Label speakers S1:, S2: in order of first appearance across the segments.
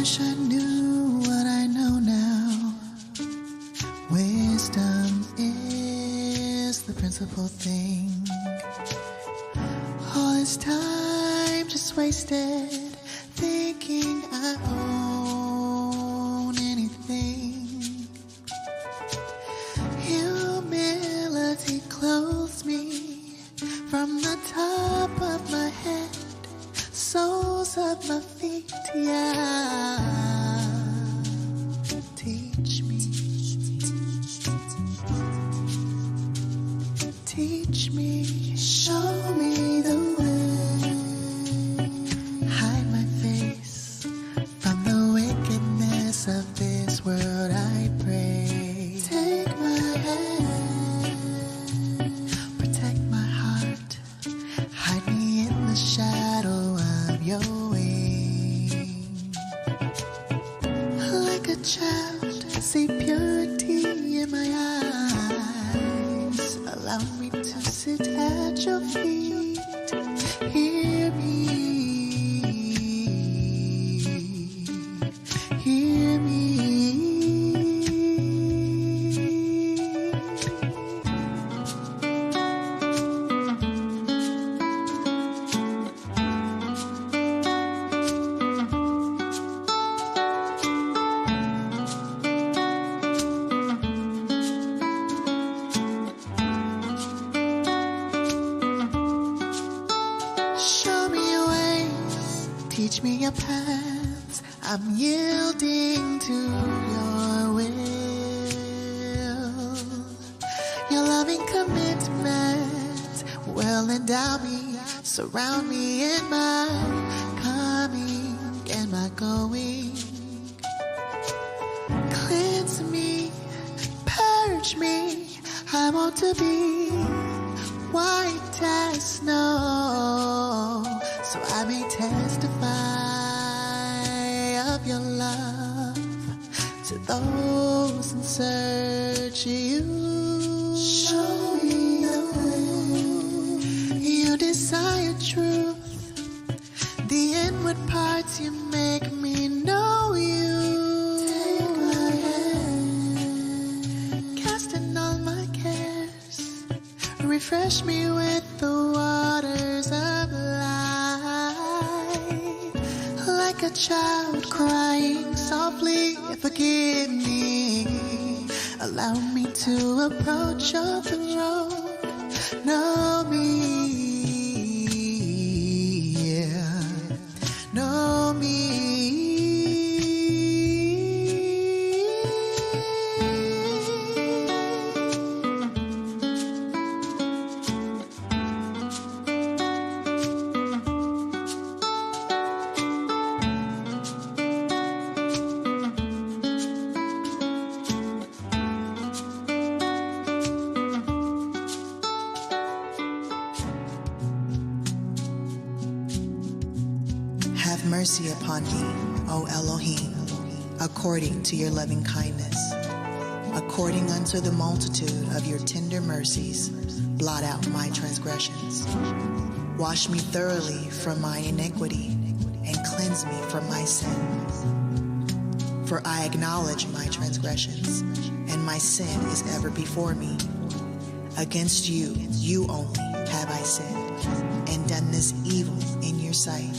S1: wish I knew what I know now. Wisdom is the principal thing. All this time just wasted thinking I own anything. Humility clothes me from the top of my head, soles of my feet, yeah. Teach me, teach me, show me the way. Hide my face from the wickedness of this world, I pray. Take my hand, protect my heart, hide me in the shadow of your wing. Like a child, see purity in my eyes. Allow me to sit at your feet. Hear me, hear me. Show me your ways, teach me your paths. I'm yielding to your will. Your loving commitment will endow me, surround me in my coming and my going. Cleanse me, purge me, I want to be white as snow, so I may testify of your love to those in search of you. Show me the way. You desire truth, the inward parts you make me know you. Take my hand, casting all my cares, refresh me with the waters of life. Like a child crying softly, forgive me. Allow me to approach your throne. Know me, yeah. Know me. Have mercy upon me, O Elohim, according to your loving kindness. According unto the multitude of your tender mercies, blot out my transgressions. Wash me thoroughly from my iniquity, and cleanse me from my sin. For I acknowledge my transgressions, and my sin is ever before me. Against you, you only, have I sinned, and done this evil in your sight,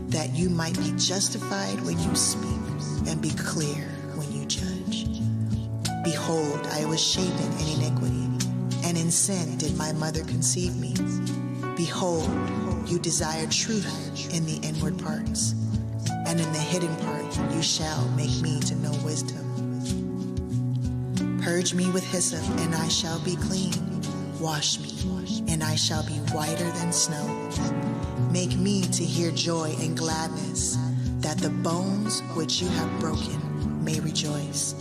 S1: that you might be justified when you speak, and be clear when you judge. Behold, I was shapen in iniquity, and in sin did my mother conceive me. Behold, you desire truth in the inward parts, and in the hidden part you shall make me to know wisdom. Purge me with hyssop, and I shall be clean. Wash me, and I shall be whiter than snow. Make me to hear joy and gladness, that the bones which you have broken may rejoice.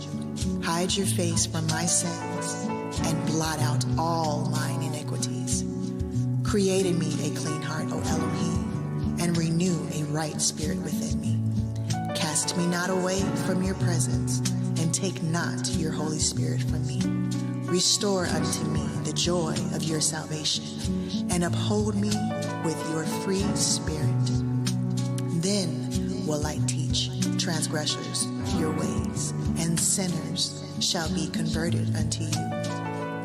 S1: Hide your face from my sins, and blot out all mine iniquities. Create in me a clean heart, O Elohim, and renew a right spirit within me. Cast me not away from your presence, and take not your Holy Spirit from me. Restore unto me the joy of your salvation, and uphold me with your free spirit. Then will I teach transgressors your ways, and sinners shall be converted unto you.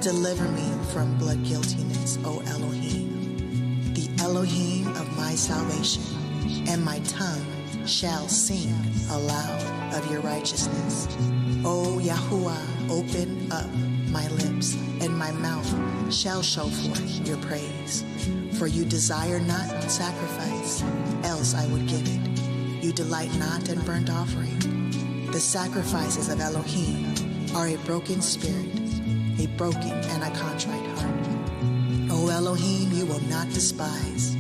S1: Deliver me from blood guiltiness, O Elohim, the Elohim of my salvation, and my tongue shall sing aloud of your righteousness. O Yahuwah, open up my lips, and my mouth shall show forth your praise. For you desire not sacrifice, else I would give it. You delight not in burnt offering. The sacrifices of Elohim are a broken spirit, a broken and a contrite heart. O Elohim, you will not despise.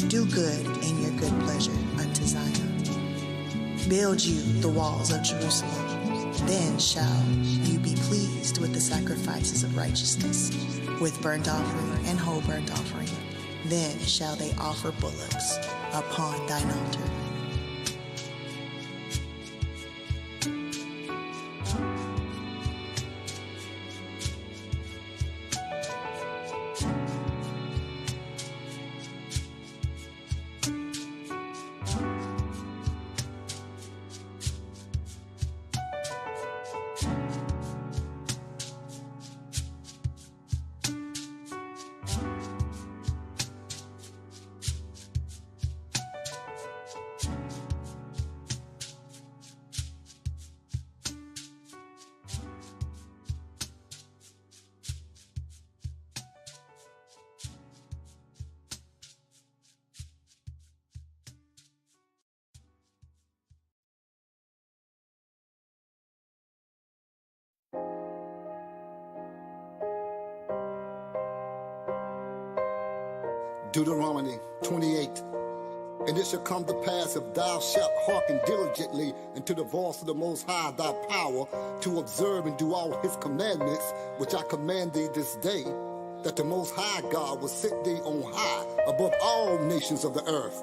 S1: Do good in your good pleasure unto Zion. Build you the walls of Jerusalem. Then shall you be pleased with the sacrifices of righteousness, with burnt offering and whole burnt offering. Then shall they offer bullocks upon thine altar.
S2: Deuteronomy 28. And it shall come to pass, if thou shalt hearken diligently unto the voice of the Most High thy power, to observe and do all his commandments, which I command thee this day, that the Most High God will set thee on high above all nations of the earth.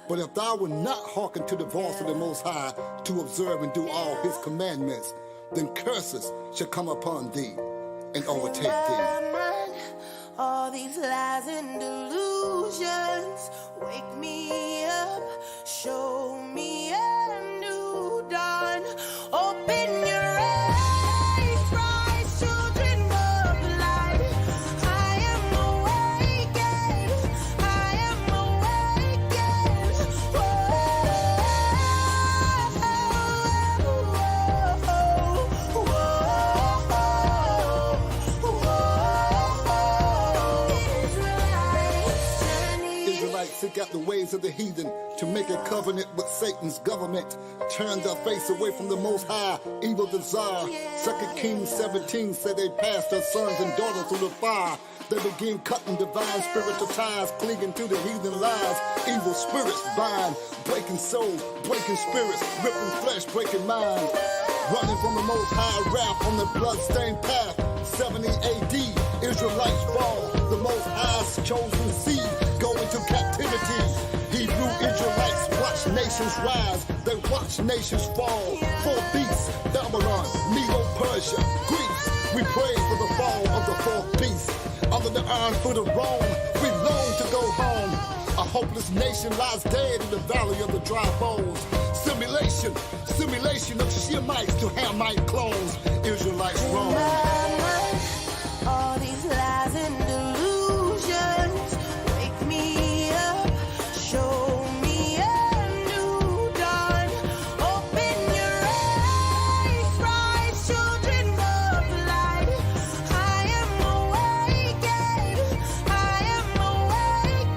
S2: But if thou wilt not hearken to the voice of the Most High, to observe and do all his commandments, then curses shall come upon thee and overtake thee.
S3: All these lies and delusions, wake me up, show me a new dawn. Open your eyes, rise, children of light. I am awakened, I am awakened.
S2: Seek out the ways of the heathen to make a covenant with Satan's government. Turn their face away from the Most High, evil desire. 2 Kings 17 said they passed their sons and daughters through the fire. They begin cutting divine spiritual ties, clinging to the heathen lies. Evil spirits bind, breaking souls, breaking spirits, ripping flesh, breaking minds. Running from the Most High wrath on the blood-stained path. 70 AD, Israelites fall. The Most High's chosen seed go into captivity. Hebrew Israelites watch nations rise. They watch nations fall. Four beasts, Babylon, Medo-Persia, Greece. We pray for the fall of the fourth beast. Under the iron foot of Rome, we long to go home. A hopeless nation lies dead in the valley of the dry bones. Simulation of Shemites to Hamite clones. Israelites wrong.
S3: All these lies and delusions, wake me up, show me a new dawn. Open your eyes, rise, children of light. I am awakened, I am awakened.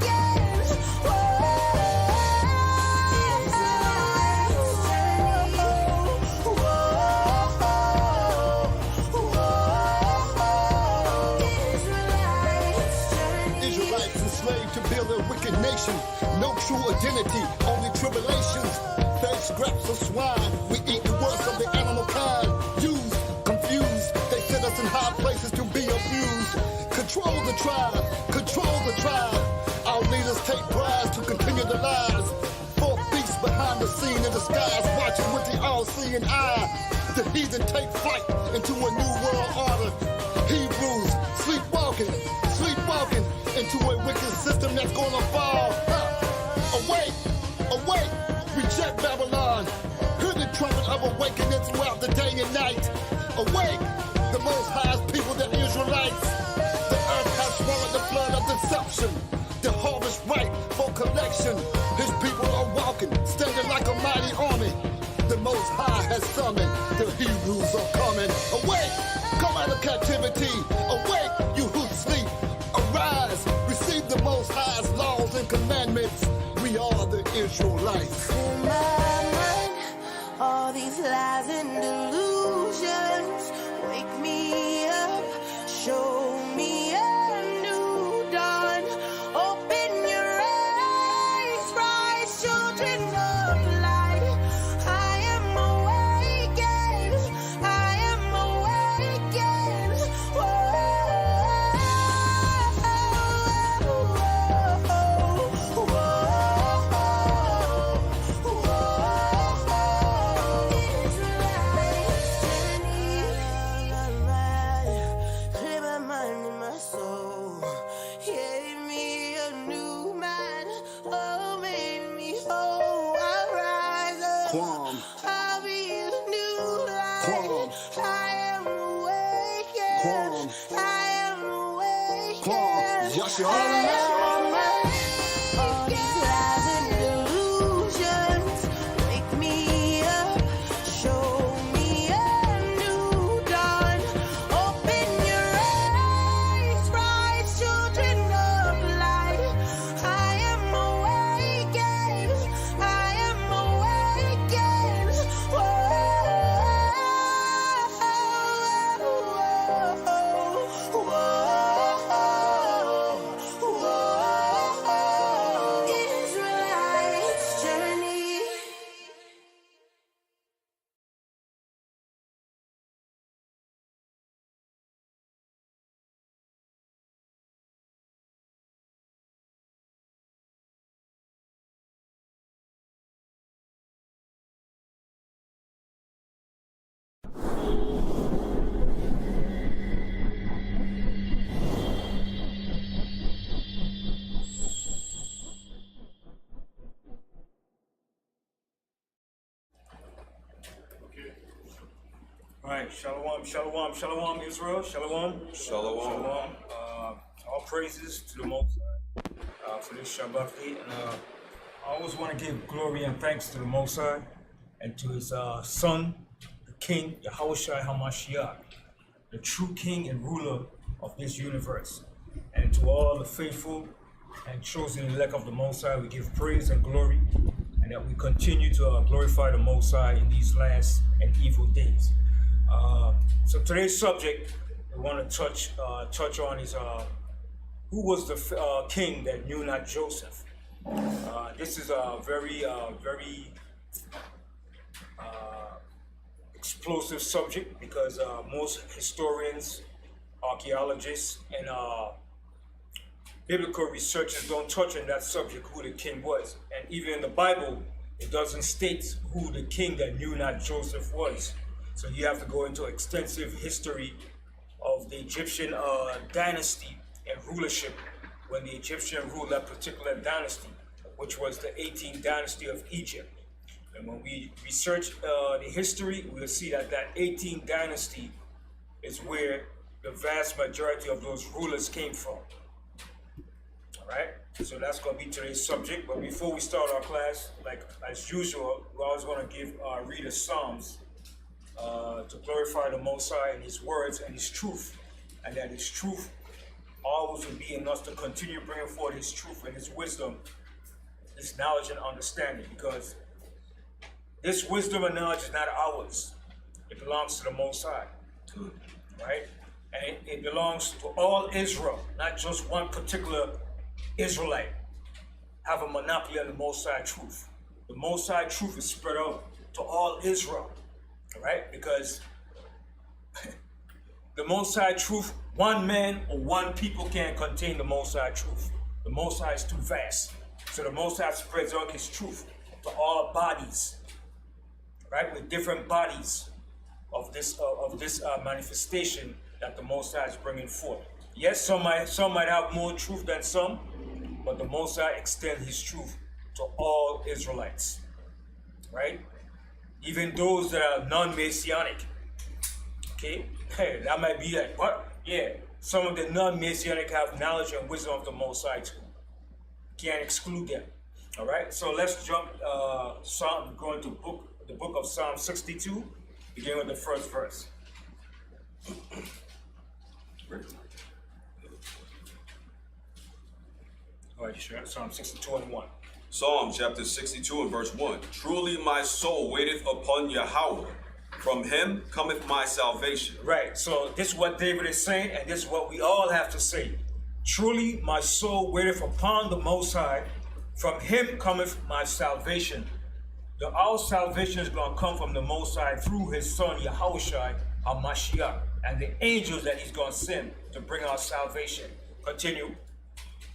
S2: To build a wicked nation, no true identity, only tribulations. Fed scraps of swine, we eat the worst of the animal kind. Used, confused, they set us in high places to be abused. Control the tribe, control the tribe. Our leaders take bribes to continue the lies. Fourth beast behind the scene in the skies, watching with the all-seeing eye. The heathen take flight into a new world order. Hebrews, sleepwalking into a wicked system that's gonna fall. Awake, reject Babylon. Hear the trumpet of awakening throughout the day and night. Awake, the Most High's people, the Israelites. The earth has swallowed the flood of deception. The harvest ripe for collection. His people are walking, standing like a mighty army. The Most High has summoned, the Hebrews are coming. Awake, come out of captivity. Awake, you who sleep. Arise, receive the Most High's laws and commandments. We are the Israelites.
S3: In my mind, all these lies and delusions. Wake me up, show me a new dawn. Open your eyes, rise, children of light. I am awakened, I am awakened. Clear my mind and my soul. Gave me a new mind. Oh, made me whole. I rise up.
S2: Quam.
S3: I'll be a new light.
S2: Quam.
S3: I am awakened.
S2: Quam.
S3: I am awakened.
S2: Quam. Wash your
S3: I
S2: own
S3: am awakened. All these lies and delusions. Wake me up. Show me a new dawn. Open your eyes, rise, children of light. I am awakened. I am awakened. Israelite's journey.
S4: All right, shalom, shalom, shalom, Israel, shalom.
S5: Shalom.
S4: All praises to the Most High for this Sabbath day. And I always want to give glory and thanks to the Most High and to his son, the King, Yahushua HaMashiach, the true King and ruler of this universe. And to all the faithful and chosen elect of the Most High, we give praise and glory, and that we continue to glorify the Most High in these last and evil days. So today's subject we want to touch on is who was the king that knew not Joseph. This is a very explosive subject because most historians, archaeologists, and biblical researchers don't touch on that subject, who the king was. And even in the Bible, it doesn't state who the king that knew not Joseph was. So you have to go into extensive history of the Egyptian dynasty and rulership when the Egyptian ruled that particular dynasty, which was the 18th dynasty of Egypt. And when we research the history, we'll see that that 18th dynasty is where the vast majority of those rulers came from. All right, so that's going to be today's subject. But before we start our class, like as usual, we always want to give our readers Psalms to glorify the Most High and his words and his truth, and that his truth always will be in us to continue bringing forth his truth and his wisdom, his knowledge and understanding, because this wisdom and knowledge is not ours. It belongs to the Most High, right? And it belongs to all Israel, not just one particular Israelite have a monopoly on the Most High truth. The Most High truth is spread out to all Israel, right? Because the Most High truth, one man or one people can't contain the Most High truth. The Most High is too vast. So the Most High spreads out his truth to all bodies, right? With different bodies of this manifestation that the Most High is bringing forth. Yes, some might have more truth than some, but the Most High extends his truth to all Israelites, right? even those that are non-Messianic. Okay, hey, that might be that. What? Yeah, some of the non-Messianic have knowledge and wisdom of the Most High too. Can't exclude them. All right, so let's jump. Go into the book of Psalm 62, beginning with the first verse. All right, sure. Psalm 62 and 1.
S5: Psalm chapter 62 and verse 1. Truly my soul waiteth upon Yahweh. From him cometh my salvation.
S4: Right, so this is what David is saying, and this is what we all have to say. Truly my soul waiteth upon the Most High. From him cometh my salvation. Our salvation is going to come from the Most High through his son Yahushua HaMashiach and the angels that he's going to send to bring our salvation. Continue.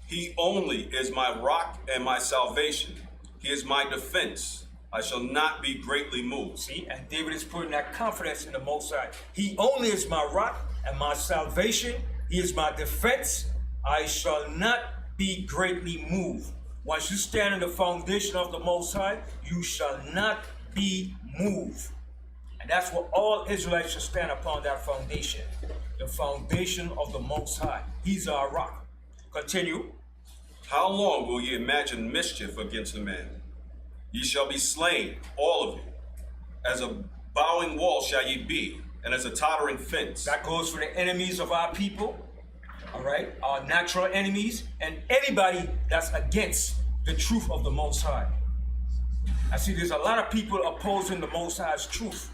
S5: He only is my rock and my salvation. He is my defense. I shall not be greatly moved.
S4: See, and David is putting that confidence in the Most High. He only is my rock and my salvation. He is my defense. I shall not be greatly moved. Once you stand in the foundation of the Most High, you shall not be moved. And that's what all Israelites should stand upon, that foundation. The foundation of the Most High. He's our rock. Continue.
S5: How long will ye imagine mischief against a man? Ye shall be slain, all of you. As a bowing wall shall ye be, and as a tottering fence.
S4: That goes for the enemies of our people, all right? Our natural enemies, and anybody that's against the truth of the Most High. I see there's a lot of people opposing the Most High's truth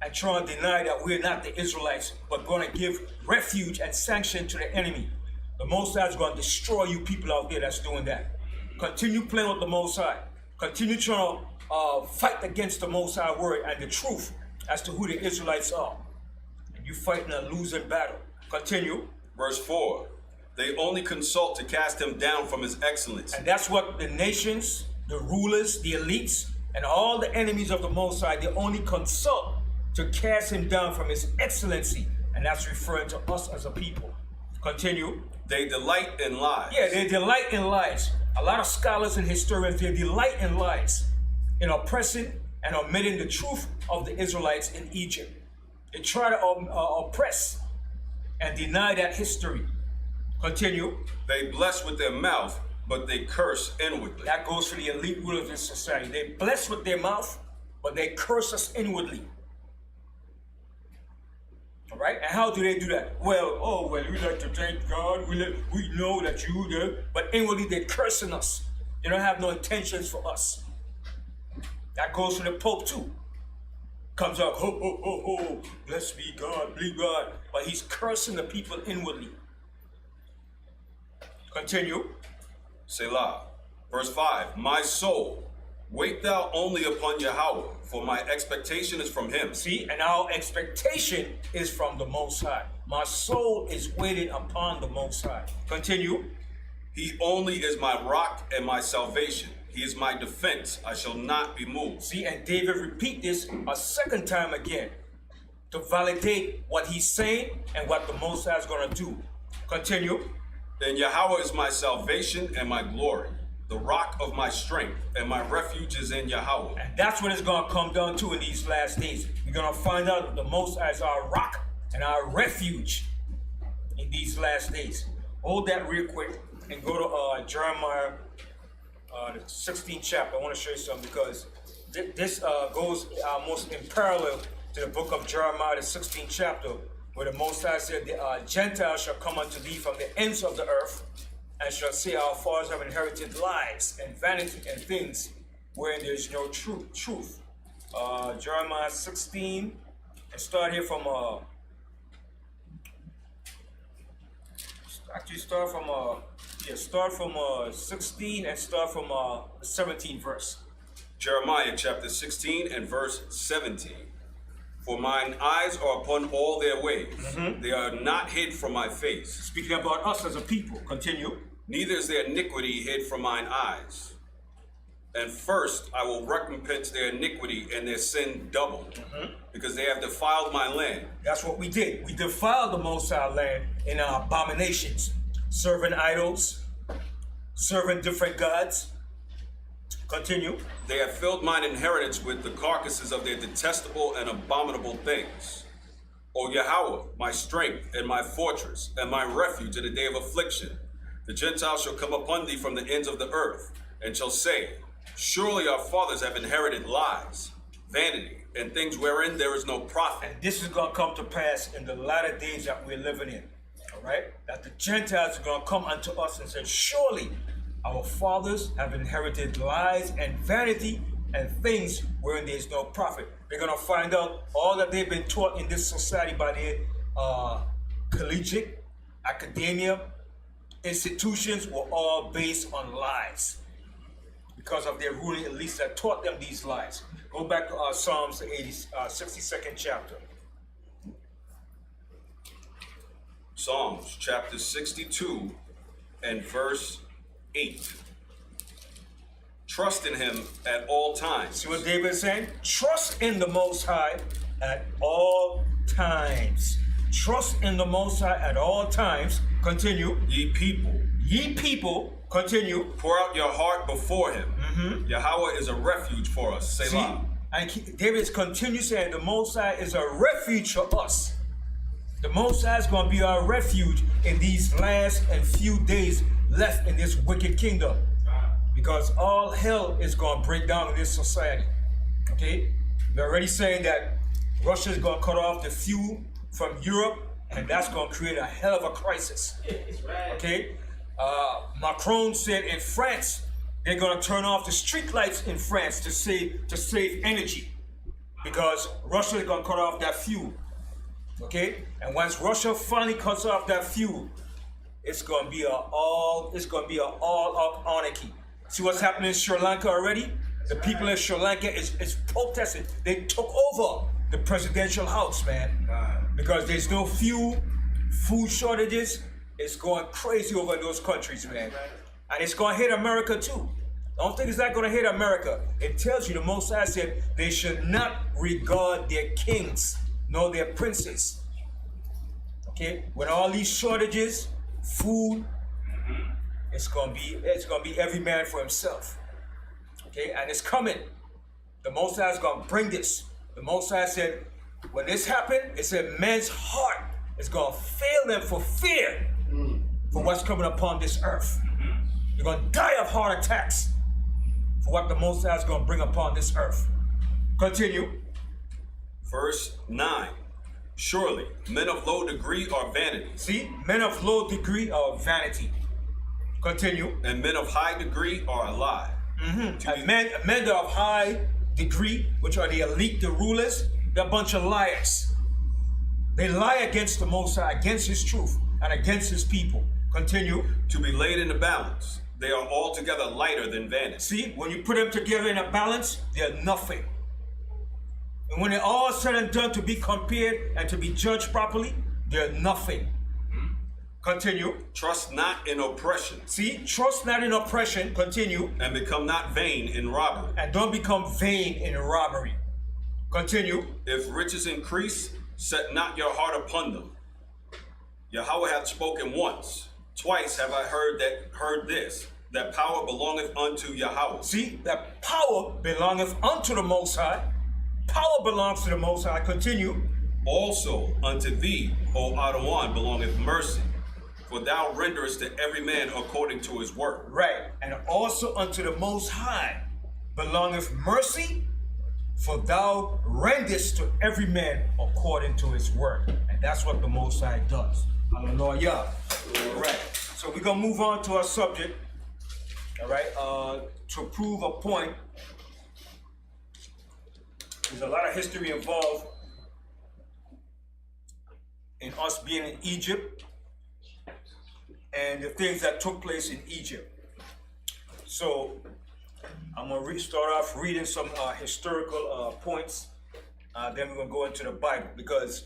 S4: and trying to deny that we're not the Israelites, but going to give refuge and sanction to the enemy. The Most High is going to destroy you people out there that's doing that. Continue playing with the Most High. Continue trying to fight against the Most High word and the truth as to who the Israelites are. And you're fighting a losing battle. Continue.
S5: Verse 4. They only consult to cast him down from his excellence.
S4: And that's what the nations, the rulers, the elites, and all the enemies of the Most High, they only consult to cast him down from his excellency. And that's referring to us as a people. Continue.
S5: They delight in lies.
S4: Yeah, they delight in lies. A lot of scholars and historians, they delight in lies, in oppressing and omitting the truth of the Israelites in Egypt. They try to oppress and deny that history. Continue.
S5: They bless with their mouth, but they curse inwardly.
S4: That goes for the elite rulers in society. They bless with their mouth, but they curse us inwardly. All right? And how do they do that? Well, we like to thank God. We know that you do, but inwardly they're cursing us. They don't have no intentions for us. That goes for the Pope too. Comes out, ho, ho, ho, ho, bless me God, believe God. But he's cursing the people inwardly. Continue.
S5: Selah. Verse 5. My soul, wait thou only upon Yahweh, for my expectation is from him.
S4: See, and our expectation is from the Most High. My soul is waiting upon the Most High. Continue.
S5: He only is my rock and my salvation. He is my defense. I shall not be moved.
S4: See, and David repeat this a second time again to validate what he's saying and what the Most High is going to do. Continue.
S5: Then Yahweh is my salvation and my glory, the rock of my strength, and my refuge is in Yahweh.
S4: And that's what it's going to come down to in these last days. We're going to find out that the Most High is our rock and our refuge in these last days. Hold that real quick and go to Jeremiah, the 16th chapter. I want to show you something because this goes almost in parallel to the book of Jeremiah, the 16th chapter, where the Most High said, the Gentiles shall come unto thee from the ends of the earth, and shall say, our fathers have inherited lies and vanity and things wherein there is no truth. Jeremiah 16, and start here from start from 16 and start from the 17th verse.
S5: Jeremiah chapter 16 and verse 17. For mine eyes are upon all their ways. They are not hid from my face.
S4: Speaking about us as a people. Continue.
S5: Neither is their iniquity hid from mine eyes. And first I will recompense their iniquity and their sin double, because they have defiled my land.
S4: That's what we did. We defiled the Most High land in our abominations, serving idols, serving different gods, Continue.
S5: They have filled mine inheritance with the carcasses of their detestable and abominable things. O Yahweh, my strength and my fortress and my refuge in the day of affliction, the Gentiles shall come upon thee from the ends of the earth, and shall say, surely our fathers have inherited lies, vanity, and things wherein there is no profit.
S4: And this is going to come to pass in the latter days that we're living in. All right? That the Gentiles are going to come unto us and say, surely our fathers have inherited lies and vanity and things wherein there is no profit. They're going to find out all that they've been taught in this society by their collegiate, academia, institutions were all based on lies because of their ruling elites that taught them these lies. Go back to Psalms, the 62nd chapter.
S5: Psalms chapter 62 and verse 8. Trust in him at all times.
S4: See what David is saying? Trust in the Most High at all times. Trust in the Most High at all times. Continue.
S5: Ye people.
S4: Ye people. Continue.
S5: Pour out your heart before him. Yahweh is a refuge for us. Selah.
S4: See? And David continues saying the Most High is a refuge for us. The Most High is going to be our refuge in these last and few days left in this wicked kingdom. Because all hell is going to break down in this society. Okay? We're already saying that Russia is going to cut off the fuel from Europe, and that's going to create a hell of a crisis. Okay? Macron said in France, they're going to turn off the street lights in France to save energy. Because Russia is going to cut off that fuel. Okay? And once Russia finally cuts off that fuel, it's going to be an all-out anarchy. See what's happening in Sri Lanka already? The people in Sri Lanka is protesting. They took over the presidential house, man. Because there's no fuel, food shortages. It's going crazy over in those countries, man. And it's going to hit America too. I don't think it's not going to hit America. It tells you the Most High said they should not regard their kings nor their princes. Okay? With all these shortages, food, it's gonna be every man for himself. Okay, and it's coming. The Most High is gonna bring this. The Most High said, when this happened, it said man's heart is gonna fail them for fear for what's coming upon this earth. You're gonna die of heart attacks for what the Most High is gonna bring upon this earth. Continue.
S5: Verse 9. Surely men of low degree are vanity.
S4: See, men of low degree are vanity. Continue.
S5: And men of high degree are a lie.
S4: And men of high degree, which are the elite, the rulers, they're a bunch of liars. They lie against the Most High, against his truth, and against his people. Continue.
S5: To be laid in the balance, they are altogether lighter than vanity.
S4: See, when you put them together in a balance, they're nothing. And when they're all said and done to be compared and to be judged properly, they're nothing. Continue.
S5: Trust not in oppression.
S4: See, trust not in oppression. Continue.
S5: And become not vain in robbery.
S4: And don't become vain in robbery. Continue.
S5: If riches increase, set not your heart upon them. Yahweh hath spoken once. Twice have I heard this, that power belongeth unto Yahweh.
S4: See, that power belongeth unto the Most High. Power belongs to the Most High. Continue.
S5: Also unto thee, O Adawan, belongeth mercy. For thou renderest to every man according to his work.
S4: Right. And also unto the Most High belongeth mercy, for thou rendest to every man according to his work. And that's what the Most High does. Hallelujah. All right. So we're going to move on to our subject. All right. To prove a point. There's a lot of history involved in us being in Egypt and the things that took place in Egypt. So I'm going to start off reading some historical points. Then we're going to go into the Bible, because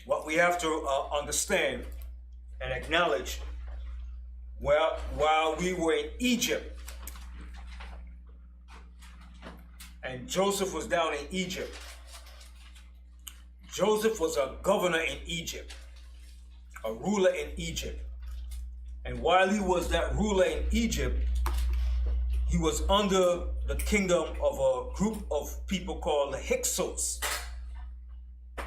S4: what we have to understand and acknowledge, while we were in Egypt and Joseph was down in Egypt, Joseph was a governor in Egypt, a ruler in Egypt. And while he was that ruler in Egypt, he was under the kingdom of a group of people called the Hyksos. I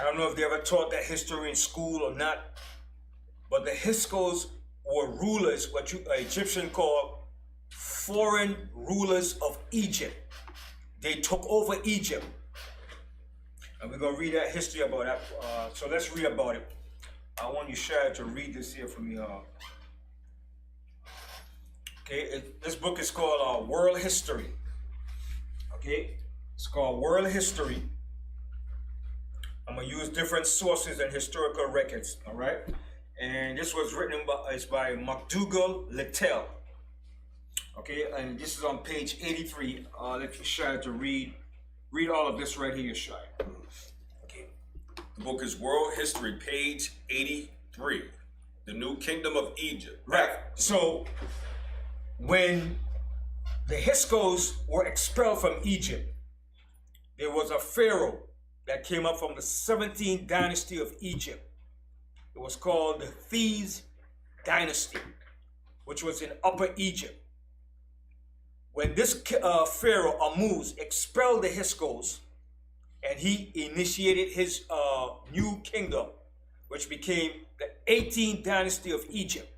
S4: don't know if they ever taught that history in school or not, but the Hyksos were rulers, what you Egyptian call foreign rulers of Egypt. They took over Egypt. And we're going to read that history about that. So let's read about it. I want you, Shad, to read this here for me. Okay, this book is called World History. Okay, it's called World History. I'm going to use different sources and historical records, all right? And this was written by MacDougall Littell. Okay, and this is on page 83. I'll let you, Shad, to read all of this right here, Shad. Okay.
S5: The book is World History, page 83. The New Kingdom of Egypt.
S4: Right. So, when the Hyksos were expelled from Egypt, there was a pharaoh that came up from the 17th dynasty of Egypt. It was called the Thebes dynasty, which was in Upper Egypt. When this pharaoh Ammuz expelled the Hyksos, and he initiated his new kingdom, which became the 18th dynasty of Egypt.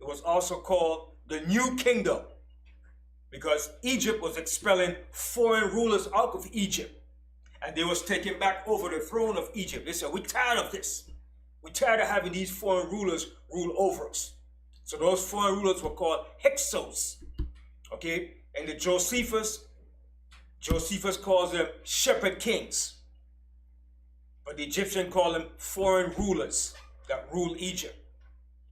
S4: It was also called the New Kingdom, because Egypt was expelling foreign rulers out of Egypt, and they was taking back over the throne of Egypt. They said, we're tired of this. We're tired of having these foreign rulers rule over us. So those foreign rulers were called Hyksos. Okay? And the Josephus calls them shepherd kings. But the Egyptian called them foreign rulers that ruled Egypt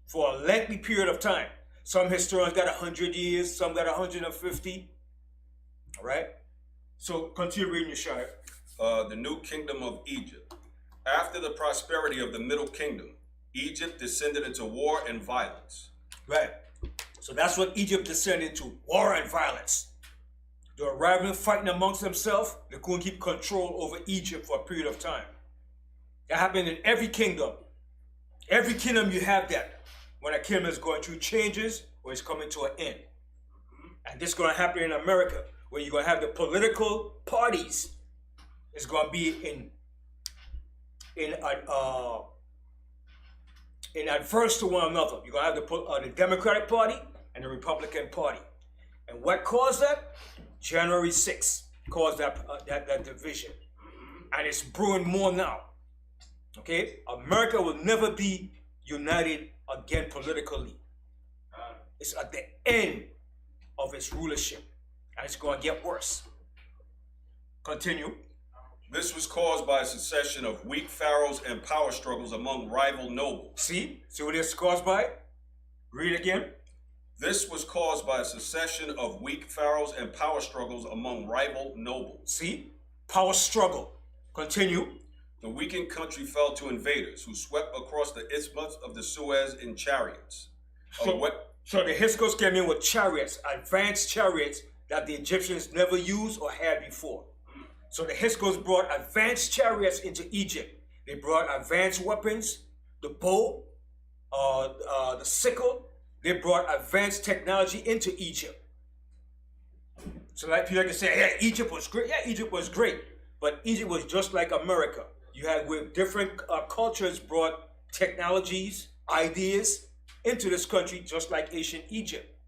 S4: for a lengthy period of time. Some historians got 100 years, some got 150. All right? So continue reading your Shire.
S5: The New Kingdom of Egypt. After the prosperity of the Middle Kingdom, Egypt descended into war and violence.
S4: Right. So that's what Egypt descended into, war and violence. They were rivaling, fighting amongst themselves. They couldn't keep control over Egypt for a period of time. That happened in every kingdom. Every kingdom you have that. When a kingdom is going through changes or it's coming to an end. And this is going to happen in America, where you're going to have the political parties. It's going to be in adverse to one another. You're going to have the Democratic Party and the Republican Party. And what caused that? January 6th caused that division. And it's brewing more now. Okay? America will never be united again politically. It's at the end of its rulership. And it's going to get worse. Continue.
S5: This was caused by a succession of weak pharaohs and power struggles among rival nobles.
S4: See what it's caused by? Read again.
S5: This was caused by a succession of weak pharaohs and power struggles among rival nobles.
S4: See? Power struggle. Continue.
S5: The weakened country fell to invaders who swept across the isthmus of the Suez in chariots.
S4: So the Hyksos came in with chariots, advanced chariots that the Egyptians never used or had before. So the Hyksos brought advanced chariots into Egypt. They brought advanced weapons, the bow, the sickle. They brought advanced technology into Egypt. So like people can say, yeah, Egypt was great. Yeah, Egypt was great. But Egypt was just like America. You had with different cultures brought technologies, ideas into this country, just like ancient Egypt.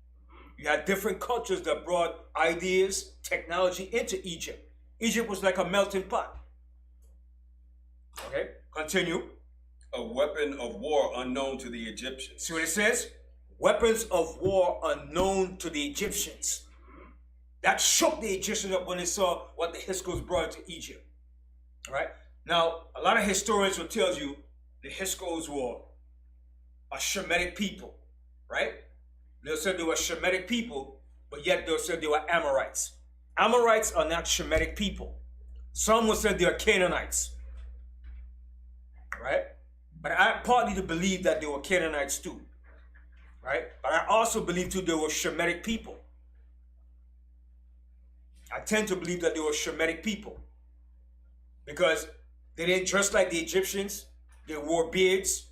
S4: You had different cultures that brought ideas, technology into Egypt. Egypt was like a melting pot. Okay, continue.
S5: A weapon of war unknown to the Egyptians.
S4: See what it says? Weapons of war unknown to the Egyptians. That shook the Egyptians up when they saw what the Hyksos brought to Egypt. All right. Now, a lot of historians will tell you the Hyksos were a Shemitic people, right? They'll say they were Shemitic people, but yet they'll say they were Amorites. Amorites are not Shemitic people. Some will say they are Canaanites, right? But I partly believe that they were Canaanites too, right? But I also believe too they were Shemitic people. I tend to believe that they were Shemitic people because they didn't dress like the Egyptians. They wore beards.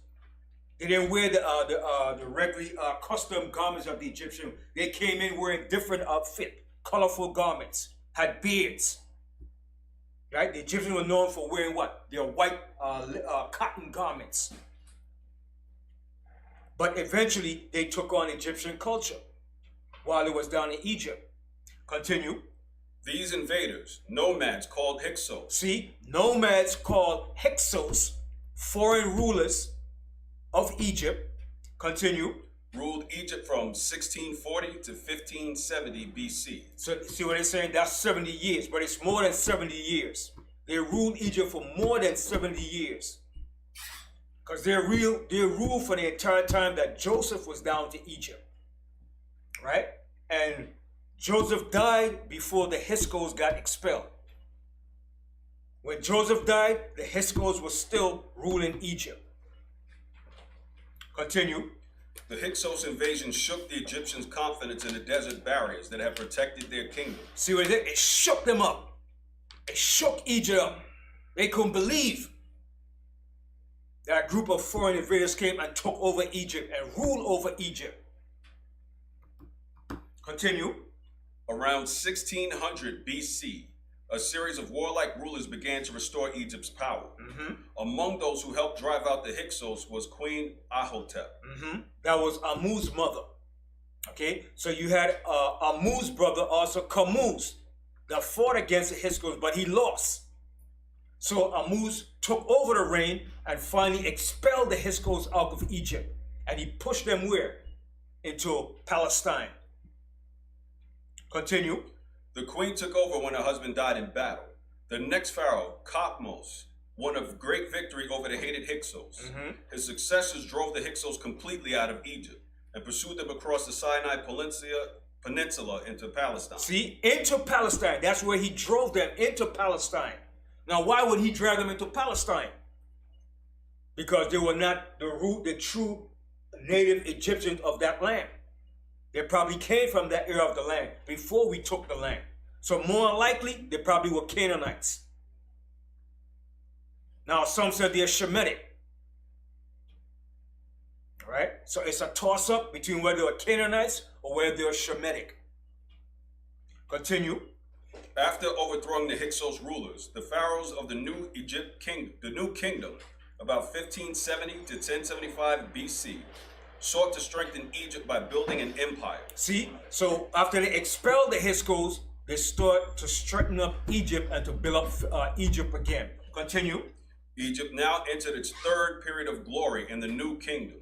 S4: They didn't wear the regular custom garments of the Egyptian. They came in wearing different outfit, colorful garments, had beards. Right? The Egyptians were known for wearing what? Their white cotton garments. But eventually, they took on Egyptian culture while it was down in Egypt. Continue.
S5: These invaders, nomads called Hyksos.
S4: See, nomads called Hyksos, foreign rulers of Egypt. Continue.
S5: Ruled Egypt from 1640 to 1570 BC.
S4: So see what they're saying? That's 70 years, but it's more than 70 years. They ruled Egypt for more than 70 years. Because they ruled for the entire time that Joseph was down to Egypt. Right? And Joseph died before the Hyksos got expelled. When Joseph died, the Hyksos were still ruling Egypt. Continue.
S5: The Hyksos invasion shook the Egyptians' confidence in the desert barriers that had protected their kingdom.
S4: See what it did? It shook them up. It shook Egypt up. They couldn't believe that a group of foreign invaders came and took over Egypt and ruled over Egypt. Continue.
S5: Around 1600 BC, a series of warlike rulers began to restore Egypt's power. Among those who helped drive out the Hyksos was Queen H.O.D.C.
S4: That was Amu's mother. Okay, so you had Amu's brother, also Kamuz, that fought against the Hyksos, but he lost. So Amuz took over the reign and finally expelled the Hyksos out of Egypt. And he pushed them where? Into Palestine. Continue.
S5: The queen took over when her husband died in battle. The next pharaoh, Khafmos, won a great victory over the hated Hyksos. His successors drove the Hyksos completely out of Egypt and pursued them across the Sinai Peninsula into Palestine.
S4: See, into Palestine. That's where he drove them, into Palestine. Now, why would he drag them into Palestine? Because they were not the true native Egyptians of that land. They probably came from that area of the land before we took the land. So more likely, they probably were Canaanites. Now, some said they're Shemitic. All right? So it's a toss-up between whether they're Canaanites or whether they're Shemitic. Continue.
S5: After overthrowing the Hyksos rulers, the pharaohs of the new kingdom, about 1570 to 1075 BC, sought to strengthen Egypt by building an empire.
S4: See, so after they expelled the Hyksos, they start to strengthen up Egypt and to build up Egypt again. Continue.
S5: Egypt now entered its third period of glory in the new kingdom.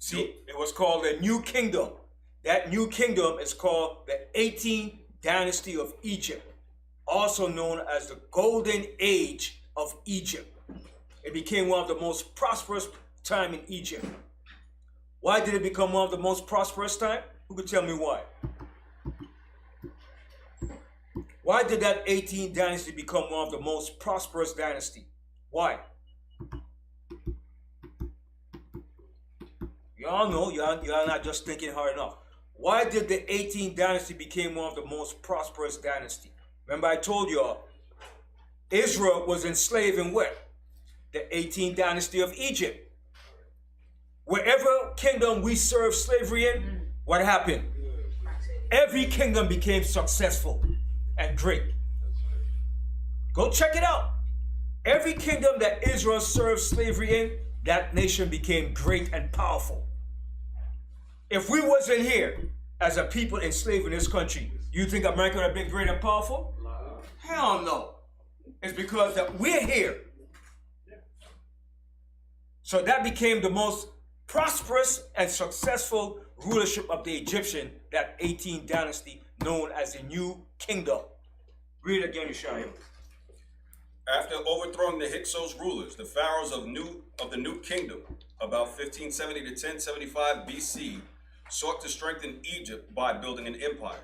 S4: See, it was called the New Kingdom. That New Kingdom is called the 18th dynasty of Egypt, also known as the Golden Age of Egypt. It became one of the most prosperous time in Egypt. Why did it become one of the most prosperous time? Who could tell me why? Why did that 18th dynasty become one of the most prosperous dynasty? Why? Y'all know, y'all not just thinking hard enough. Why did the 18th dynasty become one of the most prosperous dynasty? Remember I told y'all, Israel was enslaved in where? The 18th dynasty of Egypt. Wherever kingdom we served slavery in, what happened? Every kingdom became successful and great. Go check it out. Every kingdom that Israel served slavery in, that nation became great and powerful. If we wasn't here as a people enslaved in this country, you think America would have been great and powerful? Hell no. It's because that we're here. So that became the most prosperous and successful rulership of the Egyptian, that 18th dynasty known as the New Kingdom. Read it again, Yeshaya.
S5: After overthrowing the Hyksos rulers, the pharaohs of the new kingdom, about 1570 to 1075 BC, sought to strengthen Egypt by building an empire.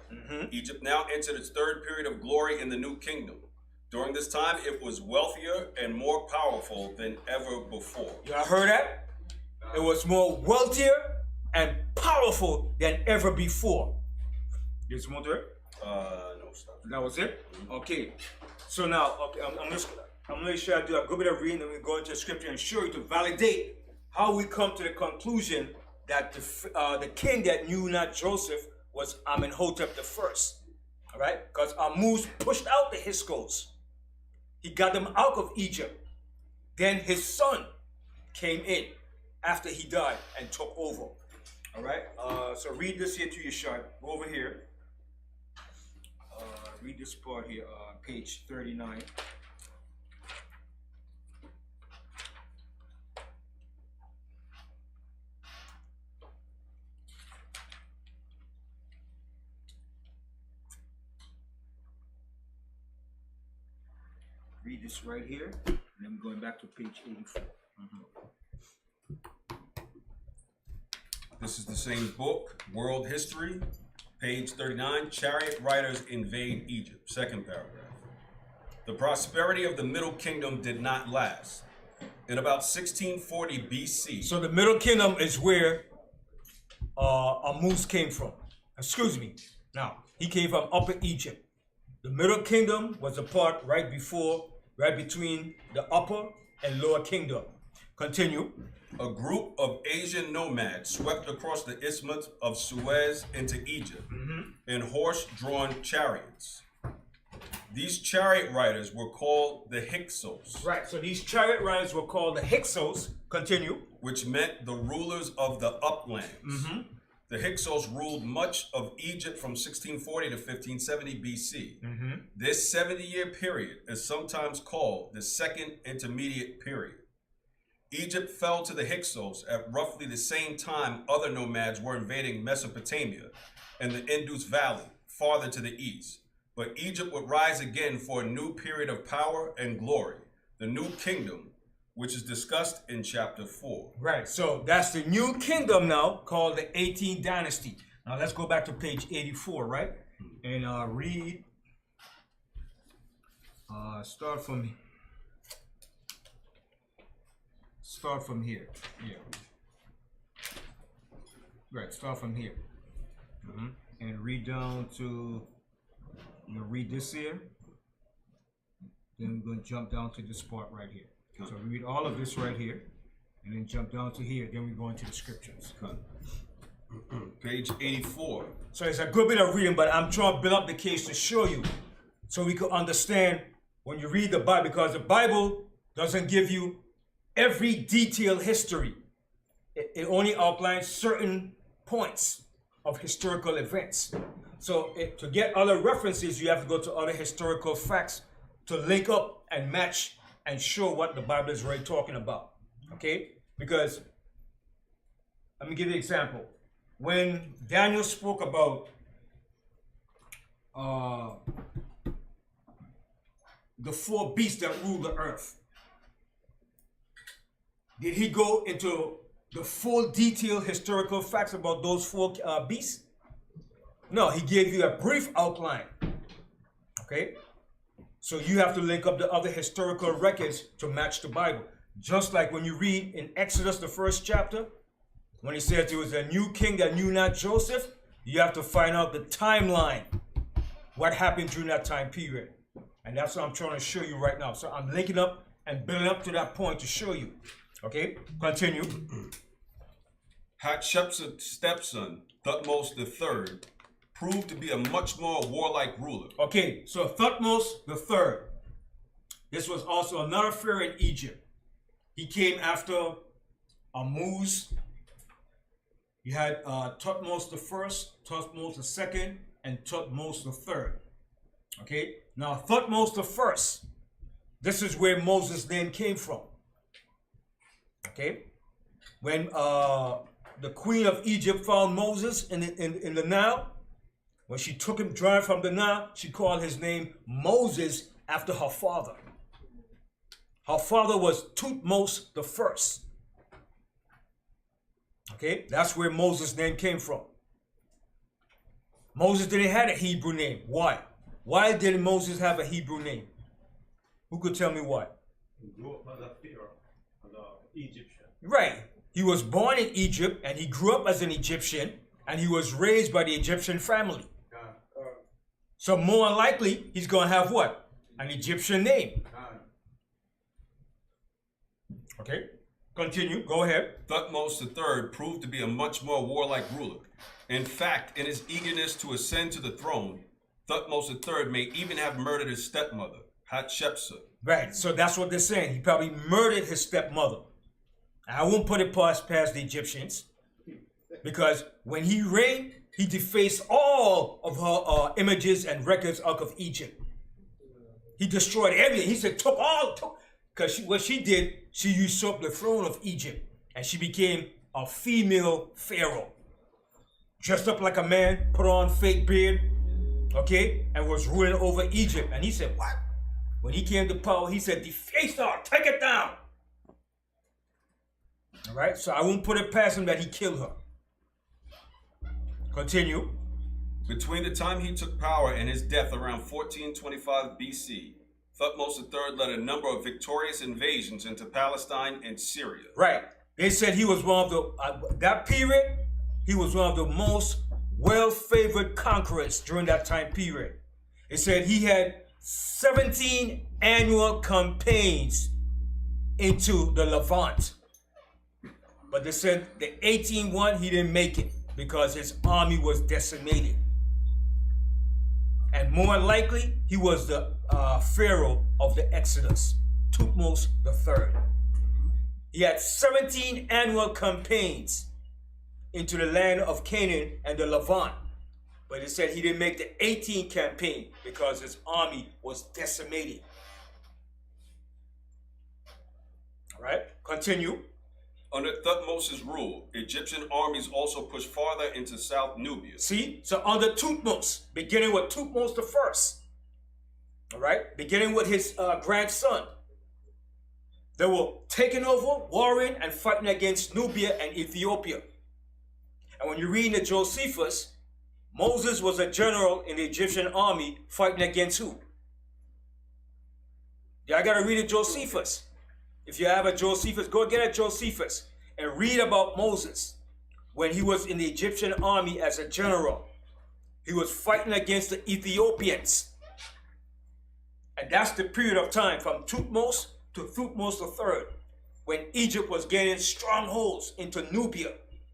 S5: Egypt now entered its third period of glory in the new kingdom. During this time, it was wealthier and more powerful than ever before.
S4: Y'all heard that? It was more wealthier and powerful than ever before. There's more to it?
S5: No, stop.
S4: That was it? Okay. So now, okay, I'm going to show you, do a good bit of reading, and we're going to scripture and show you to validate how we come to the conclusion that the king that knew not Joseph was Amenhotep the first. All right, because Ammuz pushed out the Hyksos. He got them out of Egypt. Then his son came in after he died and took over. All right, so read this here to your chart. Go over here. Read this part here, page 39. Read this right here, and then we're going back to page 84.
S5: This is the same book, World History, page 39, Chariot Riders Invade Egypt, second paragraph. The prosperity of the Middle Kingdom did not last. In about 1640 BC.
S4: So the Middle Kingdom is where Ammuz came from. Excuse me. Now, he came from Upper Egypt. The Middle Kingdom was a part right between the Upper and Lower Kingdom. Continue.
S5: A group of Asian nomads swept across the Isthmus of Suez into Egypt in horse-drawn chariots. These chariot riders were called the Hyksos.
S4: Right, so these chariot riders were called the Hyksos. Continue.
S5: Which meant the rulers of the uplands. The Hyksos ruled much of Egypt from 1640 to 1570 BC. This 70-year period is sometimes called the Second Intermediate Period. Egypt fell to the Hyksos at roughly the same time other nomads were invading Mesopotamia and the Indus Valley, farther to the east. But Egypt would rise again for a new period of power and glory, the New Kingdom, which is discussed in chapter 4.
S4: Right, so that's the new kingdom now called the 18th dynasty. Now let's go back to page 84, right? And read, start from here. Yeah. Right, start from here. And read down to, read this here. Then we're going to jump down to this part right here. So we read all of this right here, and then jump down to here. Then we go into the scriptures.
S5: Page 84.
S4: So it's a good bit of reading, but I'm trying to build up the case to show you, so we can understand when you read the Bible, because the Bible doesn't give you every detailed history. It only outlines certain points of historical events. So to get other references, you have to go to other historical facts to link up and match and show what the Bible is really talking about. Okay? Because, let me give you an example. When Daniel spoke about the four beasts that rule the earth, did he go into the full detailed historical facts about those four beasts? No, he gave you a brief outline. Okay? So you have to link up the other historical records to match the Bible. Just like when you read in Exodus, the first chapter, when he says there was a new king that knew not Joseph, you have to find out the timeline, what happened during that time period. And that's what I'm trying to show you right now. So I'm linking up and building up to that point to show you. Okay, continue.
S5: Hatshepsut's stepson, Thutmose III, proved to be a much more warlike ruler.
S4: Okay, so Thutmose III. This was also another pharaoh in Egypt. He came after Ammuz. You had Thutmose I, Thutmose II, and Thutmose III. Okay, now Thutmose I, this is where Moses' name came from. Okay, when the queen of Egypt found Moses in the Nile, when she took him dry from the Nile, she called his name Moses after her father. Her father was Thutmose I. Okay, that's where Moses' name came from. Moses didn't have a Hebrew name. Why? Why didn't Moses have a Hebrew name? Who could tell me why?
S6: Egyptian.
S4: Right. He was born in Egypt and he grew up as an Egyptian and he was raised by the Egyptian family. So more likely he's going to have what? An Egyptian name. Okay. Continue. Go ahead.
S5: Thutmose III proved to be a much more warlike ruler. In fact, in his eagerness to ascend to the throne, Thutmose III may even have murdered his stepmother, H.O.D.C.
S4: Right. So that's what they're saying. He probably murdered his stepmother. I won't put it past the Egyptians, because when he reigned, he defaced all of her images and records out of Egypt. He destroyed everything. He said, because what she did, she usurped the throne of Egypt, and she became a female pharaoh. Dressed up like a man, put on fake beard, okay, and was ruling over Egypt. And he said, what? When he came to power, he said, deface her, take it down. All right, so I won't put it past him that he killed her. Continue.
S5: Between the time he took power and his death around 1425 BC, Thutmose III led a number of victorious invasions into Palestine and Syria.
S4: Right. They said he was one of the, that period, he was one of the most well-favored conquerors during that time period. They said he had 17 annual campaigns into the Levant. But they said the 18th one, he didn't make it because his army was decimated. And more likely, he was the pharaoh of the Exodus, Thutmose III. He had 17 annual campaigns into the land of Canaan and the Levant. But it said he didn't make the 18th campaign because his army was decimated. All right, continue.
S5: Under Thutmose's rule, Egyptian armies also pushed farther into South Nubia.
S4: See, so under Thutmose, beginning with Thutmose I, all right, beginning with his grandson, they were taking over, warring, and fighting against Nubia and Ethiopia. And when you read the Josephus, Moses was a general in the Egyptian army fighting against who? Y'all got to read a Josephus. If you have a Josephus, go get a Josephus and read about Moses when he was in the Egyptian army as a general. He was fighting against the Ethiopians. And that's the period of time from Thutmose to Thutmose III, when Egypt was gaining strongholds into Nubia,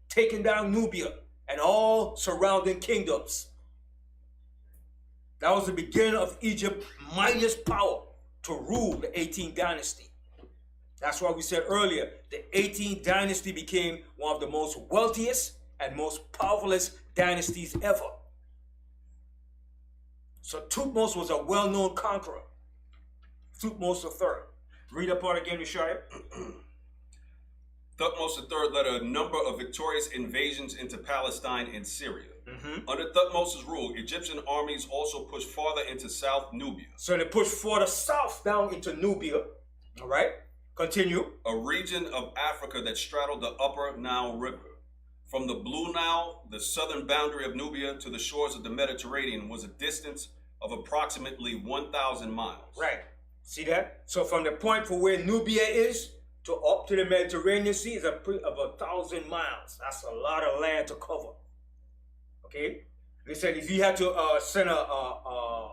S4: taking down Nubia and all surrounding kingdoms. That was the beginning of Egypt's mightiest power to rule the 18th dynasty. That's why we said earlier, the 18th dynasty became one of the most wealthiest and most powerfulest dynasties ever. So Thutmose was a well-known conqueror. Thutmose III. Read that part again, Rishaya.
S5: Thutmose III led a number of victorious invasions into Palestine and Syria. Under Thutmose's rule, Egyptian armies also pushed farther into South Nubia.
S4: So they pushed further south down into Nubia. All right, continue.
S5: A region of Africa that straddled the upper Nile River. From the Blue Nile, the southern boundary of Nubia, to the shores of the Mediterranean was a distance of approximately 1,000 miles.
S4: Right. See that? So from the point for where Nubia is to up to the Mediterranean Sea is of 1,000 miles. That's a lot of land to cover. Okay? They said if you had to send a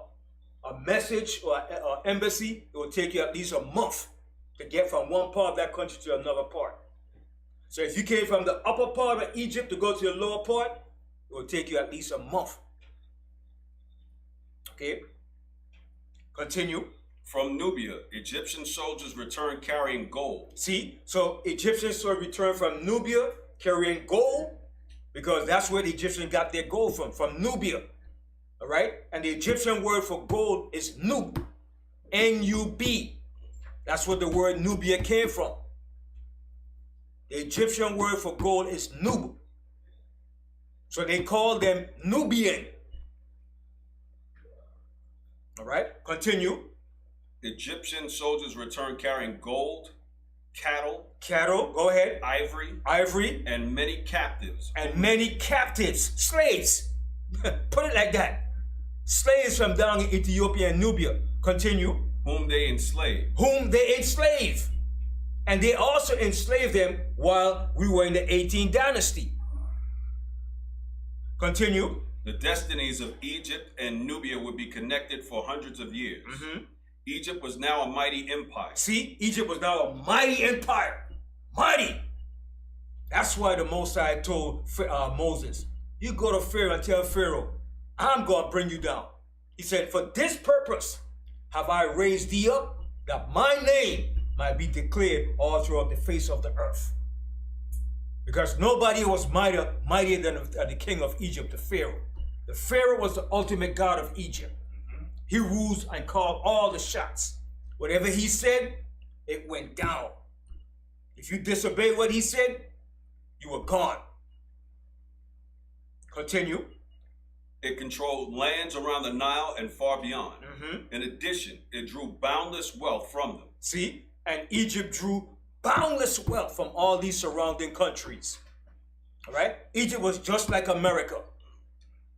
S4: message or an embassy, it would take you at least a month to get from one part of that country to another part. So if you came from the upper part of Egypt to go to the lower part, it would take you at least a month. Okay? Continue.
S5: From Nubia, Egyptian soldiers returned carrying gold.
S4: See, so Egyptians returned from Nubia carrying gold, because that's where the Egyptians got their gold from Nubia. All right? And the Egyptian word for gold is Nub, N-U-B. That's where the word Nubia came from. The Egyptian word for gold is Nub. So they called them Nubian. All right? Continue.
S5: Egyptian soldiers returned carrying gold, cattle,
S4: go ahead,
S5: ivory, and many captives.
S4: Slaves. Put it like that. Slaves from down in Ethiopia and Nubia. Continue.
S5: Whom they enslaved.
S4: And they also enslaved them while we were in the 18th dynasty. Continue.
S5: The destinies of Egypt and Nubia would be connected for hundreds of years. Egypt was now a mighty empire.
S4: See, Egypt was now a mighty empire. Mighty. That's why the Most High told Moses, you go to Pharaoh and tell Pharaoh, I'm going to bring you down. He said, for this purpose have I raised thee up, that my name might be declared all throughout the face of the earth. Because nobody was mightier than the king of Egypt, the Pharaoh. The Pharaoh was the ultimate god of Egypt. He rules and called all the shots. Whatever he said, it went down. If you disobeyed what he said, you were gone. Continue.
S5: It controlled lands around the Nile and far beyond. In addition, it drew boundless wealth from them.
S4: See? And Egypt drew boundless wealth from all these surrounding countries. All right? Egypt was just like America.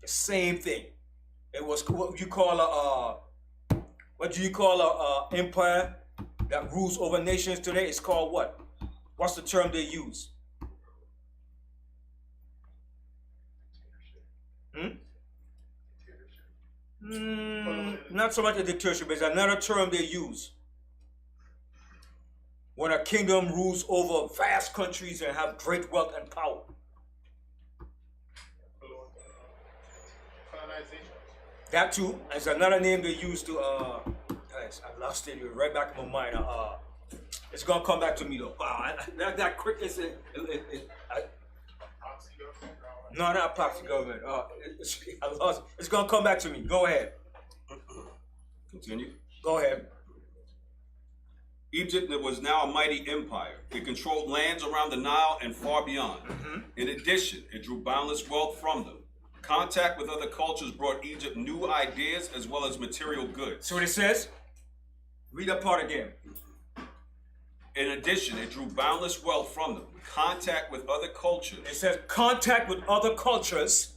S4: The same thing. It was what you call a empire that rules over nations today. It's called what? What's the term they use? Not so much a dictatorship, it's another term they use. When a kingdom rules over vast countries and have great wealth and power. That too. It's another name they use to, guys, I lost it right back in my mind. It's gonna come back to me though. Wow, that quick is no, not proxy government. I lost it. It's gonna come back to me. Go ahead.
S5: Continue.
S4: Go ahead.
S5: Egypt was now a mighty empire. It controlled lands around the Nile and far beyond. In addition, it drew boundless wealth from them. Contact with other cultures brought Egypt new ideas as well as material goods.
S4: So what it says? Read that part again.
S5: In addition, it drew boundless wealth from them. Contact with other cultures.
S4: It says contact with other cultures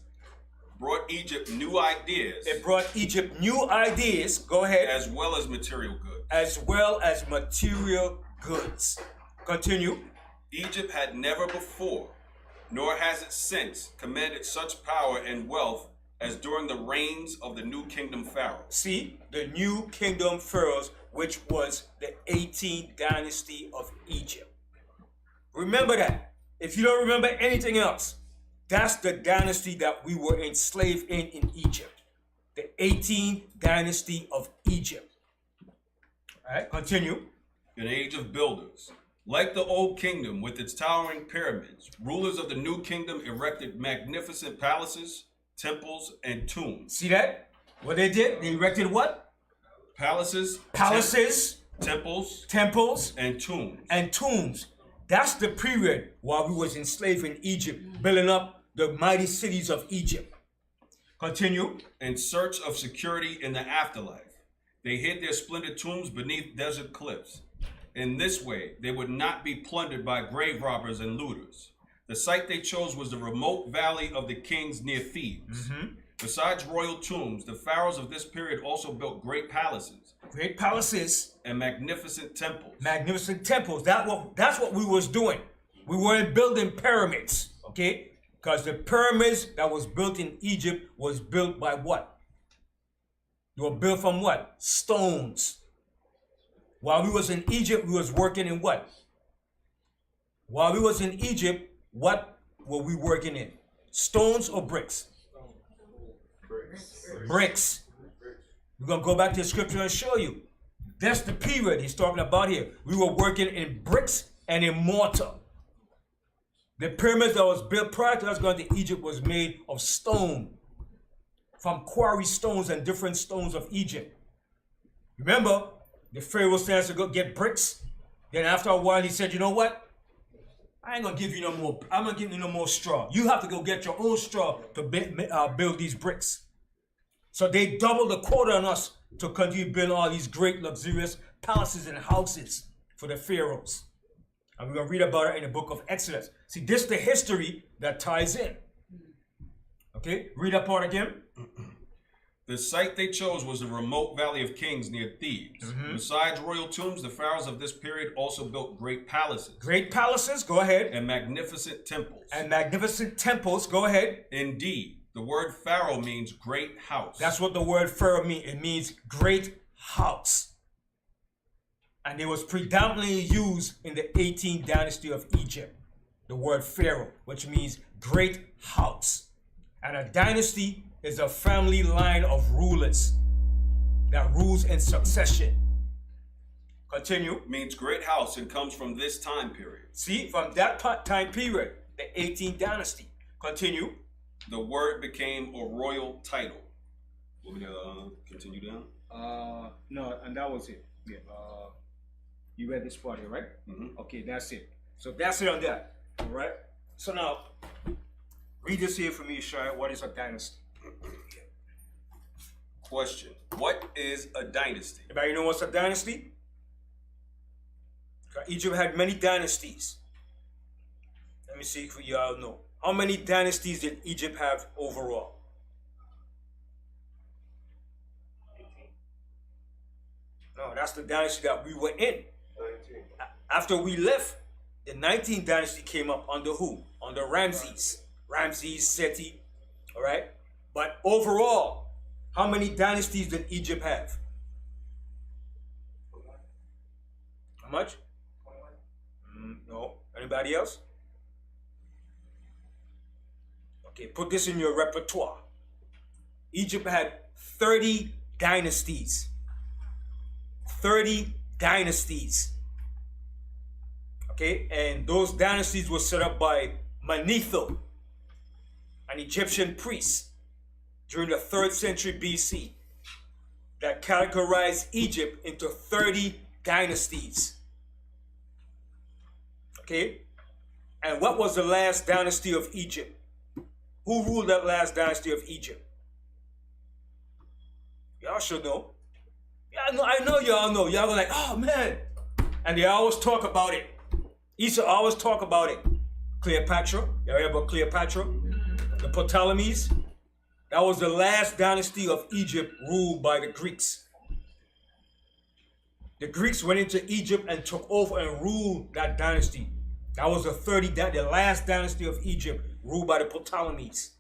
S5: brought Egypt new ideas.
S4: It brought Egypt new ideas. Go ahead.
S5: As well as material goods.
S4: As well as material goods. Continue.
S5: Egypt had never before, nor has it since, commanded such power and wealth as during the reigns of the new kingdom pharaohs.
S4: See, the new kingdom pharaohs, which was the 18th dynasty of Egypt. Remember that. If you don't remember anything else, that's the dynasty that we were enslaved in Egypt. The 18th dynasty of Egypt. All right, continue.
S5: An age of builders. Like the old kingdom with its towering pyramids, rulers of the new kingdom erected magnificent palaces, temples, and tombs.
S4: See that? What they did? They erected what?
S5: Palaces,
S4: temples,
S5: and tombs.
S4: And tombs. That's the period while we was enslaved in Egypt, building up the mighty cities of Egypt. Continue.
S5: In search of security in the afterlife, they hid their splendid tombs beneath desert cliffs. In this way, they would not be plundered by grave robbers and looters. The site they chose was the remote valley of the kings near Thebes. Besides royal tombs, the pharaohs of this period also built great palaces.
S4: Great palaces.
S5: And magnificent temples.
S4: Magnificent temples. That's what we was doing. We weren't building pyramids, okay? Because the pyramids that was built in Egypt was built by what? They were built from what? Stones. While we was in Egypt, we was working in what? While we was in Egypt, what were we working in? Stones or bricks? Bricks. We're going to go back to the scripture and show you. That's the period he's talking about here. We were working in bricks and in mortar. The pyramids that was built prior to us going to Egypt was made of stone. From quarry stones and different stones of Egypt. Remember, the Pharaoh stands to go get bricks. Then after a while, he said, you know what? I ain't going to give you no more. I'm going to give you no more straw. You have to go get your own straw to build these bricks. So they doubled the quota on us to continue building all these great luxurious palaces and houses for the pharaohs. And we're going to read about it in the book of Exodus. See, this is the history that ties in. Okay, read that part again.
S5: The site they chose was the remote valley of kings near Thebes. Besides royal tombs, the pharaohs of this period also built great palaces.
S4: Great palaces, go ahead.
S5: And magnificent temples.
S4: And magnificent temples, go ahead.
S5: Indeed, the word pharaoh means great house.
S4: That's what the word pharaoh means. It means great house. And it was predominantly used in the 18th dynasty of Egypt. The word pharaoh, which means great house. And a dynasty is a family line of rulers that rules in succession. Continue.
S5: Means great house and comes from this time period.
S4: See, from that time period, the 18th dynasty. Continue.
S5: The word became a royal title. Want me to continue down?
S4: No, and that was it. Yeah. You read this part here, right?
S5: Mm-hmm.
S4: Okay, that's it. So that's it on that. All right. So now, read this here for me, Shai. What is a dynasty?
S5: Question. What is a dynasty?
S4: Everybody know what's a dynasty? Egypt had many dynasties. Let me see if y'all know. How many dynasties did Egypt have overall?
S6: 18.
S4: No, that's the dynasty that we were in.
S6: 19.
S4: After we left, the 19th dynasty came up under who? Under Ramses. Ramses, Seti, all right? But overall, how many dynasties did Egypt have? How much? No. Anybody else? Okay, put this in your repertoire. Egypt had 30 dynasties. 30 dynasties. Okay, and those dynasties were set up by Manetho, an Egyptian priest, during the 3rd century BC, that categorized Egypt into 30 dynasties. Okay, and what was the last dynasty of Egypt? Who ruled that last dynasty of Egypt? Y'all should know. Yeah, I know y'all know. Y'all were like, oh man. And they always talk about it. Esau always talk about it. Cleopatra. You heard about Cleopatra? The Ptolemies. That was the last dynasty of Egypt ruled by the Greeks. The Greeks went into Egypt and took over and ruled that dynasty. That was the last dynasty of Egypt ruled by the Ptolemies.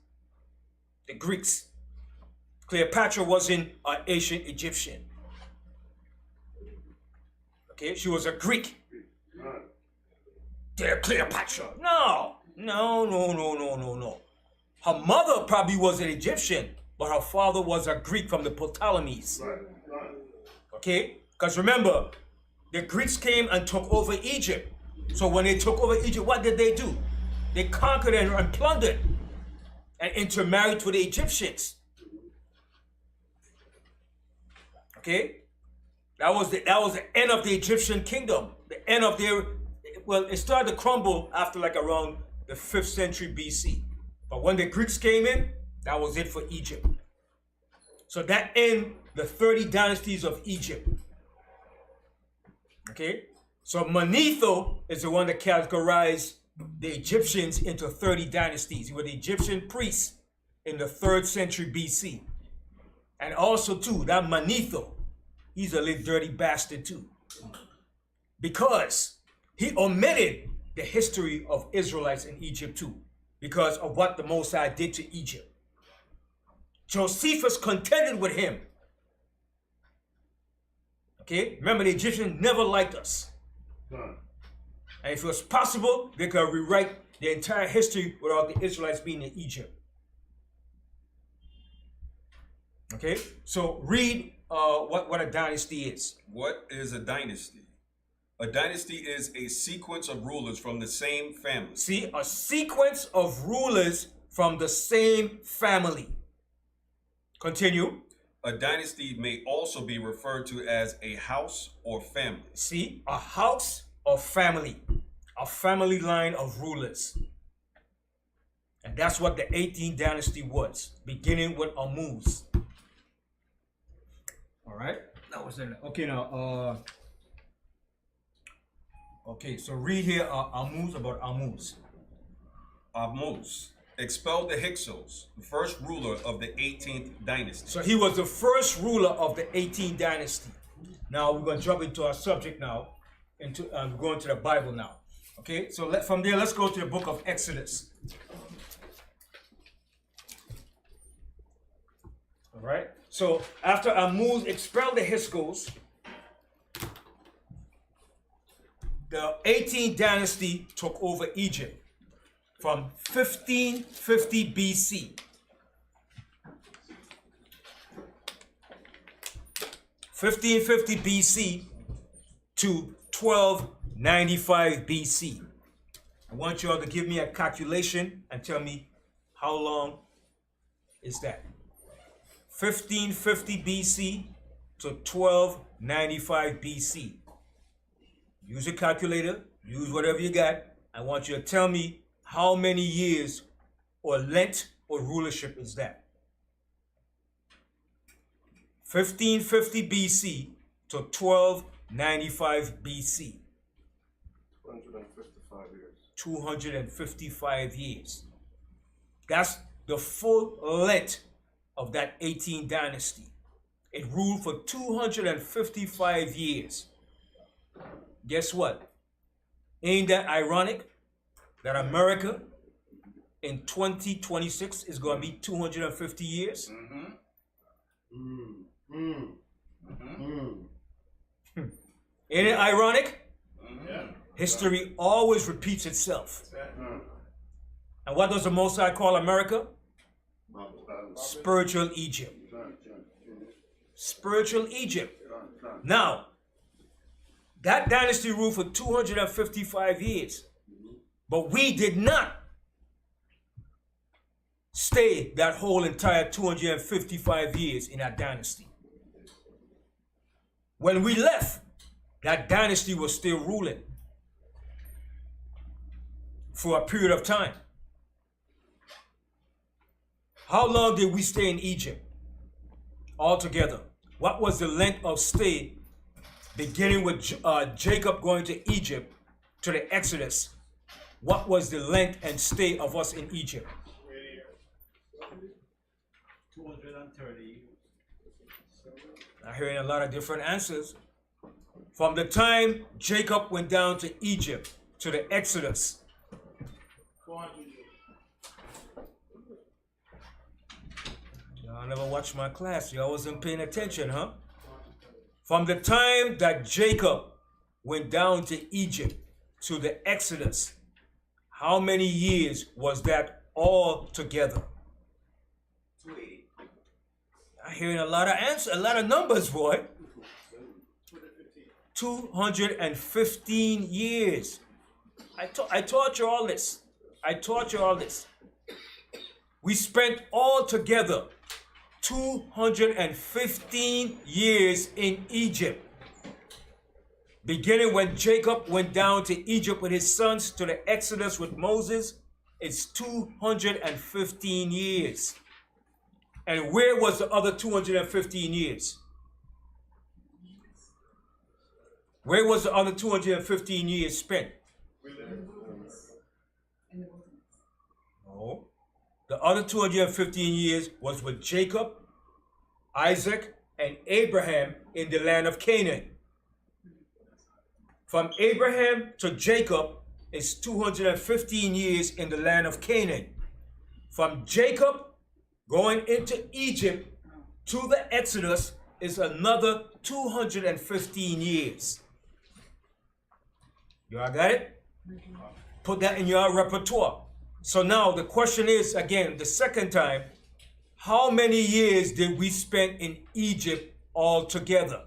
S4: The Greeks. Cleopatra wasn't an ancient Egyptian. Okay, she was a Greek. Cleopatra. No. Her mother probably was an Egyptian, but her father was a Greek from the Ptolemies. Okay? Because remember, the Greeks came and took over Egypt. So when they took over Egypt, what did they do? They conquered and plundered and intermarried with the Egyptians. Okay? That was the end of the Egyptian kingdom. The end of their, well, it started to crumble after like around the 5th century BC. But when the Greeks came in, that was it for Egypt. So that ended the 30 dynasties of Egypt. Okay? So Manetho is the one that categorized the Egyptians into 30 dynasties. He was the Egyptian priest in the 3rd century BC. And also too, that Manetho, he's a little dirty bastard too. Because he omitted the history of Israelites in Egypt too, because of what the Most High did to Egypt. Josephus contended with him. Okay, remember the Egyptians never liked us. And if it was possible, they could rewrite the entire history without the Israelites being in Egypt. Okay, so read what a dynasty is.
S5: What is a dynasty? A dynasty is a sequence of rulers from the same family.
S4: See, a sequence of rulers from the same family. Continue.
S5: A dynasty may also be referred to as a house or family.
S4: See, a house or family, a family line of rulers. And that's what the 18th dynasty was, beginning with Ammuz. All right, that was it. Okay, now, okay, so read here Ammuz, about Ammuz.
S5: Ammuz expelled the Hyksos, the first ruler of the 18th dynasty.
S4: So he was the first ruler of the 18th dynasty. Now we're going to jump into our subject now, into going to the Bible now. Okay, so from there, let's go to the book of Exodus. All right, so after Ammuz expelled the Hyksos, the 18th dynasty took over Egypt from 1550 BC. 1550 BC to 1295 BC. I want you all to give me a calculation and tell me how long is that. 1550 BC to 1295 BC. Use a calculator, use whatever you got. I want you to tell me how many years or length or rulership is that. 1550 BC to 1295 BC.
S6: 255 years.
S4: 255 years. That's the full length of that 18th dynasty. It ruled for 255 years. Guess what? Ain't that ironic that America in 2026 is going to be 250 years? Ain't it ironic? History always repeats itself. And what does the Most High call America? Spiritual Egypt. Spiritual Egypt. Now, that dynasty ruled for 255 years. But we did not stay that whole entire 255 years in that dynasty. When we left, that dynasty was still ruling for a period of time. How long did we stay in Egypt altogether? What was the length of stay beginning with Jacob going to Egypt to the Exodus? What was the length and stay of us in Egypt?
S7: 230.
S4: I'm hearing a lot of different answers. From the time Jacob went down to Egypt to the Exodus,
S7: 400 years.
S4: Y'all never watched my class. Y'all wasn't paying attention, huh? From the time that Jacob went down to Egypt to the Exodus, how many years was that all together?
S7: 280.
S4: I'm hearing a lot of answers, a lot of numbers, boy. 215 years. I taught you all this. I taught you all this. We spent all together 215 years in Egypt. Beginning when Jacob went down to Egypt with his sons to the Exodus with Moses, it's 215 years. And where was the other 215 years? Where was the other 215 years spent? No. The other 215 years was with Jacob, Isaac, and Abraham in the land of Canaan. From Abraham to Jacob is 215 years in the land of Canaan. From Jacob going into Egypt to the Exodus is another 215 years. You all got it? Put that in your repertoire. So now the question is, again, the second time, how many years did we spend in Egypt altogether?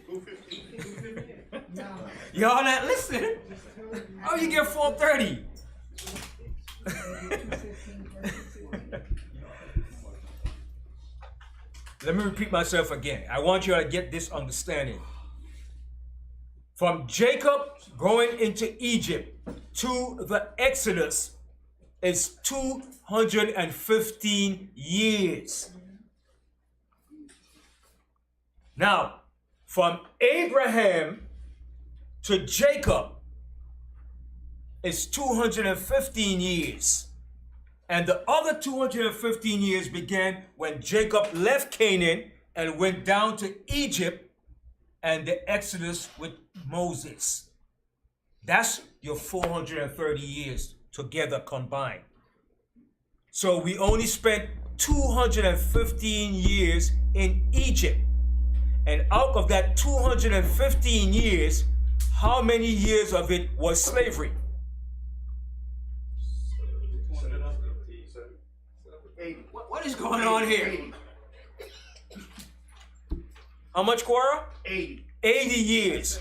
S6: 250.
S4: Y'all not listening? How you get 430? Let me repeat myself again. I want you to get this understanding. From Jacob going into Egypt to the Exodus is 215 years. Now, from Abraham to Jacob is 215 years. And the other 215 years began when Jacob left Canaan and went down to Egypt and the Exodus with Moses. That's your 430 years together combined. So we only spent 215 years in Egypt. And out of that 215 years, how many years of it was slavery?
S7: 80.
S4: What is going on here? How much, Quora?
S7: 80.
S4: 80 years.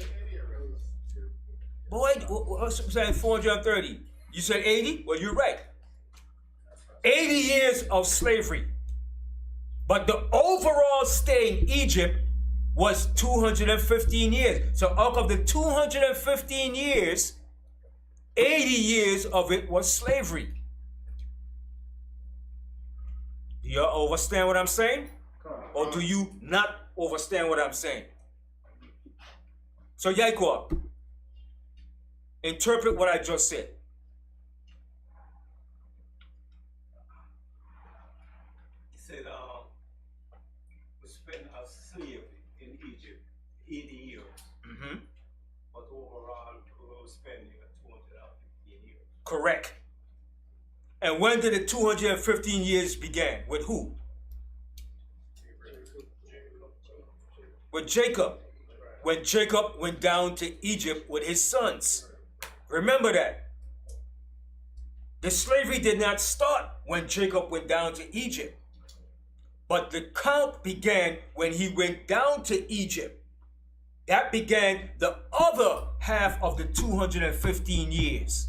S4: Boy, what's saying 430? You said 80? Well, you're right. 80 years of slavery. But the overall stay in Egypt was 215 years. So out of the 215 years, 80 years of it was slavery. Do you understand what I'm saying? Or do you not understand what I'm saying? So Yaikwa, interpret what I just said.
S7: He said, we spent as slave in Egypt 80 years.
S4: Mm-hmm.
S7: But overall, we were spending 215 years.
S4: Correct. And when did the 215 years begin? With who? With Jacob. When Jacob went down to Egypt with his sons. Remember that. The slavery did not start when Jacob went down to Egypt. But the count began when he went down to Egypt. That began the other half of the 215 years.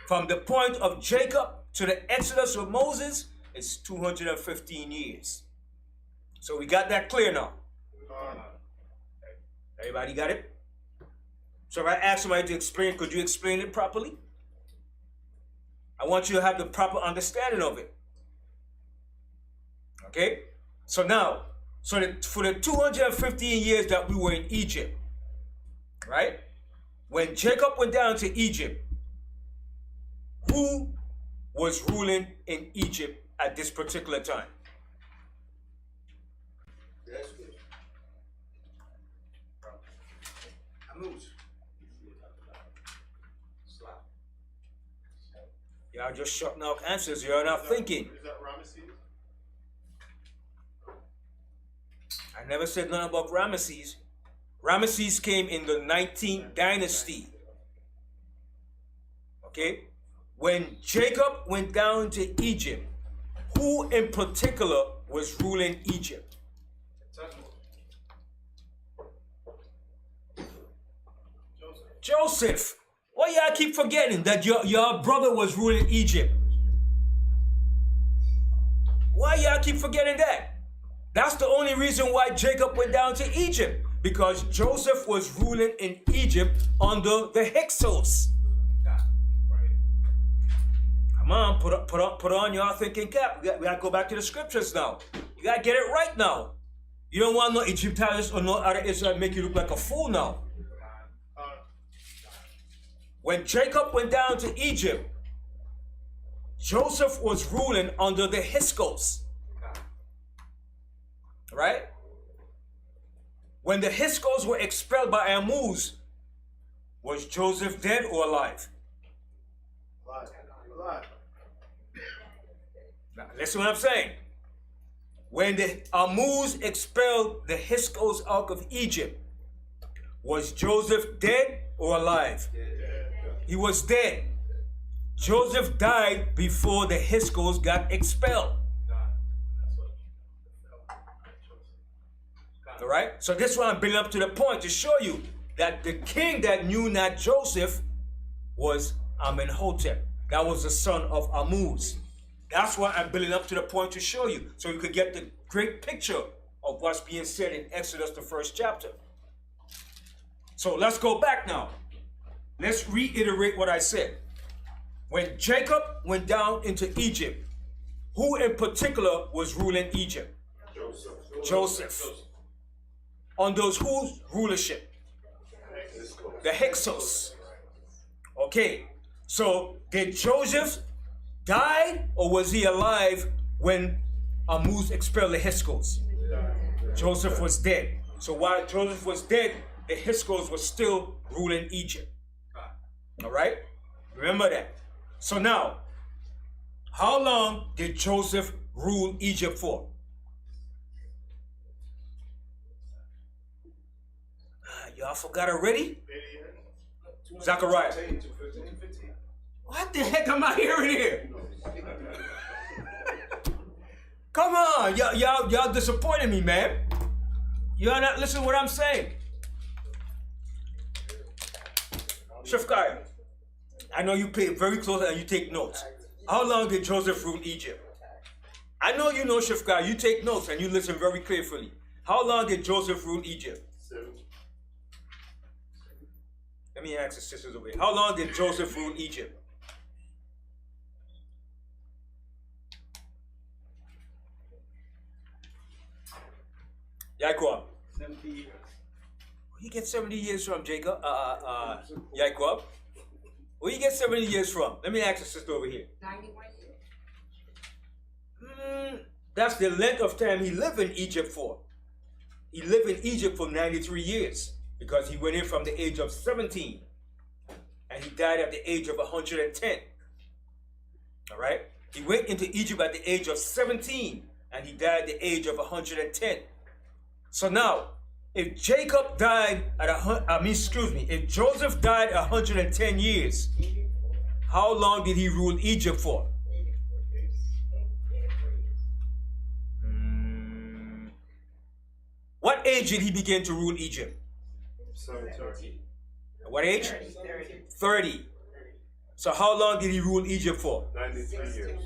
S4: From the point of Jacob to the Exodus of Moses, it's 215 years. So we got that clear now. Everybody got it? So if I ask somebody to explain, could you explain it properly? I want you to have the proper understanding of it. Okay? So now, for the 215 years that we were in Egypt, right? When Jacob went down to Egypt, who was ruling in Egypt at this particular time? Y'all just shutting out answers. You're not thinking.
S6: Is that Ramesses?
S4: I never said nothing about Ramesses. Ramesses came in the 19th dynasty. Okay? When Jacob went down to Egypt, who in particular was ruling Egypt? Joseph. Why y'all keep forgetting that your brother was ruling Egypt? Why y'all keep forgetting that? That's the only reason why Jacob went down to Egypt. Because Joseph was ruling in Egypt under the Hyksos. Come on, put on your thinking cap. We gotta go back to the scriptures now. You gotta get it right now. You don't want no Egyptians or no other Israel make you look like a fool now. When Jacob went down to Egypt, Joseph was ruling under the Hyksos. Right? When the Hyksos were expelled by Ammuz, was Joseph dead or alive?
S6: Alive.
S4: Now, listen what I'm saying. When the Ammuz expelled the Hyksos out of Egypt, was Joseph dead or alive? He was dead. Joseph died before the Hyksos got expelled. All right? So this is why I'm building up to the point to show you that the king that knew not Joseph was Amenhotep. That was the son of Ammuz. That's why I'm building up to the point to show you, so you could get the great picture of what's being said in Exodus, the 1st chapter. So let's go back now. Let's reiterate what I said. When Jacob went down into Egypt, who in particular was ruling Egypt? Joseph. Under whose rulership? The Hyksos. Okay, so did Joseph die or was he alive when Ammuz expelled the Hyksos? Joseph was dead. So while Joseph was dead, the Hyksos were still ruling Egypt. All right? Remember that. So now, how long did Joseph rule Egypt for? Y'all forgot already?
S6: 80
S4: Zechariah.
S6: 15.
S4: What the heck am I hearing here? Come on, y'all disappointing me, man. Y'all not listening to what I'm saying. Shafkai, I know you pay very close and you take notes. How long did Joseph rule Egypt? I know you know Shafkai, you take notes and you listen very carefully. How long did Joseph rule Egypt?
S6: 7.
S4: Let me ask the sisters over here. How long did Joseph rule Egypt? Yaquab.
S7: 70 years.
S4: Where you get 70 years from, Jacob? Yaquab? Where you get 70 years from? Let me ask the sister over here.
S8: 91 years.
S4: That's the length of time he lived in Egypt for. He lived in Egypt for 93 years because he went in from the age of 17 and he died at the age of 110. All right? He went into Egypt at the age of 17 and he died at the age of 110. So now, if Jacob died at if Joseph died 110 years, how long did he rule Egypt for? What age did he begin to rule Egypt?
S6: 30.
S4: At what age? 30. So how long did he rule Egypt for?
S6: 93 years.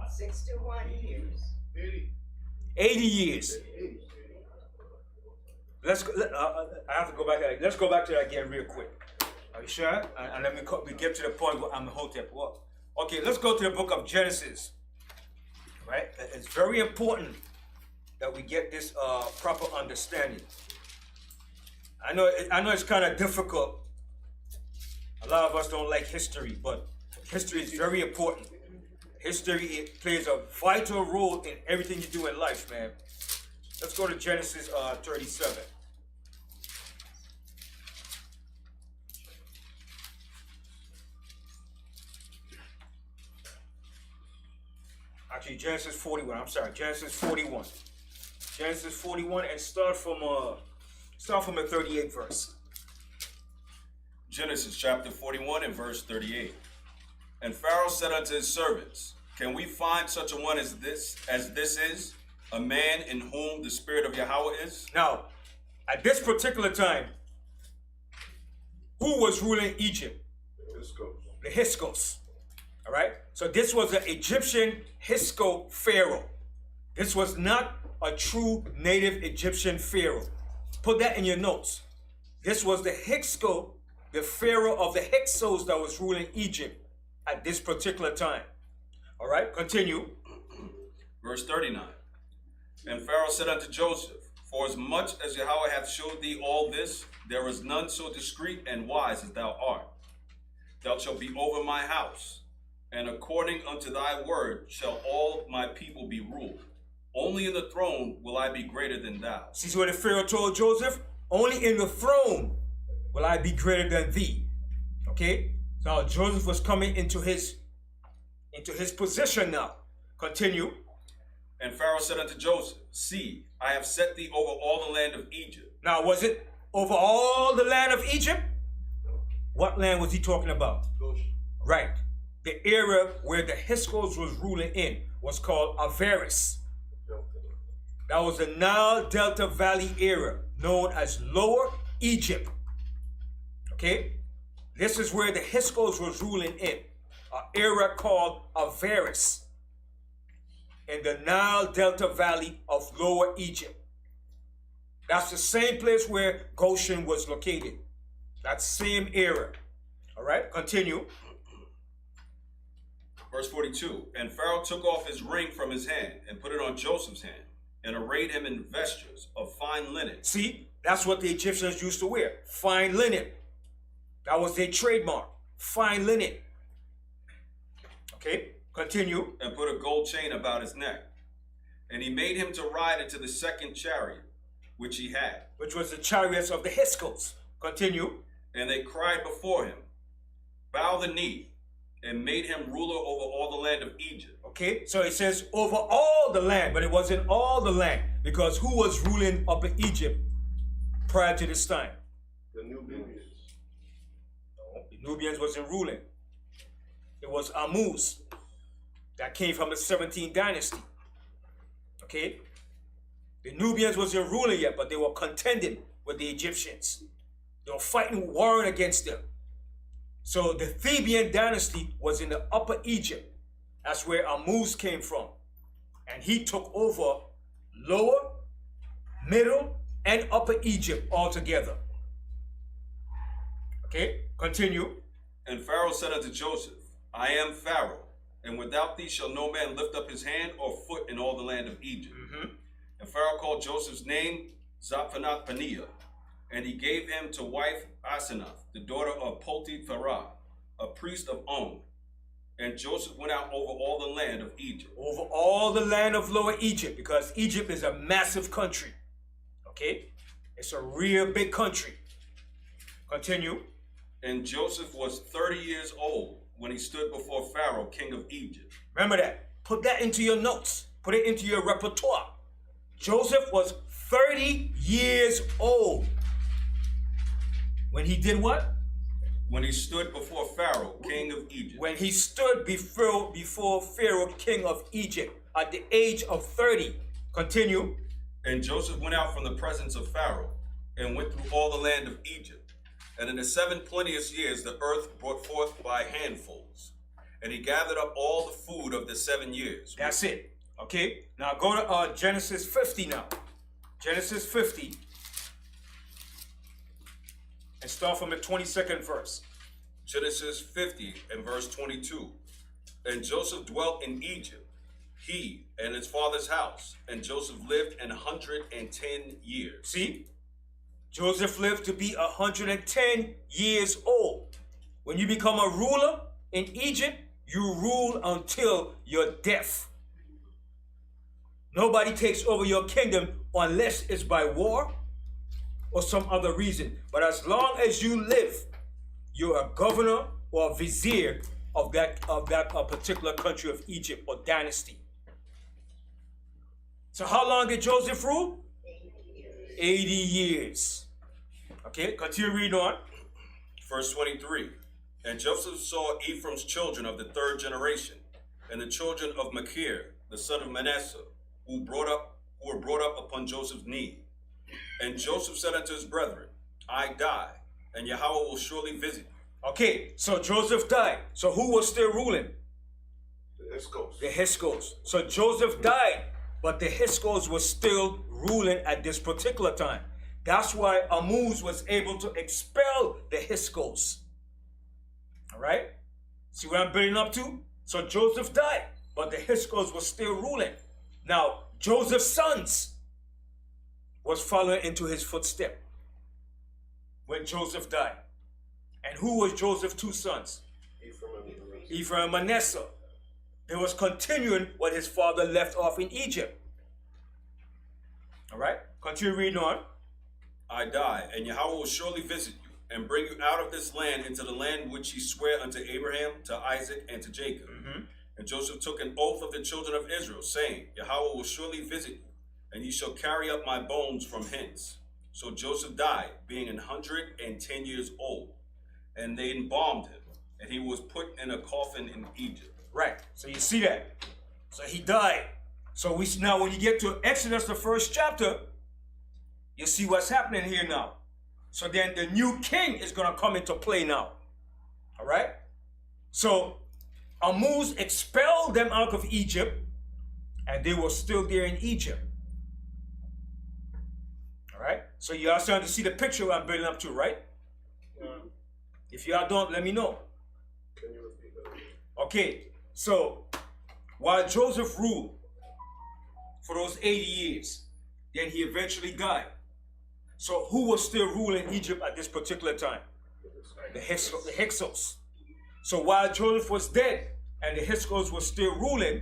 S8: 61 years.
S4: 80 years. Let's go, I have to go back to that. Let's go back to that again real quick. Are you sure? And let me get to the point where I'm Hotep. Well, okay, let's go to the book of Genesis. Right? It's very important that we get this proper understanding. I know it's kind of difficult. A lot of us don't like history, but history is very important. History plays a vital role in everything you do in life, man. Let's go to Genesis 37. Actually, Genesis 41. I'm sorry, Genesis 41. Genesis 41, and start from the 38th verse.
S5: Genesis chapter 41 and verse 38. And Pharaoh said unto his servants, Can we find such a one as this is, a man in whom the spirit of Yahweh is?
S4: Now, at this particular time, who was ruling Egypt? The H.O.D.C. All right? So this was an Egyptian H.O.D.C. pharaoh. This was not a true native Egyptian pharaoh. Put that in your notes. This was the H.O.D.C., the pharaoh of the Hyksos that was ruling Egypt at this particular time. All right, continue.
S5: Verse 39. And Pharaoh said unto Joseph, For as much as Yahweh hath showed thee all this, there is none so discreet and wise as thou art. Thou shalt be over my house, and according unto thy word shall all my people be ruled. Only in the throne will I be greater than thou.
S4: See what the Pharaoh told Joseph? Only in the throne will I be greater than thee. Okay? So Joseph was coming into his position now. Continue.
S5: And Pharaoh said unto Joseph, See, I have set thee over all the land of Egypt.
S4: Now, was it over all the land of Egypt? What land was he talking about? Right. The area where the Hyksos was ruling in was called Avaris. That was the Nile Delta Valley area known as Lower Egypt. Okay? This is where the Hyksos was ruling in, an area called Avaris in the Nile Delta Valley of Lower Egypt. That's the same place where Goshen was located. That same area. All right, continue.
S5: Verse 42. And Pharaoh took off his ring from his hand and put it on Joseph's hand and arrayed him in vestures of fine linen.
S4: See, that's what the Egyptians used to wear, fine linen. That was their trademark, fine linen. Okay, continue.
S5: And put a gold chain about his neck. And he made him to ride into the second chariot, which he had.
S4: Which was the chariots of the Hyksos. Continue.
S5: And they cried before him, Bow the knee, and made him ruler over all the land of Egypt.
S4: Okay, so it says over all the land, but it wasn't all the land, because who was ruling up in Egypt prior to this time?
S6: The Nubians.
S4: No, the Nubians wasn't ruling. It was Ammuz that came from the 17th dynasty. Okay? The Nubians wasn't ruling yet, but they were contending with the Egyptians. They were fighting, warring against them. So the Theban dynasty was in the Upper Egypt. That's where Ammuz came from. And he took over Lower, Middle, and Upper Egypt altogether. Okay, continue.
S5: And Pharaoh said unto Joseph, I am Pharaoh, and without thee shall no man lift up his hand or foot in all the land of Egypt. And Pharaoh called Joseph's name Zaphenath-Paneah, and he gave him to wife Asenath, the daughter of Potiphera, a priest of On. And Joseph went out over all the land of Egypt.
S4: Over all the land of Lower Egypt, because Egypt is a massive country. Okay? It's a real big country. Continue.
S5: And Joseph was 30 years old when he stood before Pharaoh, king of Egypt.
S4: Remember that. Put that into your notes. Put it into your repertoire. Joseph was 30 years old when he did what?
S5: When he stood before Pharaoh, king of Egypt.
S4: When he stood before Pharaoh, king of Egypt, at the age of 30. Continue.
S5: And Joseph went out from the presence of Pharaoh and went through all the land of Egypt. And in the 7 plenteous years, the earth brought forth by handfuls. And he gathered up all the food of the 7 years.
S4: That's it. Okay. Now go to Genesis 50 now. Genesis 50. And start from the 22nd verse.
S5: Genesis 50 and verse 22. And Joseph dwelt in Egypt, he and his father's house. And Joseph lived 110 years.
S4: See? Joseph lived to be 110 years old. When you become a ruler in Egypt, you rule until your death. Nobody takes over your kingdom unless it's by war or some other reason. But as long as you live, you're a governor or a vizier of that particular country of Egypt or dynasty. So how long did Joseph rule? 80 years. Okay, continue reading on.
S5: Verse 23. And Joseph saw Ephraim's children of the 3rd generation, and the children of Machir, the son of Manasseh, who were brought up upon Joseph's knee. And Joseph said unto his brethren, I die, and Yahweh will surely visit you.
S4: Okay, so Joseph died. So who was still ruling?
S6: The H.O.D.C.
S4: The H.O.D.C. So Joseph died, but the H.O.D.C was still ruling at this particular time. That's why Ammuz was able to expel the H.O.D.C. All right? See what I'm building up to? So Joseph died, but the H.O.D.C was still ruling. Now, Joseph's sons was following into his footstep when Joseph died. And who was Joseph's 2 sons? Ephraim and Manasseh. They was continuing what his father left off in Egypt. All right? Continue reading on.
S5: I die, and Yahweh will surely visit you, and bring you out of this land into the land which he sware unto Abraham, to Isaac, and to Jacob. And Joseph took an oath of the children of Israel, saying, Yahweh will surely visit you, and ye shall carry up my bones from hence. So Joseph died, being 110 years old, and they embalmed him, and he was put in a coffin in Egypt.
S4: Right. So you see that. So he died. So we now when you get to Exodus, the 1st chapter, you see what's happening here now. So then the new king is going to come into play now. All right? So Ammuz expelled them out of Egypt, and they were still there in Egypt. All right? So you are starting to see the picture I'm building up to, right? If you all don't, let me know.
S6: Can you repeat that?
S4: Okay, so while Joseph ruled for those 80 years, then he eventually died. So who was still ruling Egypt at this particular time? The Hyksos. So while Joseph was dead and the Hyksos was still ruling,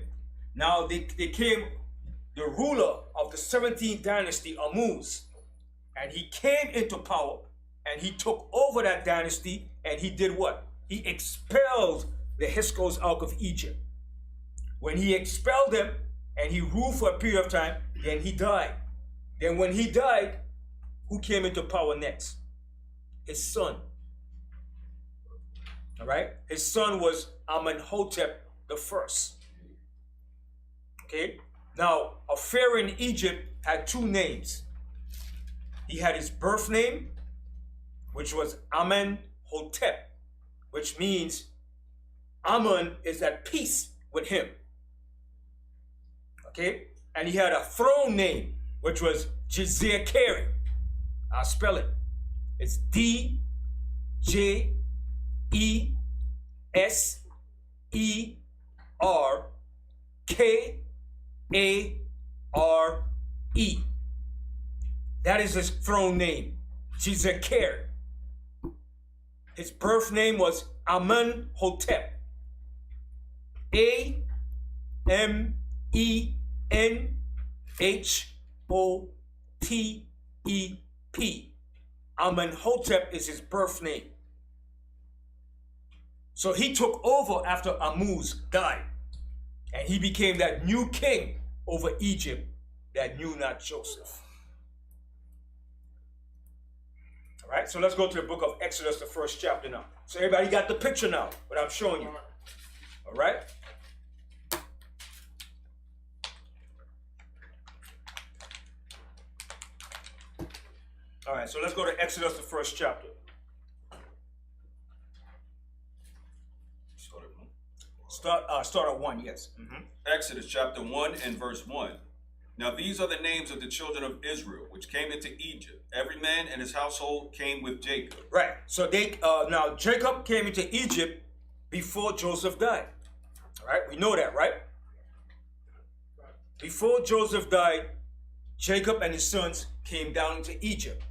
S4: now they came the ruler of the 17th dynasty, Ammuz, and he came into power and he took over that dynasty and he did what? He expelled the Hyksos out of Egypt. When he expelled them and he ruled for a period of time, then he died. Then when he died, who came into power next? his son. All right? His son was Amenhotep the first. Okay? Now, a pharaoh in Egypt had two names. He had his birth name, which was Amenhotep, which means Amun is at peace with him. Okay? And he had a throne name, which was Jizirkeri. I'll spell it. It's D-J-E-S-E-R-K-A-R-E. That is his throne name, Jizirkeri. His birth name was Amenhotep. A-M-E-N-H-O-T-E-P. Amenhotep is his birth name. So he took over after Ammuz died. And he became that new king over Egypt that knew not Joseph. All right, so let's go to the book of Exodus, the first chapter now. So everybody got the picture now, what I'm showing you. All right? All right, so let's go to Exodus, the first chapter. Start at 1, yes.
S5: Exodus chapter 1 and verse 1. Now these are the names of the children of Israel, which came into Egypt. Every man and his household came with Jacob.
S4: Right. So now Jacob came into Egypt before Joseph died. All right. We know that, right? Before Joseph died, Jacob and his sons came down into Egypt.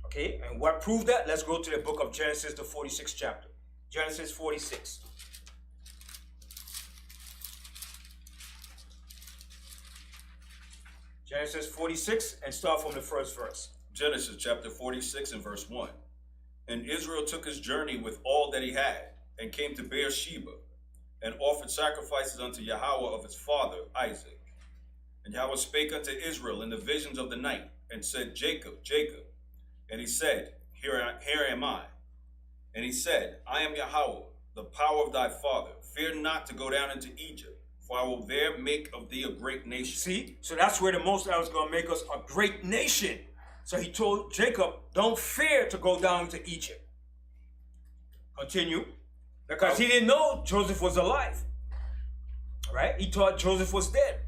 S4: Okay. And what proved that? Let's go to the book of Genesis, the 46th chapter. Genesis 46. Genesis 46, and start from the first verse.
S5: Genesis chapter 46 and verse 1. And Israel took his journey with all that he had, and came to Beersheba, and offered sacrifices unto Yahweh of his father Isaac. And Yahweh spake unto Israel in the visions of the night, and said, Jacob, Jacob. And he said, Here am I. And he said, I am Yahweh, the power of thy father. Fear not to go down into Egypt, for I will there make of thee a great nation.
S4: See? So that's where the Most High was going to make us a great nation. So he told Jacob, don't fear to go down to Egypt. Continue. Because he didn't know Joseph was alive. All right? He thought Joseph was dead.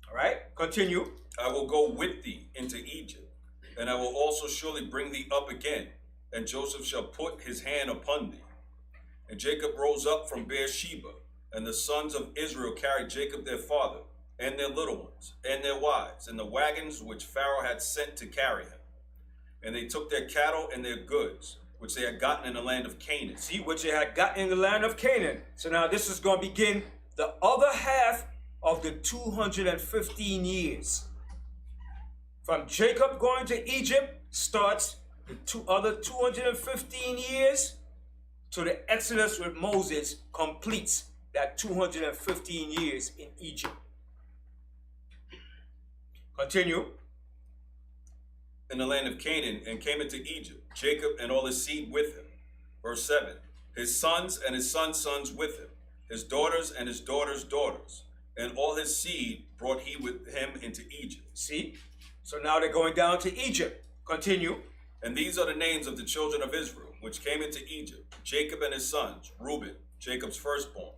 S4: All right? Continue.
S5: I will go with thee into Egypt, and I will also surely bring thee up again, and Joseph shall put his hand upon thee. And Jacob rose up from Beersheba, and the sons of Israel carried Jacob their father, and their little ones, and their wives, and the wagons which Pharaoh had sent to carry him. And they took their cattle and their goods, which they had gotten in the land of Canaan.
S4: See, which they had gotten in the land of Canaan. So now this is going to begin the other half of the 215 years. From Jacob going to Egypt starts the other 215 years to the Exodus with Moses completes that 215 years in Egypt. Continue.
S5: In the land of Canaan, and came into Egypt, Jacob and all his seed with him. Verse 7. His sons and his sons' sons with him, his daughters and his daughters' daughters, and all his seed brought he with him into Egypt.
S4: See? So now they're going down to Egypt. Continue.
S5: And these are the names of the children of Israel, which came into Egypt, Jacob and his sons, Reuben, Jacob's firstborn,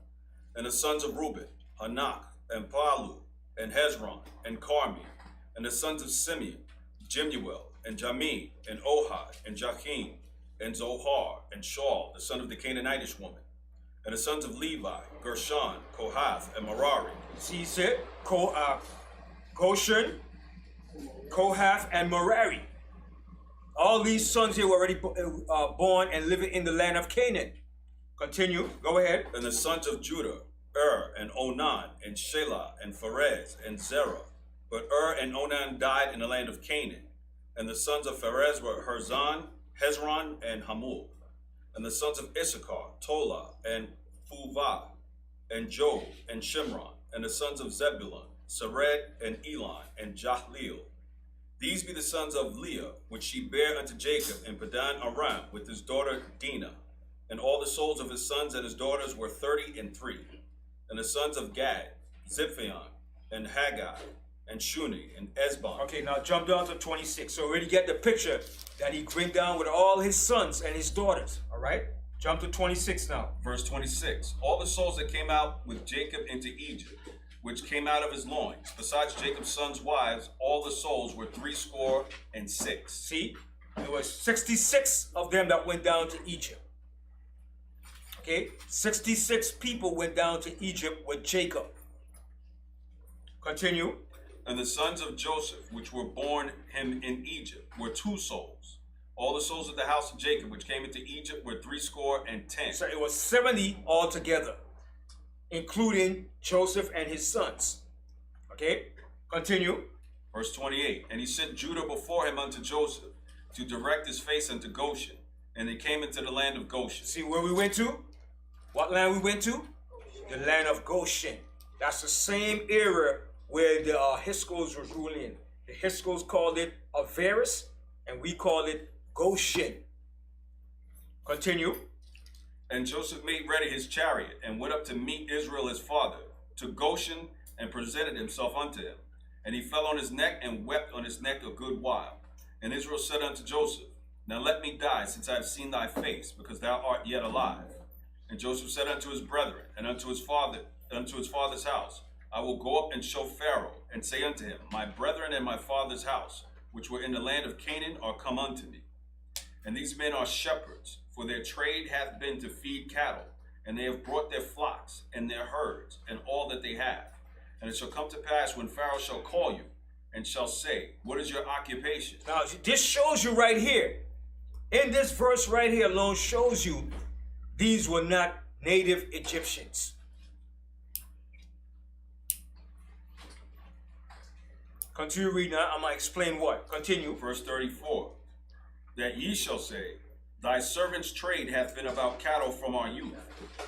S5: and the sons of Reuben, Hanak, and Palu, and Hezron, and Carmi, and the sons of Simeon, Jemuel, and Jamin, and Ohad, and Jachim, and Zohar, and Shaul, the son of the Canaanitish woman, and the sons of Levi, Gershon, Kohath, and Merari.
S4: See, he said, Goshen, Kohath, and Merari. All these sons here were already born and living in the land of Canaan. Continue. Go ahead.
S5: And the sons of Judah, and Onan, and Shelah, and Pharez, and Zerah. But and Onan died in the land of Canaan. And the sons of Pharez were Hezron, and Hamul. And the sons of Issachar, Tola, and Phuvah, and Job, and Shimron. And the sons of Zebulun, Sered, and Elon, and Jahleel. These be the sons of Leah, which she bare unto Jacob in Padan Aram with his daughter Dinah. And all the souls of his sons and his daughters were 33. And the sons of Gad, Ziphion, and Haggai, and Shuni, and Esbon.
S4: Okay, now jump down to 26. So already get the picture that he went down with all his sons and his daughters. All right? Jump to 26 now.
S5: Verse 26. All the souls that came out with Jacob into Egypt, which came out of his loins, besides Jacob's sons' wives, all the souls were 66.
S4: See? There was 66 of them that went down to Egypt. Okay? 66 people went down to Egypt with Jacob. Continue.
S5: And the sons of Joseph, which were born him in Egypt, were 2 souls. All the souls of the house of Jacob, which came into Egypt, were 70.
S4: So it was 70 altogether, including Joseph and his sons. Okay? Continue.
S5: Verse 28. And he sent Judah before him unto Joseph, to direct his face unto Goshen. And they came into the land of Goshen.
S4: See where we went to? What land we went to? The land of Goshen. That's the same era where the H.O.D.C was ruling. The H.O.D.C called it Avaris, and we call it Goshen. Continue.
S5: And Joseph made ready his chariot, and went up to meet Israel his father, to Goshen, and presented himself unto him. And he fell on his neck, and wept on his neck a good while. And Israel said unto Joseph, Now let me die, since I have seen thy face, because thou art yet alive. And Joseph said unto his brethren, and unto his father's house, I will go up and show Pharaoh, and say unto him, My brethren and my father's house, which were in the land of Canaan, are come unto me. And these men are shepherds, for their trade hath been to feed cattle, and they have brought their flocks, and their herds, and all that they have. And it shall come to pass, when Pharaoh shall call you, and shall say, What is your occupation?
S4: Now, this shows you right here. In this verse right here alone shows you these were not native Egyptians. Continue reading now. I'm going to explain what. Continue.
S5: Verse 34. That ye shall say, Thy servant's trade hath been about cattle from our youth,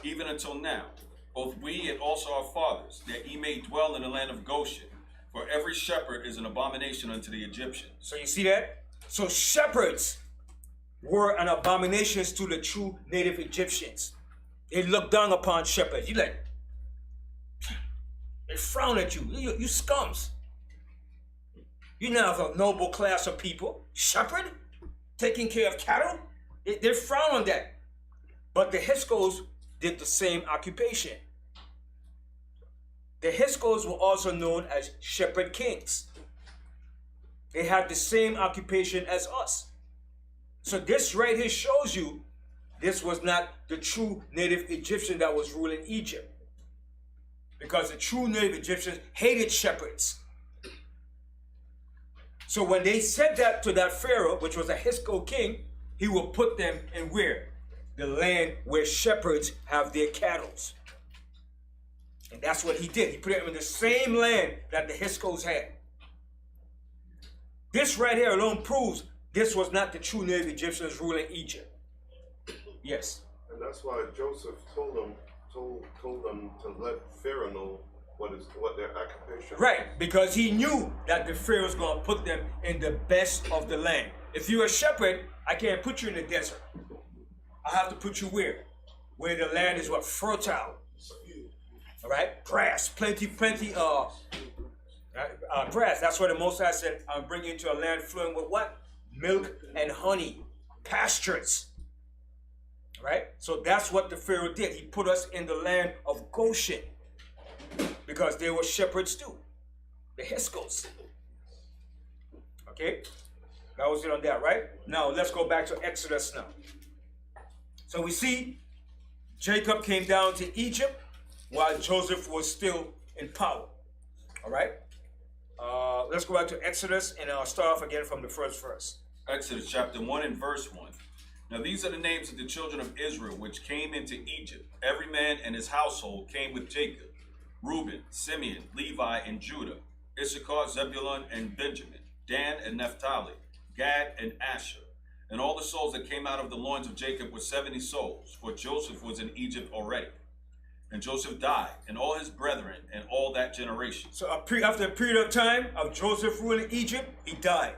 S5: even until now, both we and also our fathers, that ye may dwell in the land of Goshen. For every shepherd is an abomination unto the Egyptians.
S4: So you see that? So shepherds were an abomination to the true native Egyptians. They looked down upon shepherds. You like, they frown at you. You scums. You're not of a noble class of people. Shepherd? Taking care of cattle? They frown on that. But the H.O.D.C did the same occupation. The H.O.D.C were also known as shepherd kings. They had the same occupation as us. So this right here shows you this was not the true native Egyptian that was ruling Egypt. Because the true native Egyptians hated shepherds. So when they said that to that Pharaoh, which was a H.O.D.C king, he will put them in where? The land where shepherds have their cattle. And that's what he did. He put them in the same land that the H.O.D.C had. This right here alone proves this was not the true native Egyptians ruling Egypt. Yes.
S6: And that's why Joseph told them to let Pharaoh know what their occupation was.
S4: Right, because he knew that the Pharaoh was going to put them in the best of the land. If you're a shepherd, I can't put you in the desert. I have to put you where? Where the land is what? Fertile. All right? Grass. Plenty, grass. That's why the Most High said, I'll bring you into a land flowing with what? Milk and honey. Pastures. All right? So that's what the Pharaoh did. He put us in the land of Goshen. Because they were shepherds too. The H.O.D.C. Okay? That was it on that, right? Now, let's go back to Exodus now. So we see Jacob came down to Egypt while Joseph was still in power. All right? Let's go back to Exodus, and I'll start off again from the first verse.
S5: Exodus chapter 1 and verse 1. Now these are the names of the children of Israel which came into Egypt. Every man and his household came with Jacob. Reuben, Simeon, Levi, and Judah, Issachar, Zebulun, and Benjamin, Dan and Naphtali, Gad and Asher. And all the souls that came out of the loins of Jacob were 70 souls, for Joseph was in Egypt already. And Joseph died, and all his brethren, and all that generation.
S4: So after a period of time of Joseph ruling Egypt, he died.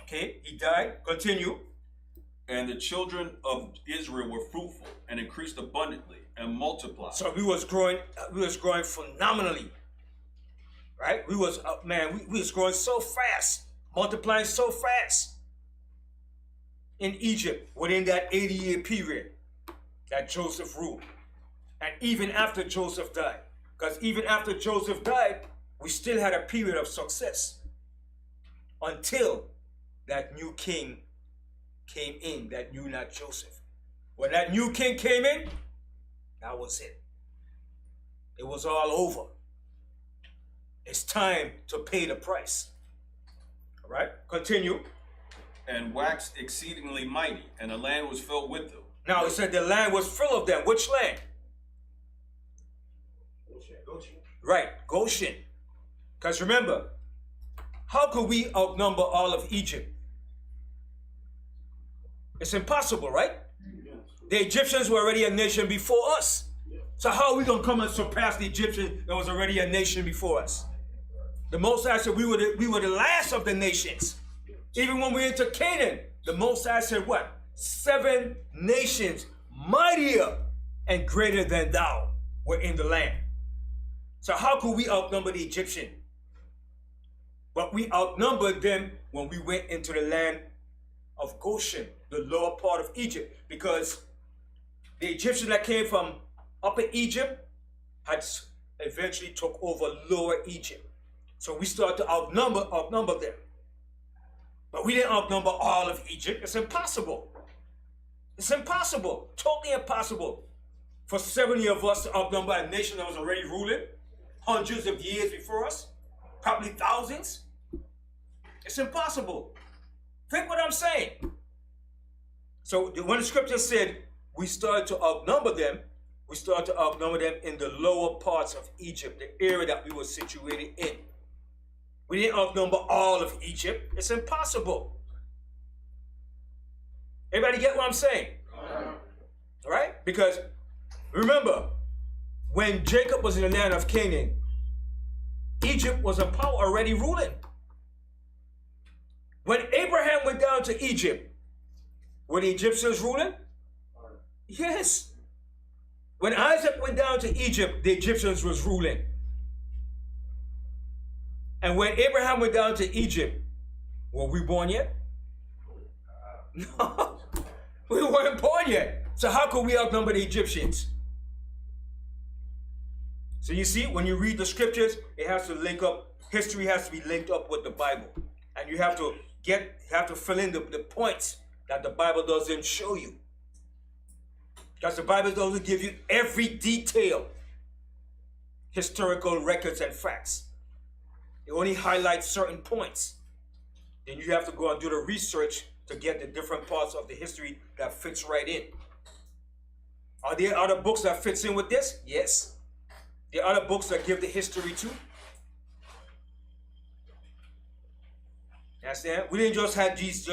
S4: Okay, he died. Continue.
S5: And the children of Israel were fruitful and increased abundantly and multiplied.
S4: So we was growing phenomenally. Right? We was we was growing so fast, multiplying so fast in Egypt within that 80-year period that Joseph ruled. And even after Joseph died. Because even after Joseph died, we still had a period of success. Until that new king came in that knew not Joseph. When that new king came in, that was it. It was all over. It's time to pay the price. All right, continue.
S5: And waxed exceedingly mighty, and the land was filled with them.
S4: Now it said the land was full of them. Which land?
S7: Goshen.
S4: Right, Goshen. Because remember, how could we outnumber all of Egypt? It's impossible, right? The Egyptians were already a nation before us. So how are we going to come and surpass the Egyptians that was already a nation before us? The Most High said we were the last of the nations. Even when we went to Canaan, the Most High said what? 7 nations mightier and greater than thou were in the land. So how could we outnumber the Egyptian? But we outnumbered them when we went into the land of Goshen, the lower part of Egypt, because the Egyptians that came from upper Egypt had eventually took over lower Egypt. So we started to outnumber them. But we didn't outnumber all of Egypt. It's impossible. It's impossible, totally impossible for 70 of us to outnumber a nation that was already ruling hundreds of years before us, probably thousands. It's impossible. Think what I'm saying. So when the scripture said we started to outnumber them, we started to outnumber them in the lower parts of Egypt, the area that we were situated in. We didn't outnumber all of Egypt. It's impossible. Everybody get what I'm saying? All right? Because remember, when Jacob was in the land of Canaan, Egypt was a power already ruling. When Abraham went down to Egypt, were the Egyptians ruling? Yes. When Isaac went down to Egypt, the Egyptians was ruling. And when Abraham went down to Egypt, were we born yet? No, we weren't born yet. So how could we outnumber the Egyptians? So you see, when you read the scriptures, it has to link up, history has to be linked up with the Bible. And you have to fill in the points that the Bible doesn't show you. Because the Bible doesn't give you every detail, historical records and facts. It only highlights certain points. Then you have to go and do the research to get the different parts of the history that fits right in. Are there other books that fits in with this? Yes. There are other books that give the history too. Understand? We didn't just have these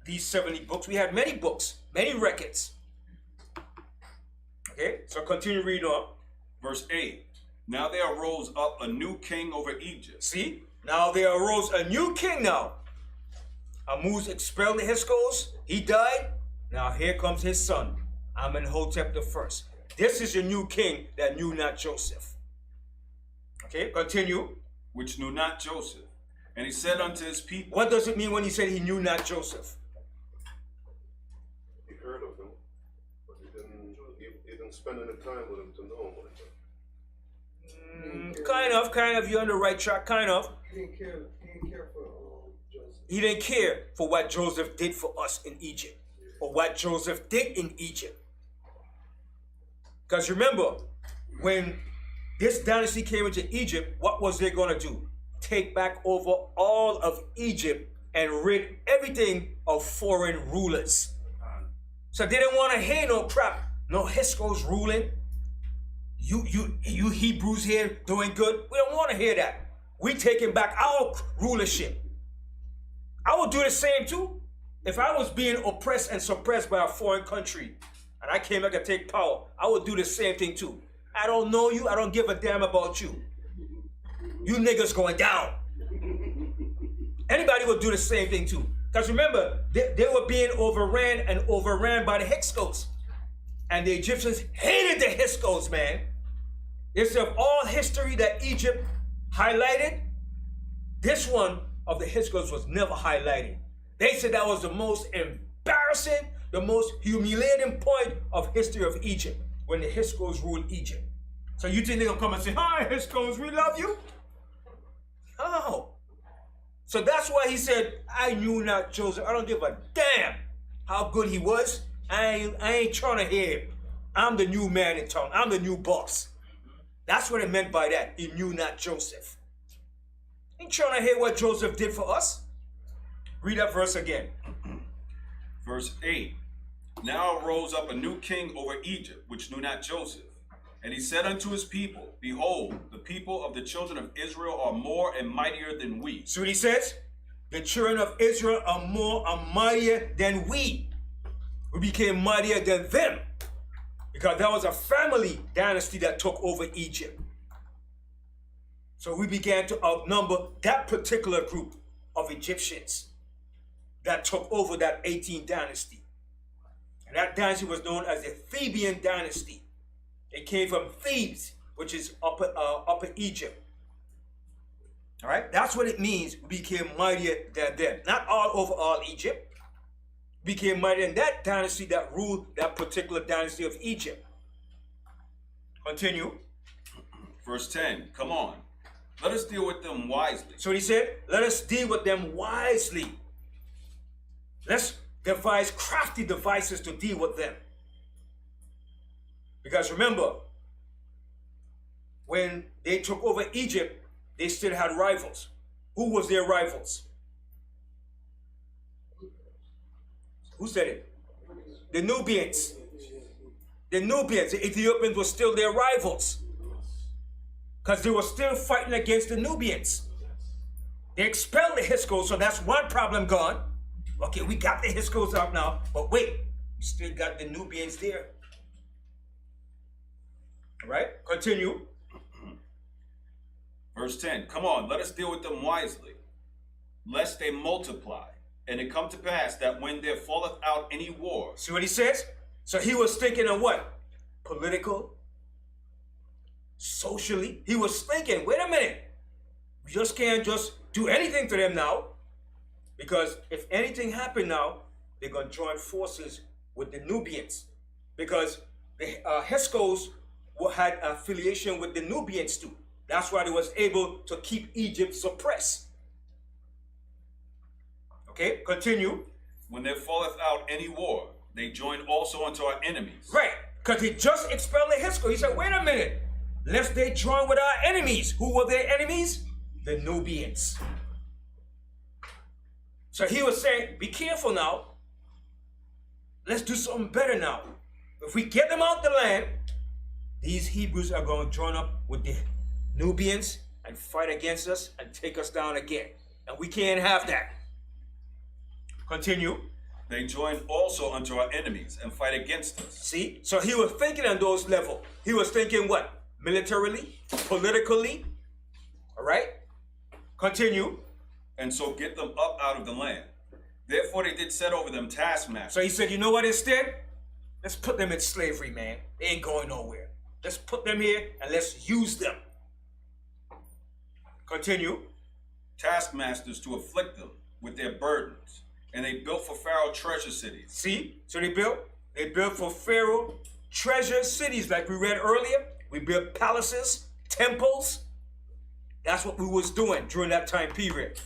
S4: these 70 books. We had many books, many records. Okay, so continue reading on.
S5: Verse 8. Now there arose up a new king over Egypt.
S4: See? Now there arose a new king now. Ammuz expelled the H.O.D.C. He died. Now here comes his son, Amenhotep I. This is your new king that knew not Joseph. Okay, continue.
S5: Which knew not Joseph. And he said unto his people.
S4: What does it mean when he said he knew not Joseph?
S6: He heard of him, but he didn't spend any time with him to know him.
S4: Kind of. You're on the right track. Kind of.
S9: He didn't care for Joseph.
S4: He didn't care for what Joseph did for us in Egypt, or what Joseph did in Egypt. Because remember, when this dynasty came into Egypt, what was they going to do? Take back over all of Egypt and rid everything of foreign rulers. So they didn't want to hear no crap. No H.O.D.C ruling. You Hebrews here doing good. We don't want to hear that. We taking back our rulership. I would do the same too. If I was being oppressed and suppressed by a foreign country, and I came back and take power, I would do the same thing too. I don't know you. I don't give a damn about you. You niggas going down. Anybody would do the same thing too. Because remember, they were being overran by the Hyksos. And the Egyptians hated the Hyksos, man. It's of all history that Egypt highlighted, this one of the Hyksos was never highlighted. They said that was the most embarrassing, the most humiliating point of history of Egypt, when the Hyksos ruled Egypt. So you think they're gonna come and say, hi, Hyksos, we love you? No. So that's why he said, I knew not Joseph. I don't give a damn how good he was. I ain't trying to hear him. I'm the new man in town. I'm the new boss. That's what it meant by that. He knew not Joseph. Ain't trying to hear what Joseph did for us. Read that verse again.
S5: Verse 8. Now arose up a new king over Egypt, which knew not Joseph. And he said unto his people, behold, the people of the children of Israel are more and mightier than we.
S4: See what he says? The children of Israel are more and mightier than we. We became mightier than them. Because that was a family dynasty that took over Egypt. So we began to outnumber that particular group of Egyptians that took over that 18th dynasty. And that dynasty was known as the Theban dynasty. It came from Thebes, which is upper Egypt. All right, that's what it means. We became mightier than them. Not all over all Egypt. We became mightier than that dynasty that ruled that particular dynasty of Egypt. Continue.
S5: Verse 10. Come on, let us deal with them wisely.
S4: So he said, let us deal with them wisely. Let's devise crafty devices to deal with them. Because remember, when they took over Egypt, they still had rivals. Who was their rivals? Who said it? The Nubians. The Nubians, the Ethiopians were still their rivals. Because they were still fighting against the Nubians. They expelled the Hyksos, so that's one problem gone. Okay, we got the Hyksos out now, but wait, we still got the Nubians there. All right, continue.
S5: Verse 10. Come on, let us deal with them wisely, lest they multiply. And it come to pass that when there falleth out any war.
S4: See what he says? So he was thinking of what? Political, socially. He was thinking, wait a minute. We just can't just do anything to them now. Because if anything happened now, they're going to join forces with the Nubians. Because the Hyksos had affiliation with the Nubians too. That's why they was able to keep Egypt suppressed. Okay, continue.
S5: When there falleth out any war, they join also unto our enemies.
S4: Right, because he just expelled the Hyksos. He said, wait a minute, lest they join with our enemies. Who were their enemies? The Nubians. So he was saying, be careful now. Let's do something better now. If we get them out the land, these Hebrews are going to join up with the Nubians and fight against us and take us down again. And we can't have that. Continue.
S5: They join also unto our enemies and fight against us.
S4: See? So he was thinking on those levels. He was thinking what? Militarily, politically. All right? Continue.
S5: And so get them up out of the land. Therefore they did set over them taskmasters.
S4: So he said, you know what instead? Let's put them in slavery, man. They ain't going nowhere. Let's put them here and let's use them. Continue.
S5: Taskmasters to afflict them with their burdens. And they built for Pharaoh treasure cities.
S4: See? So they built for Pharaoh treasure cities like we read earlier. We built palaces, temples. That's what we was doing during that time period.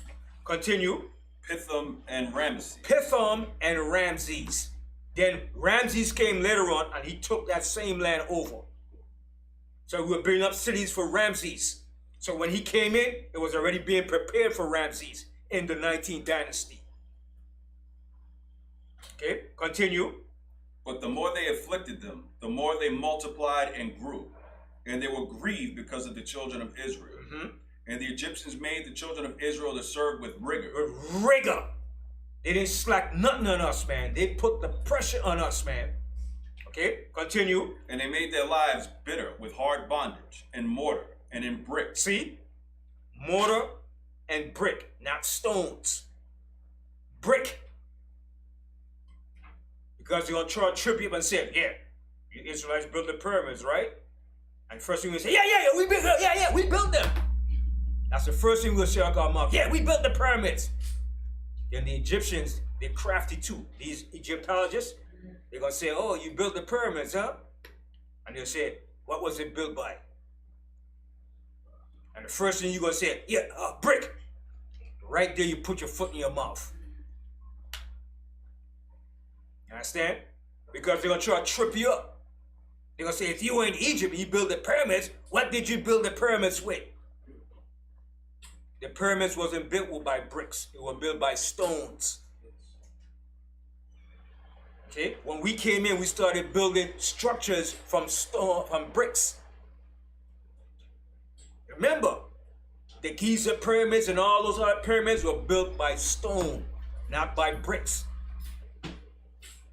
S4: Continue.
S5: Pithom and Ramses.
S4: Pithom and Ramses. Then Ramses came later on and he took that same land over. So we were building up cities for Ramses. So when he came in, it was already being prepared for Ramses in the 19th dynasty. Okay, continue.
S5: But the more they afflicted them, the more they multiplied and grew. And they were grieved because of the children of Israel.
S4: Mm-hmm.
S5: And the Egyptians made the children of Israel to serve with rigor.
S4: With rigor. They didn't slack nothing on us, man. They put the pressure on us, man. Okay, continue.
S5: And they made their lives bitter with hard bondage, in mortar, and in brick.
S4: See? Mortar and brick, not stones. Brick. Because they're going to try to trip you up and say, yeah, you Israelites built the pyramids, right? And first thing we say, yeah, we built them. That's the first thing we'll say out our mouth. Yeah, we built the pyramids. Then the Egyptians, they're crafty too. These Egyptologists, they're going to say, oh, you built the pyramids, huh? And they'll say, what was it built by? And the first thing you're going to say, yeah, brick. Right there, you put your foot in your mouth. You understand? Because they're going to try to trip you up. They're going to say, if you were in Egypt and you built the pyramids, what did you build the pyramids with? The pyramids wasn't built by bricks. It was built by stones. Okay? When we came in, we started building structures from bricks. Remember, the Giza pyramids and all those other pyramids were built by stone, not by bricks.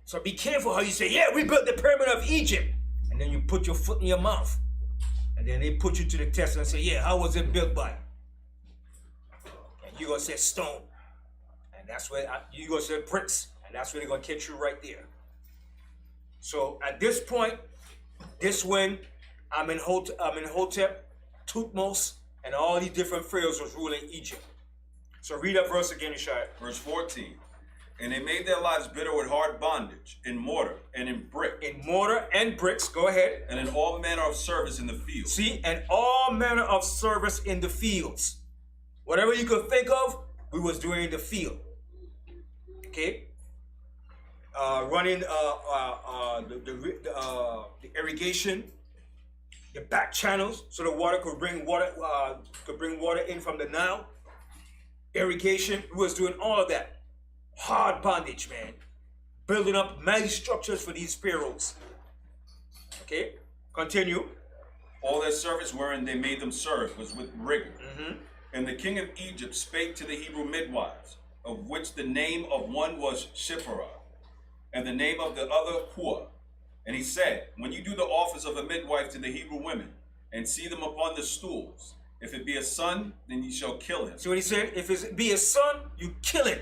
S4: So be careful how you say, yeah, we built the pyramid of Egypt. And then you put your foot in your mouth. And then they put you to the test and say, yeah, how was it built by? And you're going to say stone. And that's where you're going to say bricks. And that's where they're going to catch you right there. So at this point, this when Amenhotep, Thutmose, and all these different pharaohs was ruling Egypt. So read that verse again, Ishai.
S5: Verse 14. And they made their lives bitter with hard bondage, in mortar and in brick.
S4: In mortar and bricks, go ahead.
S5: And in all manner of service in the fields.
S4: See, and all manner of service in the fields. Whatever you could think of, we was doing in the field. Okay? Running the irrigation, the back channels, so the water could bring water in from the Nile. Irrigation, we was doing all of that. Hard bondage, man. Building up mighty structures for these pharaohs. Okay, continue.
S5: All their service wherein they made them serve was with rigor. And the king of Egypt spake to the Hebrew midwives, of which the name of one was Shiphrah, and the name of the other Puah. And he said, when you do the office of a midwife to the Hebrew women, and see them upon the stools, if it be a son, then you shall kill him.
S4: See what he said? If it be a son, you kill him.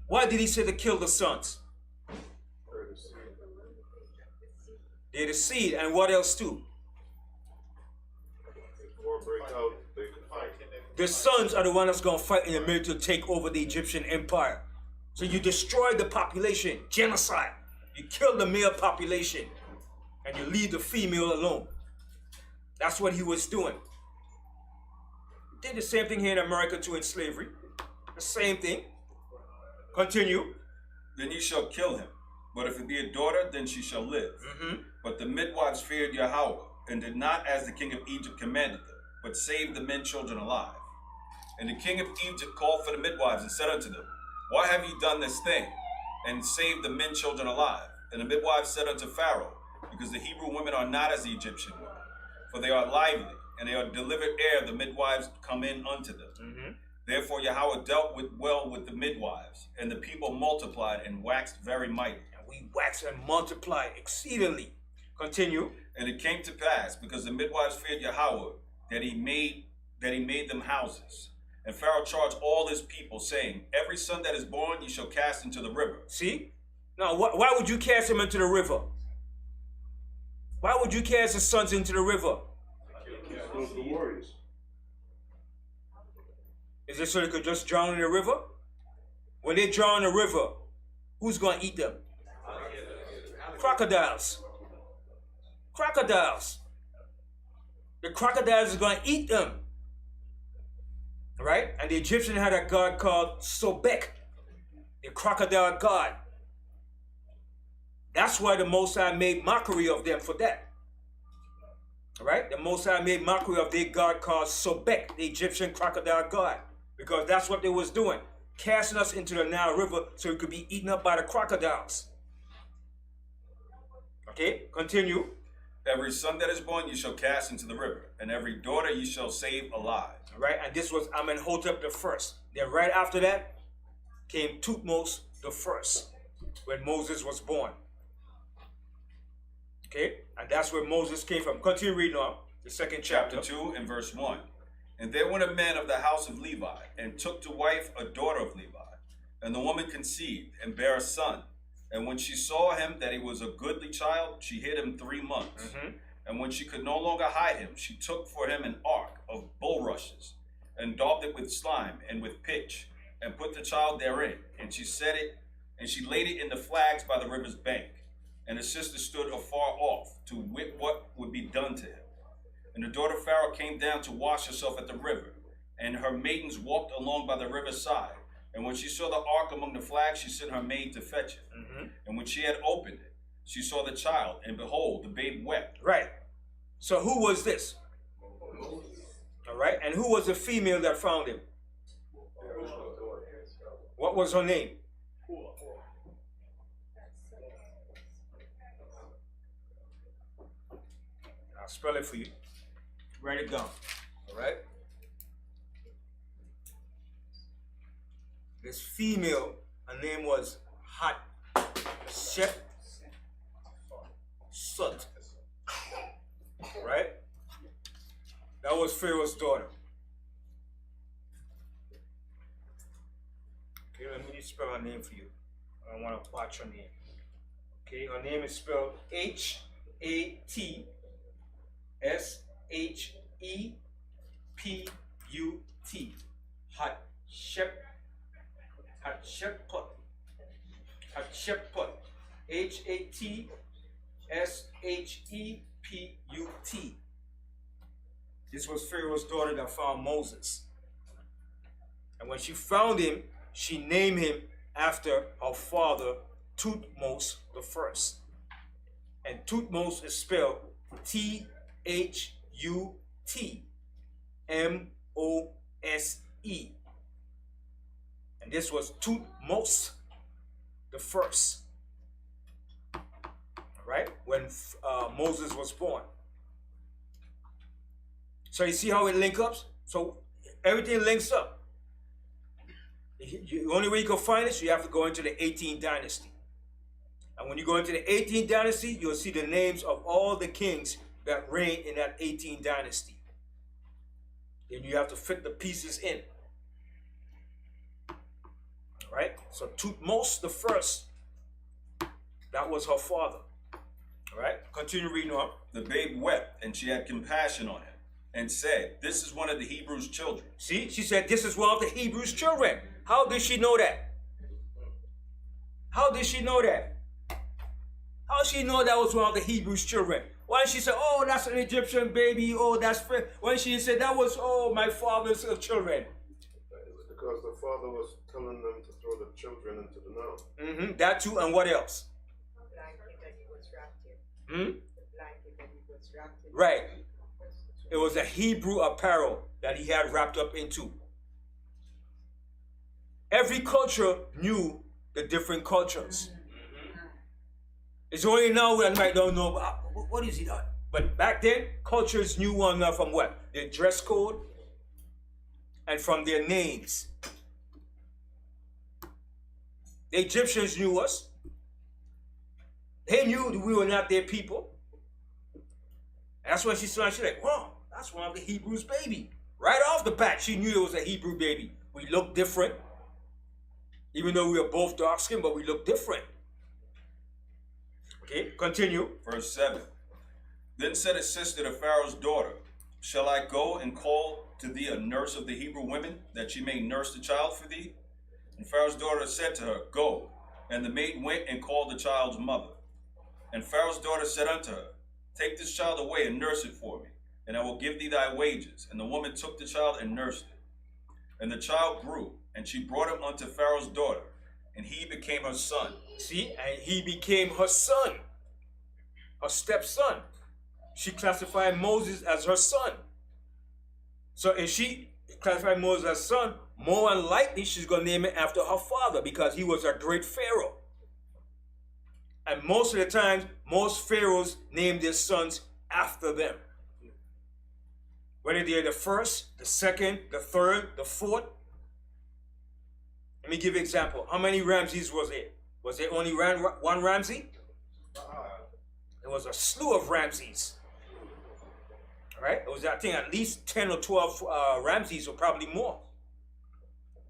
S4: Why did he say to kill the sons? They're the seed, and what else too? The sons are the ones that's going to fight in the middle to take over the Egyptian empire. So you destroy the population, genocide. You kill the male population, and you leave the female alone. That's what he was doing. He did the same thing here in America too in slavery. The same thing. Continue.
S5: Then you shall kill him. But if it be a daughter, then she shall live. But the midwives feared Yahweh, and did not as the king of Egypt commanded them, but saved the men children alive. And the king of Egypt called for the midwives and said unto them, why have ye done this thing, and saved the men children alive? And the midwives said unto Pharaoh, because the Hebrew women are not as the Egyptian women, for they are lively, and they are delivered ere the midwives come in unto them. Therefore Yahweh dealt well with the midwives, and the people multiplied and waxed very mighty.
S4: And we waxed and multiplied exceedingly. Continue.
S5: And it came to pass, because the midwives feared Yahweh, that he made them houses. And Pharaoh charged all his people, saying, every son that is born ye shall cast into the river.
S4: See? Now, why would you cast him into the river? Why would you cast his sons into the river?
S6: The warriors.
S4: Is it so they could just drown in the river? When they drown in the river, who's going to eat them? Crocodiles. Crocodiles. The crocodiles are going to eat them. Right? And the Egyptian had a god called Sobek, the crocodile god. That's why the Most High made mockery of them for that. Right? The Most High made mockery of their god called Sobek, the Egyptian crocodile god. Because that's what they was doing. Casting us into the Nile River so we could be eaten up by the crocodiles. Okay, continue.
S5: Every son that is born you shall cast into the river, and every daughter you shall save alive.
S4: Right, and this was Amenhotep the first. Then right after that came Thutmose the first, when Moses was born. Okay, and that's where Moses came from. Continue reading on the second chapter.
S5: Chapter 2 and verse 1. And there went a man of the house of Levi, and took to wife a daughter of Levi. And the woman conceived, and bare a son. And when she saw him that he was a goodly child, she hid him 3 months. And when she could no longer hide him, she took for him an ark of bulrushes, and daubed it with slime and with pitch, and put the child therein. And she set it, and she laid it in the flags by the river's bank. And his sister stood afar off to wit what would be done to him. And the daughter of Pharaoh came down to wash herself at the river, and her maidens walked along by the river's side. And when she saw the ark among the flags, she sent her maid to fetch it. And when she had opened it, she saw the child, and behold, the babe wept.
S4: Right. So who was this? All right. And who was the female that found him? What was her name? I'll spell it for you. Write it down. All right. This female, her name was H.O.D.C. Right? That was Pharaoh's daughter. Okay, let me spell her name for you. I want to watch her name. Okay, her name is spelled H-A-T-S-H-E-P-U-T. Hatshepsut. H-A-T-S-H-E-P-U-T. This was Pharaoh's daughter that found Moses. And when she found him, she named him after her father, Thutmose the first. And Thutmose is spelled T-H-U-T-M-O-S-E. And this was Thutmose the first. Right? When Moses was born. So you see how it links up? So everything links up. The only way you can find this, you have to go into the 18th dynasty. And when you go into the 18th dynasty, you'll see the names of all the kings that reigned in that 18th dynasty. Then you have to fit the pieces in. All right? So Thutmose the first, that was her father. All right? Continue reading on.
S5: The babe wept, and she had compassion on him, and said, "This is one of the Hebrews' children."
S4: See, she said, this is one of the Hebrews' children. How did she know that? How did she know that? How did she know that was one of the Hebrews' children? Why did she say, oh, that's an Egyptian baby, oh, that's... When she said, that was, oh, my father's children.
S6: Because the father was telling them to throw the children into the Nile.
S4: That too, and what else?
S8: The blanket that he was wrapped in. The blanket that he was wrapped in.
S4: Right. It was a Hebrew apparel that he had wrapped up into. Every culture knew the different cultures. It's only now we might don't know, what is it? But back then, cultures knew one another from what? Their dress code and from their names. The Egyptians knew us. They knew that we were not their people. That's when she saw it, she's like, wow, that's one of the Hebrews' baby. Right off the bat, she knew it was a Hebrew baby. We looked different. Even though we were both dark-skinned, but we looked different. Okay, continue.
S5: Verse 7. Then said his sister to Pharaoh's daughter, "Shall I go and call to thee a nurse of the Hebrew women, that she may nurse the child for thee?" And Pharaoh's daughter said to her, "Go." And the maid went and called the child's mother. And Pharaoh's daughter said unto her, "Take this child away and nurse it for me, and I will give thee thy wages." And the woman took the child and nursed it. And the child grew, and she brought him unto Pharaoh's daughter, and he became her son.
S4: See, and he became her son, her stepson. She classified Moses as her son. So if she classified Moses as son, more than likely she's going to name it after her father, because he was a great pharaoh. And most of the times, most pharaohs named their sons after them. Whether they're the first, the second, the third, the fourth. Let me give you an example. How many Ramses was there? Was there only one Ramsey? There was a slew of Ramses. All right? It was, I think, at least 10 or 12 Ramses, or probably more.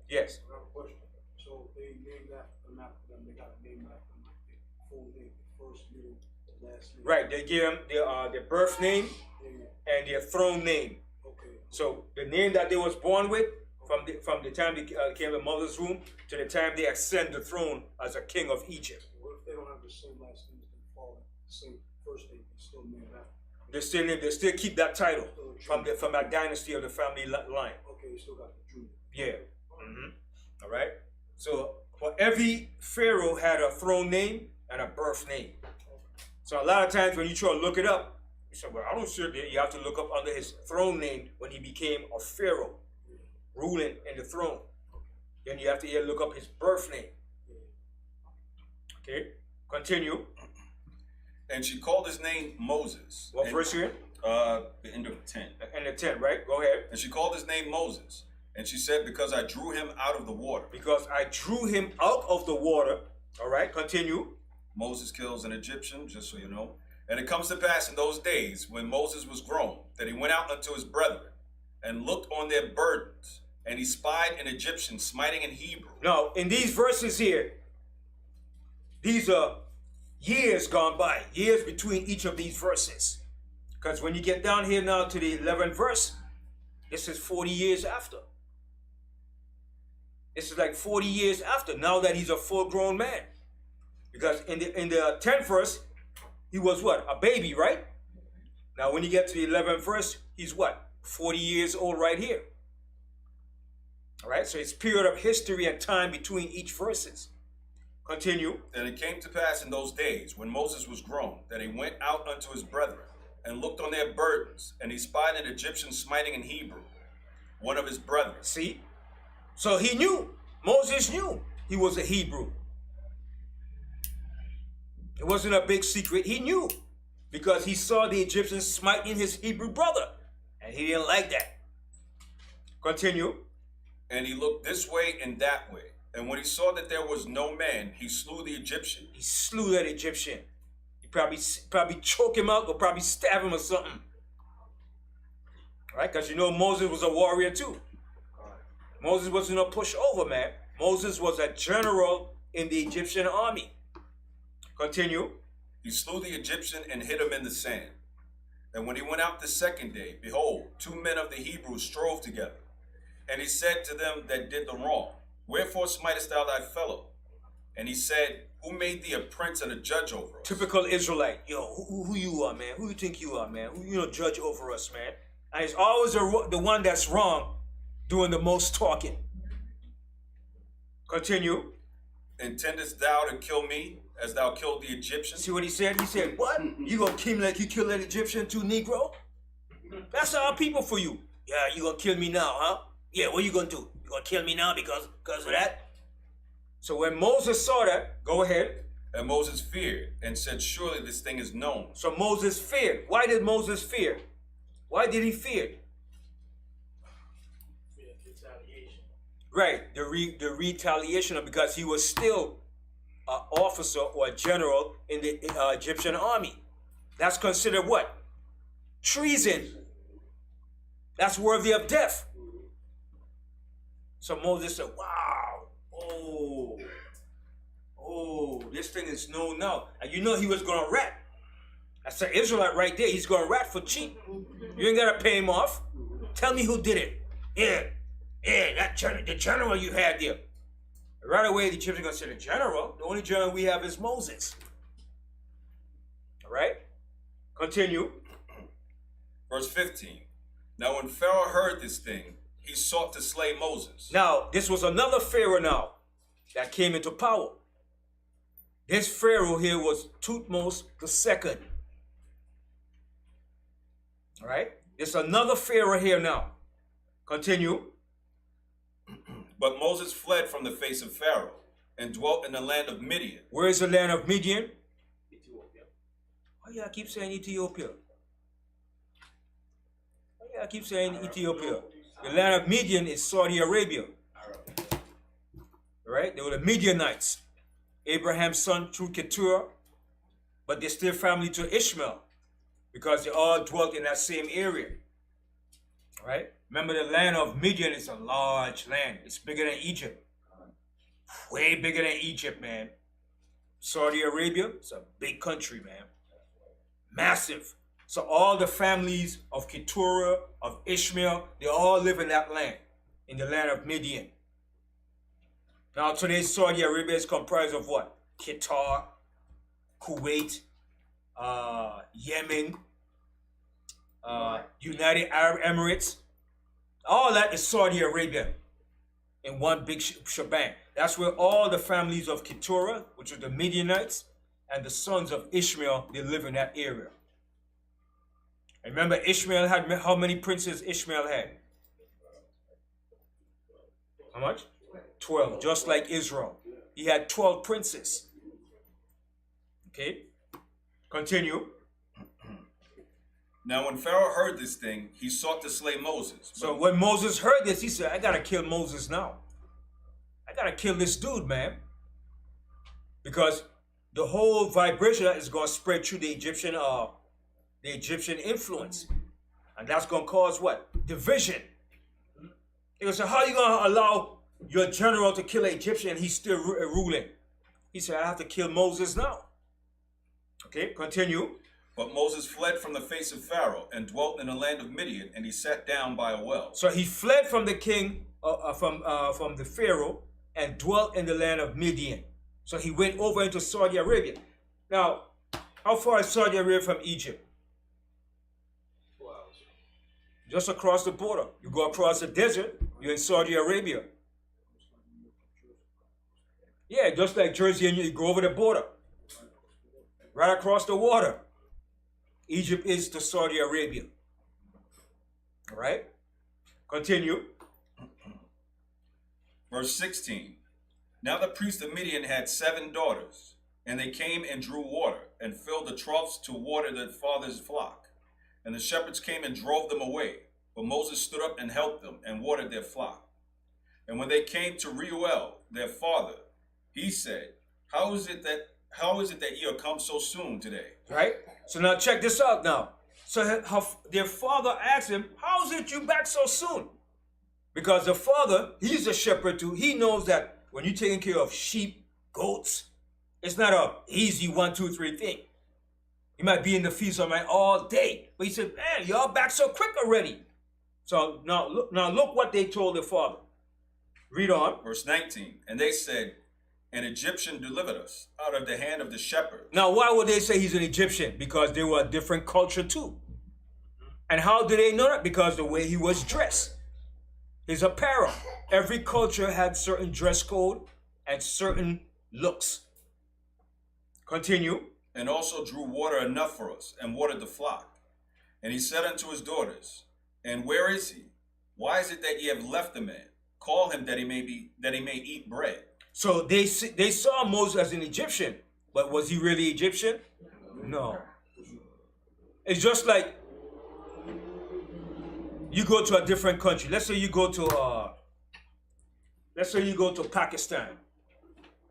S4: Yes.
S9: I have a question. So they named after them, they got a name after them, like their full name, the first name, the last name.
S4: Right. They give them their birth name
S9: Yeah.
S4: and their throne name.
S9: Okay.
S4: So the name that they was born with, from the time they came to the mother's womb to the time they ascend the throne as a king of Egypt.
S9: What if they don't have the same last name as they fall in the same first name, they still named after?
S4: They still keep that title from that dynasty of the family line.
S9: Okay, you still got the Jew.
S4: Yeah. All right. So for every pharaoh had a throne name and a birth name. So a lot of times when you try to look it up, you say, well, I don't sure that you have to look up under his throne name when he became a pharaoh, ruling in the throne. Then you have to look up his birth name. Okay. Continue.
S5: And she called his name Moses.
S4: What verse you in?
S5: The end of 10.
S4: And the 10, right? Go ahead.
S5: And she called his name Moses. And she said, because I drew him out of the water.
S4: Because I drew him out of the water. All right, continue.
S5: Moses kills an Egyptian, just so you know. And it comes to pass in those days, when Moses was grown, that he went out unto his brethren, and looked on their burdens, and he spied an Egyptian smiting in Hebrew.
S4: Now, in these verses here, these are years gone by, years between each of these verses. Because when you get down here now to the 11th verse, this is 40 years after. This is like 40 years after, now that he's a full-grown man. Because in the 10th verse, he was what? A baby, right? Now when you get to the 11th verse, he's what? 40 years old right here. All right, so it's period of history and time between each verses. Continue.
S5: And it came to pass in those days, when Moses was grown, that he went out unto his brethren, and looked on their burdens, and he spied an Egyptian smiting in Hebrew, one of his brethren.
S4: See? So he knew. Moses knew he was a Hebrew. It wasn't a big secret. He knew because he saw the Egyptians smiting his Hebrew brother, and he didn't like that. Continue.
S5: And he looked this way and that way. And when he saw that there was no man, he slew the Egyptian.
S4: He slew that Egyptian. He probably choke him out or probably stab him or something. All right? Because you know Moses was a warrior too. Moses wasn't a pushover, man. Moses was a general in the Egyptian army. Continue.
S5: He slew the Egyptian and hid him in the sand. And when he went out the second day, behold, 2 men of the Hebrews strove together. And he said to them that did the wrong, wherefore smitest thou thy fellow? And he said, who made thee a prince and a judge over us?
S4: Typical Israelite. Yo, who you are, man? Who you think you are, man? Who judge over us, man? And it's always the one that's wrong doing the most talking. Continue.
S5: Intendest thou to kill me as thou killed the Egyptian?
S4: See what he said? He said, what? You gonna kill me like you killed that Egyptian too, Negro? That's our people for you. Yeah, you gonna kill me now, huh? Yeah, what you gonna do? You gonna kill me now because of that? So when Moses saw that, go ahead.
S5: And Moses feared and said, surely this thing is known.
S4: So Moses feared. Why did Moses fear? Why did he fear?
S9: Retaliation.
S4: Right, the retaliation, because he was still an officer or a general in the Egyptian army. That's considered what? Treason. That's worthy of death. So Moses said, wow, this thing is known now. And you know he was going to rat. That's an Israelite right there. He's going to rat for cheap. You ain't got to pay him off. Tell me who did it. Yeah, the general you had there. Right away, the Egyptians going to say, the general? The only general we have is Moses. All right? Continue.
S5: Verse 15. Now when Pharaoh heard this thing, he sought to slay Moses.
S4: Now, this was another Pharaoh now that came into power. This Pharaoh here was Thutmose II. All right? There's another Pharaoh here now. Continue.
S5: But Moses fled from the face of Pharaoh and dwelt in the land of Midian.
S4: Where is the land of Midian?
S7: Ethiopia.
S4: Why y'all keep saying Ethiopia? Why y'all keep saying Ethiopia? The land of Midian is Saudi Arabia. Right? They were the Midianites. Abraham's son through Keturah. but they're still family to Ishmael because they all dwelt in that same area. Right? Remember, the land of Midian is a large land. It's bigger than Egypt. Way bigger than Egypt, man. Saudi Arabia, it's a big country, man. Massive. So all the families of Keturah, of Ishmael, they all live in that land, in the land of Midian. Now today Saudi Arabia is comprised of what? Qatar, Kuwait, Yemen, United Arab Emirates. All that is Saudi Arabia in one big shebang. That's where all the families of Keturah, which are the Midianites, and the sons of Ishmael, they live in that area. And remember, Ishmael had, how many princes Ishmael had? How much? 12, just like Israel. He had 12 princes. Okay, continue.
S5: Now when Pharaoh heard this thing, he sought to slay Moses.
S4: So when Moses heard this, he said, I gotta kill Moses now. I gotta kill this dude, man. Because the whole vibration is gonna spread through the Egyptian influence. And that's gonna cause what? Division. He goes, so how are you gonna allow your general to kill an Egyptian and he's still ruling? He said, I have to kill Moses now. Okay, continue.
S5: But Moses fled from the face of Pharaoh and dwelt in the land of Midian, and he sat down by a well.
S4: So he fled from the king, from the Pharaoh, and dwelt in the land of Midian. So he went over into Saudi Arabia. Now, how far is Saudi Arabia from Egypt?
S9: 4 hours.
S4: Just across the border. You go across the desert, you're in Saudi Arabia. Yeah, just like Jersey, and you go over the border. Right across the water. Egypt is to Saudi Arabia. All right? Continue.
S5: Verse 16. Now the priest of Midian had 7 daughters, and they came and drew water, and filled the troughs to water their father's flock. And the shepherds came and drove them away. But Moses stood up and helped them, and watered their flock. And when they came to Reuel, their father, he said, How is it that ye are come so soon today?
S4: Right? So now check this out now. So their father asked him, how is it you back so soon? Because the father, he's a shepherd too. He knows that when you're taking care of sheep, goats, it's not a easy 1, 2, 3 thing. You might be in the fields all day. But he said, man, y'all back so quick already. So now look what they told their father. Read on.
S5: Verse 19. And they said, An Egyptian delivered us out of the hand of the shepherd.
S4: Now, why would they say he's an Egyptian? Because they were a different culture too. And how do they know that? Because the way he was dressed. His apparel. Every culture had certain dress code and certain looks. Continue.
S5: And also drew water enough for us, and watered the flock. And he said unto his daughters, And where is he? Why is it that ye have left the man? Call him that he may eat bread.
S4: So they saw Moses as an Egyptian, but was he really Egyptian? No. It's just like you go to a different country. Let's say you go to Pakistan,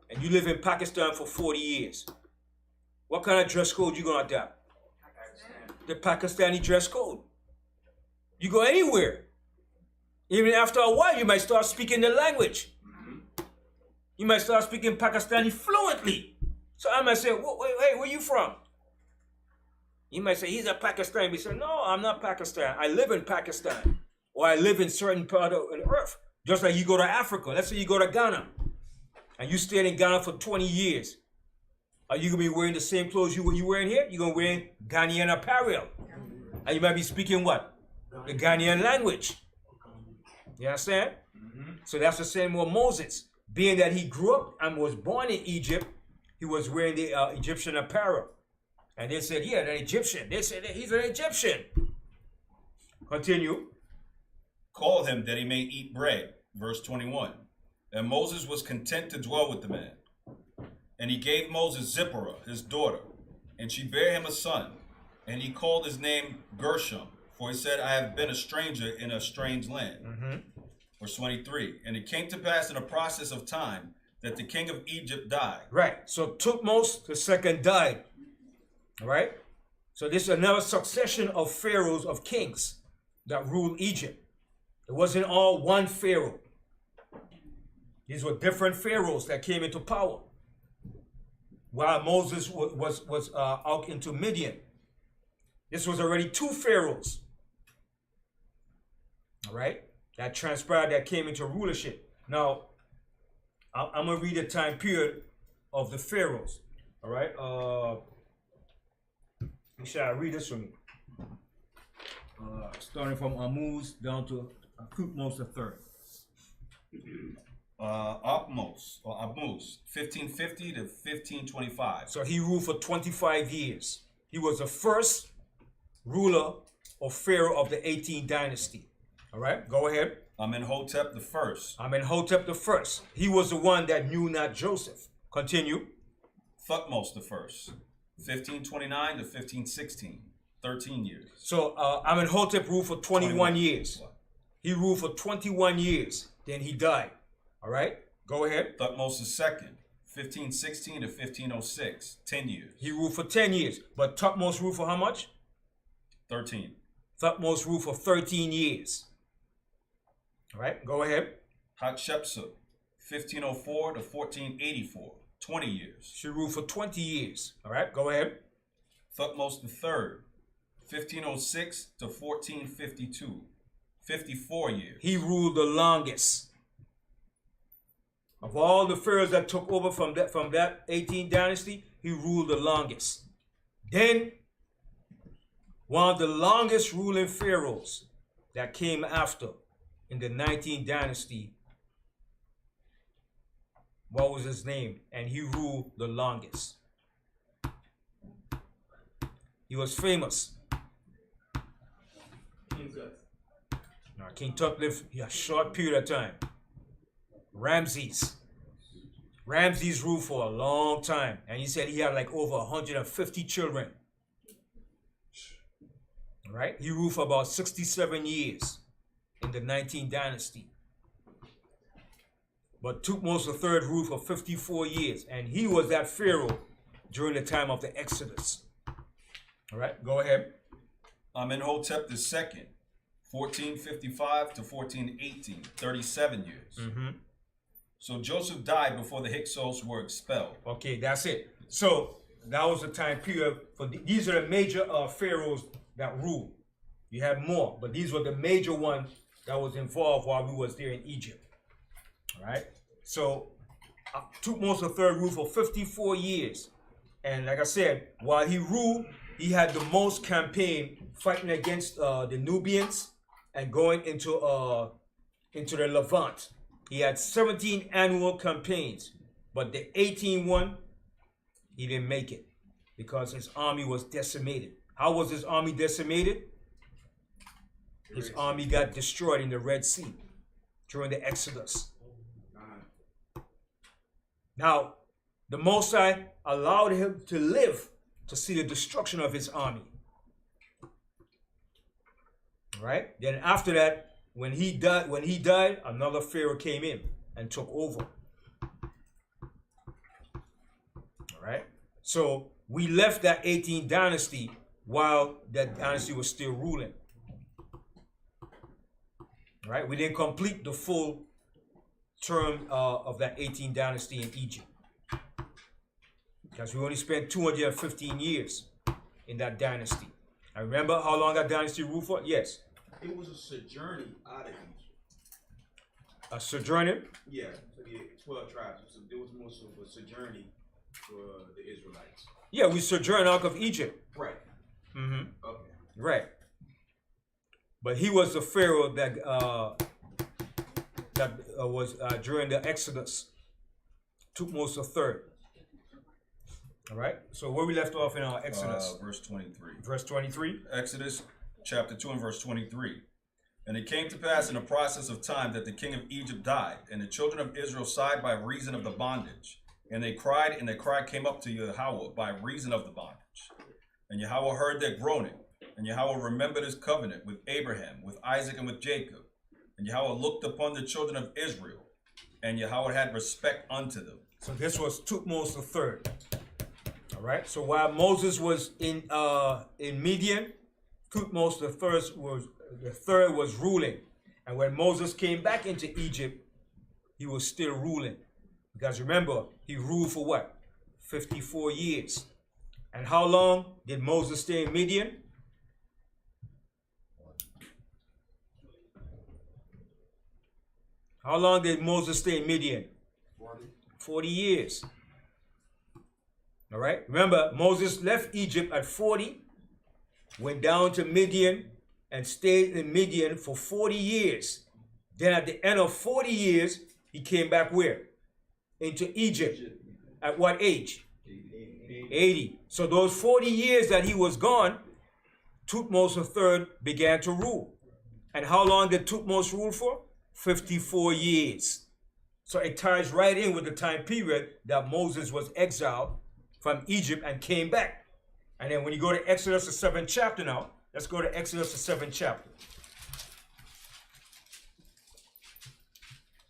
S4: and you live in Pakistan for 40 years. What kind of dress code you gonna adapt? The Pakistani dress code. You go anywhere. Even after a while, you might start speaking the language. You might start speaking Pakistani fluently. So I might say, hey, where you from? You might say, he's a Pakistani. We say, no, I'm not Pakistan. I live in Pakistan. Or I live in certain part of the earth. Just like you go to Africa. Let's say you go to Ghana. And you stayed in Ghana for 20 years. Are you going to be wearing the same clothes you wearing here? You're going to wear Ghanaian apparel. And you might be speaking what? The Ghanaian language. You understand? So that's the same with Moses. Being that he grew up and was born in Egypt, he was wearing the Egyptian apparel. And they said, yeah, an Egyptian. They said he's an Egyptian. Continue.
S5: Call him that he may eat bread. Verse 21. And Moses was content to dwell with the man. And he gave Moses Zipporah, his daughter, and she bare him a son. And he called his name Gershom, for he said, I have been a stranger in a strange land. Verse 23. And it came to pass in a process of time that the king of Egypt died.
S4: Right. So Tutmos II died. All right? So this is another succession of pharaohs, of kings that ruled Egypt. It wasn't all one pharaoh. These were different pharaohs that came into power. While Moses was out into Midian, this was already 2 pharaohs. All right? That transpired, that came into rulership. Now, I'm going to read the time period of the pharaohs. All right? Shall I read this for me? Starting from Ahmuz down to Thutmose III.
S5: Ahmuz, 1550 to 1525.
S4: So he ruled for 25 years. He was the first ruler or pharaoh of the 18th dynasty. All right, go ahead.
S5: Amenhotep the first.
S4: Amenhotep the first. He was the one that knew not Joseph. Continue.
S5: Thutmose the first, 1529 to 1516, 13 years.
S4: So Amenhotep ruled for 21 years. He ruled for 21 years. Then he died. All right, go ahead.
S5: Thutmose the second, 1516 to 1506, 10 years.
S4: He ruled for 10 years. But Thutmose ruled for how much?
S5: 13.
S4: Thutmose ruled for 13 years. All right, go ahead.
S5: Hatshepsut, 1504 to 1484, 20 years.
S4: She ruled for 20 years. All right, go ahead.
S5: Thutmose III, 1506 to 1452, 54 years.
S4: He ruled the longest. Of all the pharaohs that took over from that 18th dynasty, he ruled the longest. Then, one of the longest ruling pharaohs that came after in the 19th dynasty, what was his name? And he ruled the longest. He was famous. King Tut lived a short period of time. Ramses ruled for a long time, and he said he had like over 150 children. All right, he ruled for about 67 years in the 19th dynasty. But Thutmose III ruled for 54 years, and he was that pharaoh during the time of the Exodus. All right, go ahead.
S5: Amenhotep II, 1455 to 1418, 37 years.
S4: Mm-hmm.
S5: So Joseph died before the Hyksos were expelled.
S4: Okay, that's it. So that was the time period for these are the major pharaohs that ruled. You have more, but these were the major ones that was involved while we was there in Egypt. All right. So Thutmose III ruled for 54 years, and like I said, while he ruled, he had the most campaign fighting against the Nubians and going into the Levant. He had 17 annual campaigns, but the 18th one, he didn't make it because his army was decimated. How was his army decimated? His army got destroyed in the Red Sea during the Exodus. Now, the Most High allowed him to live to see the destruction of his army. All right? Then after that, when he died, another pharaoh came in and took over. All right? So we left that 18th dynasty while that dynasty was still ruling. All right? We didn't complete the full term of that 18th dynasty in Egypt, because we only spent 215 years in that dynasty. I remember how long that dynasty ruled for? Yes.
S10: It was a sojourner out of Egypt.
S4: A sojourner?
S10: Yeah, for the 12 tribes. So there was more of a sojourning for the Israelites.
S4: Yeah, we sojourned out of Egypt.
S10: Right.
S4: Mm-hmm.
S10: Okay.
S4: Right. But he was the pharaoh that was during the Exodus. Thutmose III. All right. So where we left off in our Exodus?
S5: Verse 23.
S4: Verse 23.
S5: Exodus chapter 2 and verse 23. And it came to pass in the process of time that the king of Egypt died, and the children of Israel sighed by reason of the bondage. And they cried, and their cry came up to Yahweh by reason of the bondage. And Yahweh heard their groaning, and Yahweh remembered his covenant with Abraham, with Isaac, and with Jacob. And Yahweh looked upon the children of Israel, and Yahweh had respect unto them.
S4: So this was Thutmose III. All All right. So while Moses was in Midian, Thutmose the third was ruling. And when Moses came back into Egypt, he was still ruling. Because remember, he ruled for what? 54 years. And how long did Moses stay in Midian? How long did Moses stay in Midian? 40 years. All right. Remember, Moses left Egypt at 40, went down to Midian, and stayed in Midian for 40 years. Then at the end of 40 years, he came back where? Into Egypt. At what age? 80. So those 40 years that he was gone, Thutmose III began to rule. And how long did Thutmose rule for? 54 years. So it ties right in with the time period that Moses was exiled from Egypt and came back. And then when you go to Exodus, the 7th chapter now, let's go to Exodus, the 7th chapter.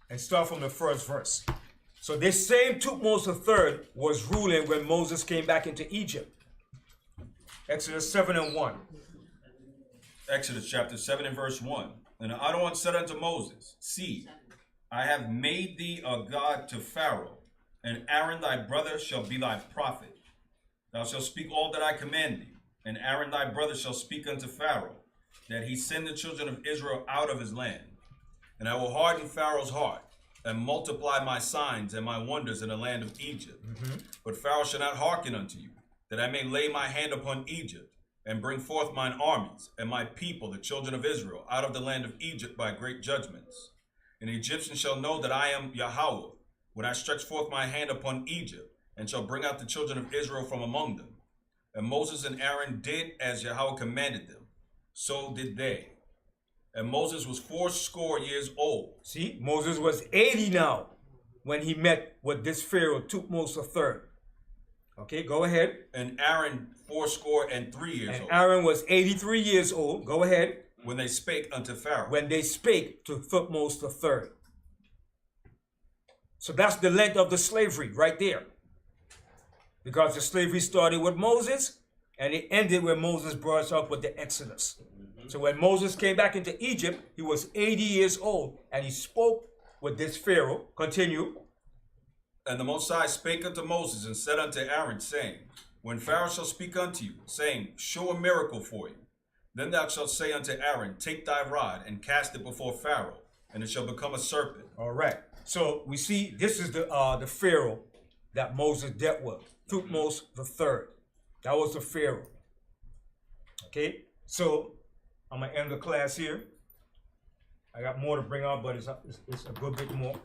S4: And start from the first verse. So this same Thutmose III was ruling when Moses came back into Egypt. Exodus 7 and 1.
S5: Exodus chapter 7 and verse 1. And Adonai said unto Moses, See, I have made thee a god to Pharaoh, and Aaron thy brother shall be thy prophet. Thou shalt speak all that I command thee, and Aaron thy brother shall speak unto Pharaoh, that he send the children of Israel out of his land. And I will harden Pharaoh's heart, and multiply my signs and my wonders in the land of Egypt. But Pharaoh shall not hearken unto you, that I may lay my hand upon Egypt, and bring forth mine armies and my people, the children of Israel, out of the land of Egypt by great judgments. And the Egyptians shall know that I am Yahweh, when I stretch forth my hand upon Egypt, and shall bring out the children of Israel from among them. And Moses and Aaron did as Yahweh commanded them. So did they. And Moses was 80 years old.
S4: See, Moses was 80 now when he met with this Pharaoh, Thutmose III. Okay, go ahead.
S5: And Aaron 83 years old.
S4: And Aaron was 83 years old. Go ahead.
S5: When they spake unto Pharaoh.
S4: When they spake to Thutmose III. So that's the length of the slavery right there. Because the slavery started with Moses and it ended when Moses brought us up with the Exodus. So when Moses came back into Egypt, he was 80 years old and he spoke with this Pharaoh. Continue.
S5: And the Most High spake unto Moses and said unto Aaron, saying, When Pharaoh shall speak unto you, saying, Show a miracle for you, then thou shalt say unto Aaron, Take thy rod and cast it before Pharaoh, and it shall become a serpent.
S4: All right. So we see this is the Pharaoh that Moses dealt with, Thutmose III. That was the Pharaoh. Okay. So I'm gonna end the class here. I got more to bring out, but it's a good bit more.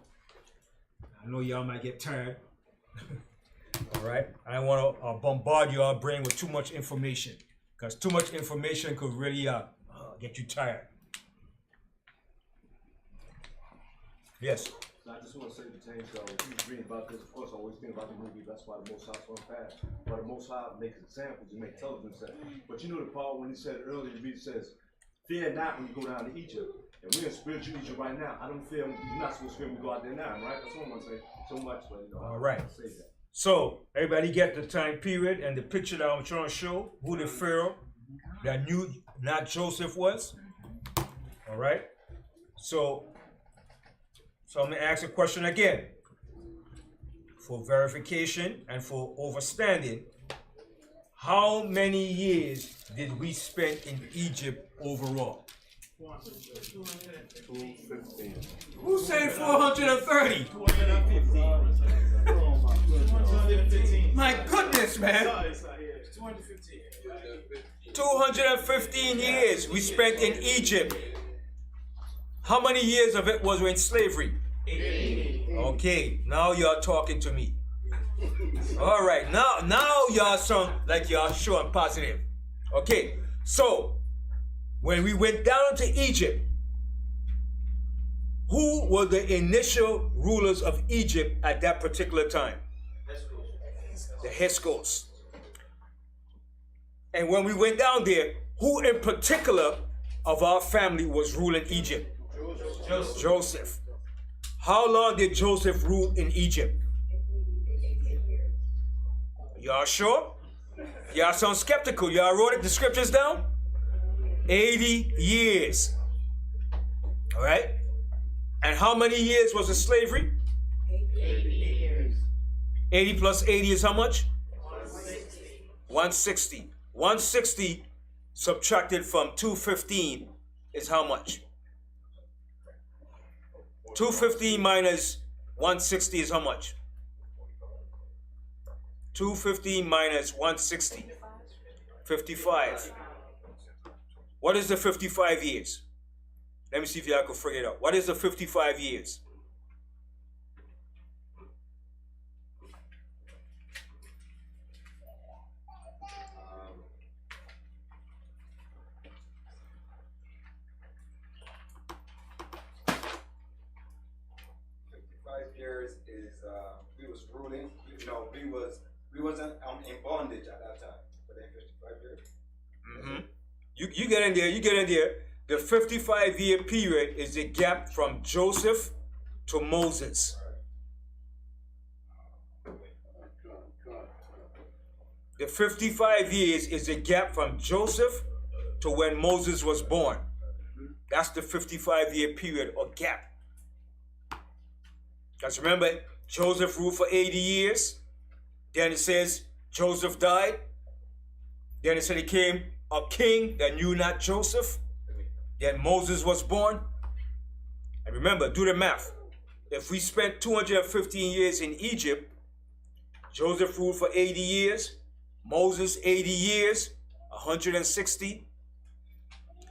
S4: I know y'all might get tired. All right. I don't want to bombard your brain with too much information, because too much information could really get you tired. Yes.
S11: So I just want to say to James, though, he was reading about this. Of course, I always think about the movie. That's why the Most High so fast. But the Most High makes examples. He makes television sets. But you know the part when he said earlier, he says, "Fear not when you go down to Egypt." And we're in spiritual Egypt right now. I don't fear. You're not supposed to fear when we go out there now, right? That's what I'm gonna say. So much, but you know.
S4: All right.
S11: I say that.
S4: So everybody get the time period and the picture that I'm trying to show who the Pharaoh that knew not Joseph was. All right. So I'm gonna ask a question again for verification and for overstanding. How many years did we spend in Egypt overall?
S6: 215.
S4: Who said 430?
S7: 215.
S4: My goodness, man.
S7: 215.
S4: 215 years we spent in Egypt. How many years of it was we in slavery?
S7: 80.
S4: Okay, now y'all talking to me. All right, now y'all sound like y'all sure and positive. Okay, so when we went down to Egypt, who were the initial rulers of Egypt at that particular time? The H.O.D.C. And when we went down there, who in particular of our family was ruling Egypt? Joseph. How long did Joseph rule in Egypt? Y'all sure? Y'all sound skeptical. Y'all wrote the scriptures down? 80 years. All right? And how many years was the slavery?
S8: 80 years.
S4: 80 plus 80 is how much?
S8: 160.
S4: 160. 160 subtracted from 215 is how much? 215 minus 160 is how much? 215 minus 160. 55. What is the 55 years? Let me see if y'all can figure it out. What is the 55 years?
S10: Years is we was ruling. You know, we wasn't in bondage at that time. But then 55 years.
S4: Mm-hmm. You get in there. You get in there. The 55-year period is the gap from Joseph to Moses. The 55 years is the gap from Joseph to when Moses was born. That's the 55-year period or gap. Because remember, Joseph ruled for 80 years. Then it says Joseph died. Then it said he came a king that knew not Joseph. Then Moses was born. And remember, do the math. If we spent 215 years in Egypt, Joseph ruled for 80 years, Moses 80 years, 160,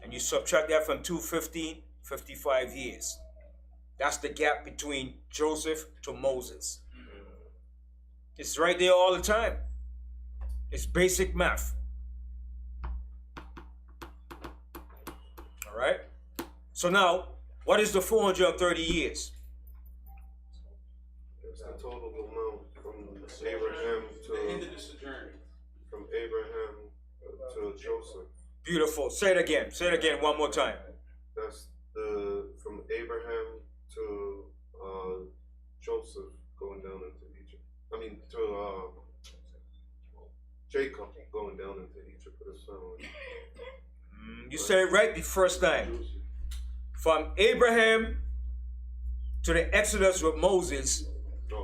S4: and you subtract that from 215, 55 years. That's the gap between Joseph to Moses. It's right there all the time. It's basic math. All right? So now, what is the 430 years?
S6: It's the total amount from Abraham to
S10: The end of the sojourn.
S6: from Abraham to Joseph.
S4: Beautiful. Say it again. Say it again one more time.
S6: That's from Abraham to Joseph going down into Egypt. I mean to Jacob going down into Egypt with his family.
S4: You said it right the first time. From Abraham to the Exodus with Moses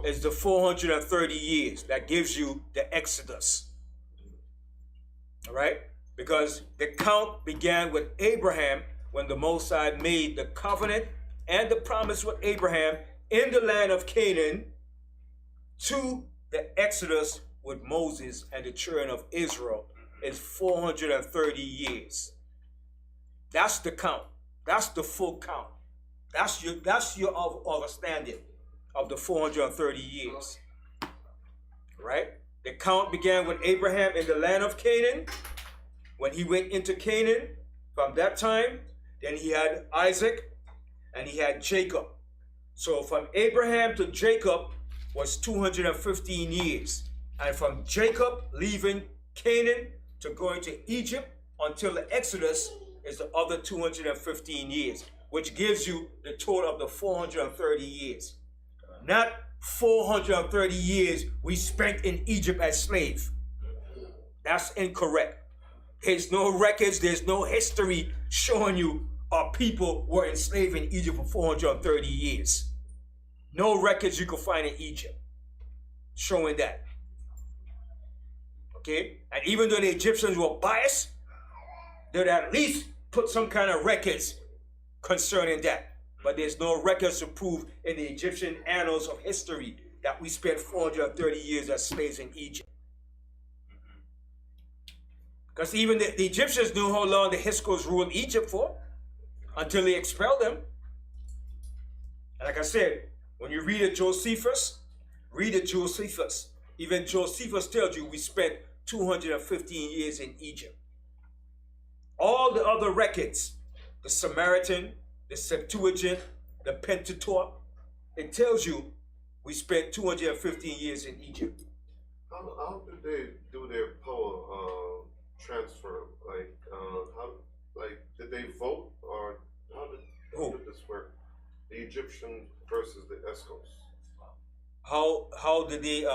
S4: is the 430 years. That gives you the Exodus. All right? Because the count began with Abraham when the Most High made the covenant and the promise with Abraham in the land of Canaan to the Exodus with Moses and the children of Israel is 430 years. That's the count. That's the full count. That's your understanding of the 430 years. Right? The count began with Abraham in the land of Canaan. When he went into Canaan, from that time, then he had Isaac and he had Jacob. So from Abraham to Jacob was 215 years. And from Jacob leaving Canaan to going to Egypt until the Exodus is the other 215 years, which gives you the total of the 430 years. Not 430 years we spent in Egypt as slave. That's incorrect. There's no records, there's no history showing you our people were enslaved in Egypt for 430 years. No records you can find in Egypt showing that. Okay? And even though the Egyptians were biased, they'd at least put some kind of records concerning that. But there's no records to prove in the Egyptian annals of history that we spent 430 years as slaves in Egypt. Because even the Egyptians knew how long the Hyksos ruled Egypt for until they expelled them. And like I said, when you read Josephus, even Josephus tells you we spent 215 years in Egypt. All the other records, the Samaritan, the Septuagint, the Pentateuch, it tells you we spent 215 years in Egypt.
S6: How did they do their power transfer? Did they vote, or how did this work? The Egyptian versus the Hyksos.
S4: How did they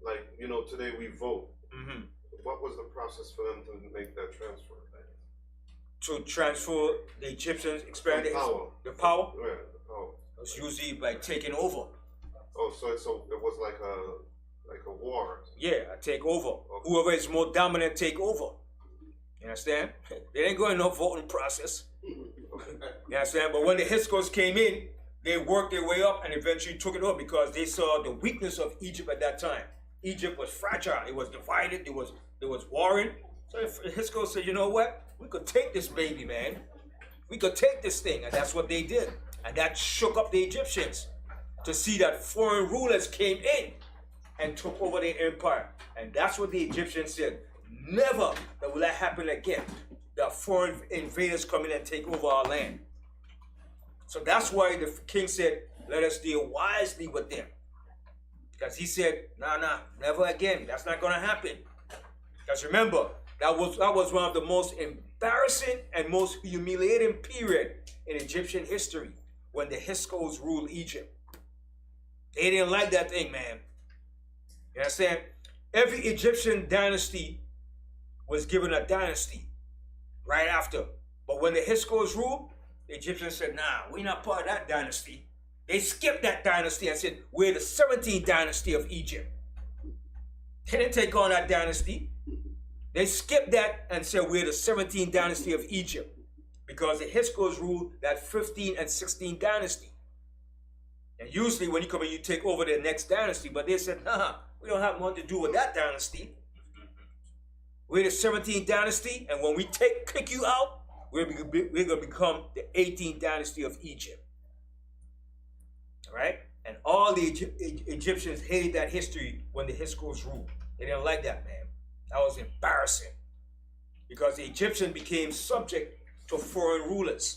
S6: like, you know, today we vote.
S4: Mm-hmm.
S6: What was the process for them to make that transfer?
S4: To transfer the Egyptians, expand
S6: The power.
S4: the power.
S6: Yeah, the power.
S4: It's usually by taking over.
S6: Oh, so it was like a war.
S4: Yeah, a take over. Whoever is more dominant take over. You understand? They ain't going no voting process. You understand? But when the Hyksos came in, they worked their way up and eventually took it over because they saw the weakness of Egypt at that time. Egypt was fragile. It was divided. There was warring. So the Hyksos said, you know what? We could take this baby, man. We could take this thing. And that's what they did. And that shook up the Egyptians to see that foreign rulers came in and took over their empire. And that's what the Egyptians said. Never will that happen again. The foreign invaders come in and take over our land. So that's why the king said, let us deal wisely with them. Because he said, nah, never again. That's not going to happen. Because remember, that was one of the most embarrassing and most humiliating period in Egyptian history when the Hyksos ruled Egypt. They didn't like that thing, man. You understand? Every Egyptian dynasty was given a dynasty right after. But when the Hyksos ruled, the Egyptians said, nah, we're not part of that dynasty. They skipped that dynasty and said, we're the 17th dynasty of Egypt. They didn't take on that dynasty. They skipped that and said, we're the 17th dynasty of Egypt. Because the Hyksos ruled that 15th and 16th dynasty. And usually when you come in, you take over the next dynasty. But they said, nah, we don't have nothing to do with that dynasty. We're the 17th dynasty, and when we kick you out, we're going to become the 18th dynasty of Egypt. All right? And all the Egyptians hated that history when the Hyksos ruled. They didn't like that, man. That was embarrassing. Because the Egyptian became subject to foreign rulers.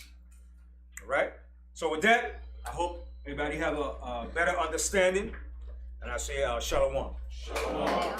S4: All right? So with that, I hope everybody have a better understanding. And I say shalom.
S6: Shalom.